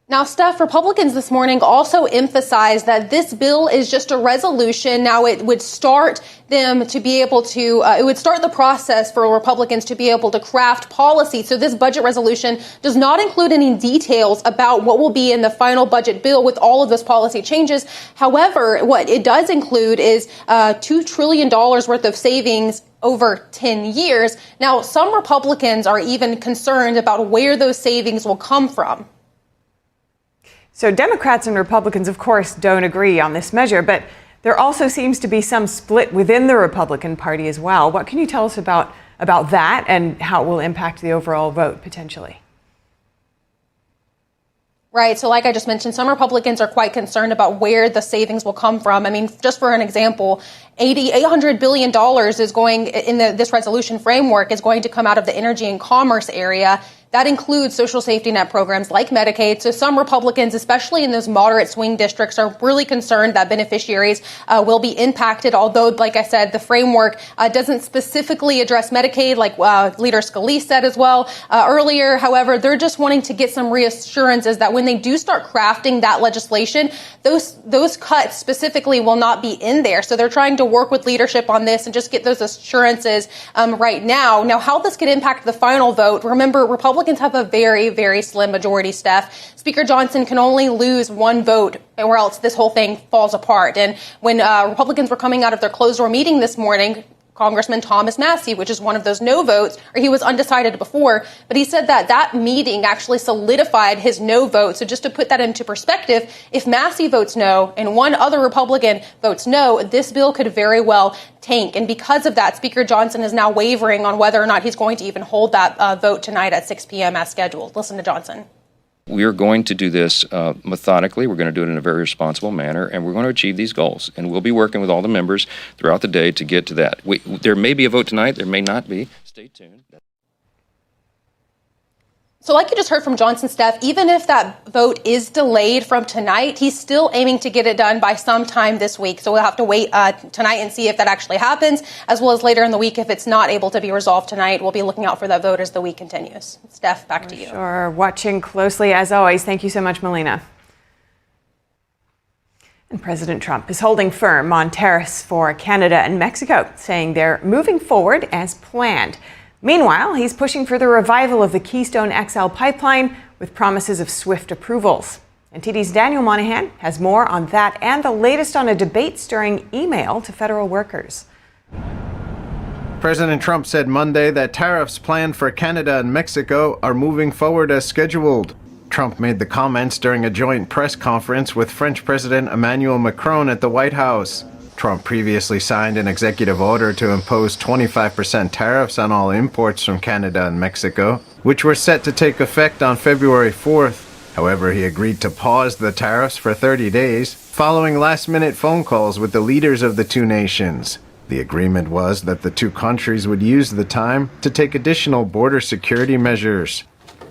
Speaker 11: Now, Steph, Republicans this morning also emphasized that this bill is just a resolution. Now, it would start them to be able to, it would start the process for Republicans to be able to craft policy. So this budget resolution does not include any details about what will be in the final budget bill with all of those policy changes. However, what it does include is $2 trillion worth of savings over 10 years. Now, some Republicans are even concerned about where those savings will come from.
Speaker 5: So Democrats and Republicans, of course, don't agree on this measure, but there also seems to be some split within the Republican Party as well. What can you tell us about that and how it will impact the overall vote potentially?
Speaker 11: Right. So like I just mentioned, some Republicans are quite concerned about where the savings will come from. I mean, just for an example, $800 billion is going in this resolution framework is going to come out of the energy and commerce area. That includes social safety net programs like Medicaid. So some Republicans, especially in those moderate swing districts, are really concerned that beneficiaries will be impacted. Although, like I said, the framework doesn't specifically address Medicaid, like Leader Scalise said as well earlier. However, they're just wanting to get some reassurances that when they do start crafting that legislation, those cuts specifically will not be in there. So they're trying to work with leadership on this and just get those assurances right now. Now, how this could impact the final vote, remember, Republicans have a very, very slim majority, Steph. Speaker Johnson can only lose one vote or else this whole thing falls apart. And when Republicans were coming out of their closed-door meeting this morning, Congressman Thomas Massie, which is one of those no votes, or he was undecided before, but he said that meeting actually solidified his no vote. So just to put that into perspective, if Massie votes no and one other Republican votes no, this bill could very well tank. And because of that, Speaker Johnson is now wavering on whether or not he's going to even hold that vote tonight at 6 p.m. as scheduled. Listen to Johnson.
Speaker 18: We are going to do this methodically. We're going to do it in a very responsible manner, and we're going to achieve these goals. And we'll be working with all the members throughout the day to get to that. There may be a vote tonight. There may not be. Stay tuned.
Speaker 11: So like you just heard from Johnson, Steph, even if that vote is delayed from tonight, he's still aiming to get it done by sometime this week. So we'll have to wait tonight and see if that actually happens, as well as later in the week. If it's not able to be resolved tonight, we'll be looking out for that vote as the week continues. Steph, back to you.
Speaker 5: Sure. Watching closely as always. Thank you so much, Melina. And President Trump is holding firm on tariffs for Canada and Mexico, saying they're moving forward as planned. Meanwhile, he's pushing for the revival of the Keystone XL pipeline with promises of swift approvals. NTD's Daniel Monahan has more on that and the latest on a debate stirring email to federal workers.
Speaker 26: President Trump said Monday that tariffs planned for Canada and Mexico are moving forward as scheduled. Trump made the comments during a joint press conference with French President Emmanuel Macron at the White House. Trump previously signed an executive order to impose 25% tariffs on all imports from Canada and Mexico. which were set to take effect on February 4th. However, he agreed to pause the tariffs for 30 days, following last-minute phone calls with the leaders of the two nations. The agreement was that the two countries would use the time to take additional border security measures.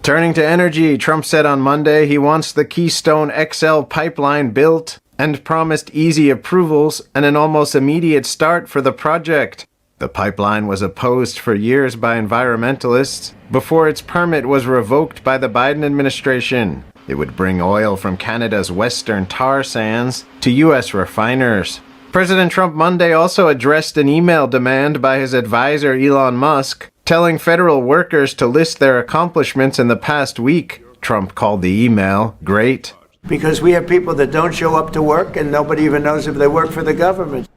Speaker 26: Turning to energy, Trump said on Monday he wants the Keystone XL pipeline built and promised easy approvals and an almost immediate start for the project. The pipeline was opposed for years by environmentalists before its permit was revoked by the Biden administration. It would bring oil from Canada's western tar sands to U.S. refiners. President Trump Monday also addressed an email demand by his advisor Elon Musk, telling federal workers to list their accomplishments in the past week. Trump called the email great.
Speaker 8: Because we have people that don't show up to work and nobody even knows if they work for the government.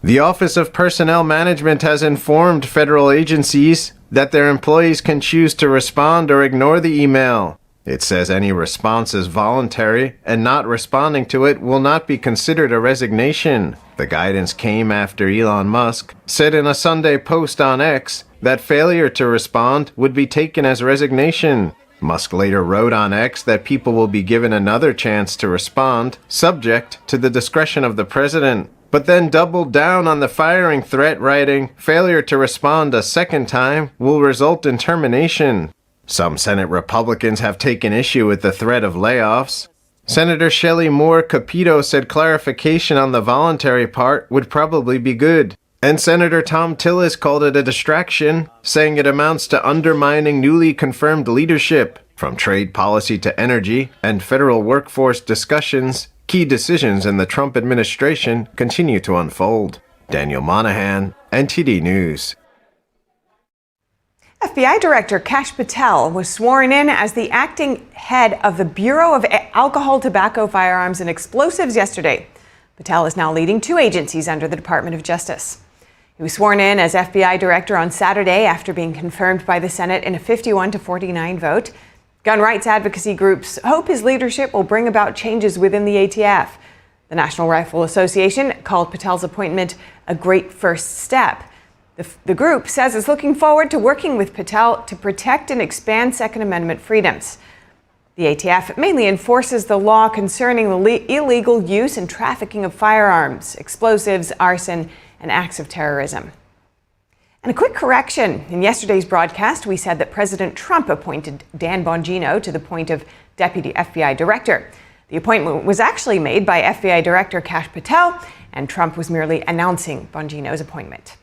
Speaker 26: The Office of Personnel Management has informed federal agencies that their employees can choose to respond or ignore the email. It says any response is voluntary, and not responding to it will not be considered a resignation. The guidance came after Elon Musk said in a Sunday post on X that failure to respond would be taken as resignation. Musk later wrote on X that people will be given another chance to respond, subject to the discretion of the president, but then doubled down on the firing threat, writing, "Failure to respond a second time will result in termination." Some Senate Republicans have taken issue with the threat of layoffs. Senator Shelley Moore Capito said clarification on the voluntary part would probably be good. And Senator Tom Tillis called it a distraction, saying it amounts to undermining newly confirmed leadership. From trade policy to energy and federal workforce discussions, key decisions in the Trump administration continue to unfold. Daniel Monahan, NTD News.
Speaker 5: FBI Director Kash Patel was sworn in as the acting head of the Bureau of Alcohol, Tobacco, Firearms, and Explosives yesterday. Patel is now leading two agencies under the Department of Justice. He was sworn in as FBI Director on Saturday after being confirmed by the Senate in a 51-49 vote. Gun rights advocacy groups hope his leadership will bring about changes within the ATF. The National Rifle Association called Patel's appointment a great first step. The group says it's looking forward to working with Patel to protect and expand Second Amendment freedoms. The ATF mainly enforces the law concerning the illegal use and trafficking of firearms, explosives, arson, and acts of terrorism. And a quick correction. In yesterday's broadcast, we said that President Trump appointed Dan Bongino to the point of Deputy FBI Director. The appointment was actually made by FBI Director Kash Patel, and Trump was merely announcing Bongino's appointment.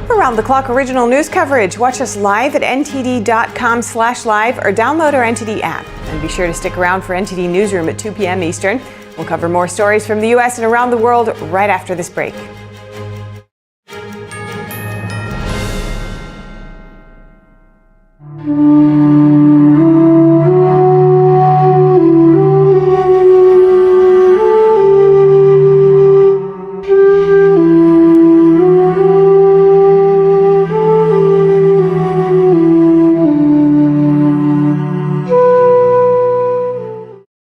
Speaker 5: For round-the-clock original news coverage, watch us live at ntd.com/live or download our NTD app. And be sure to stick around for NTD Newsroom at 2 p.m. Eastern. We'll cover more stories from the U.S. and around the world right after this break.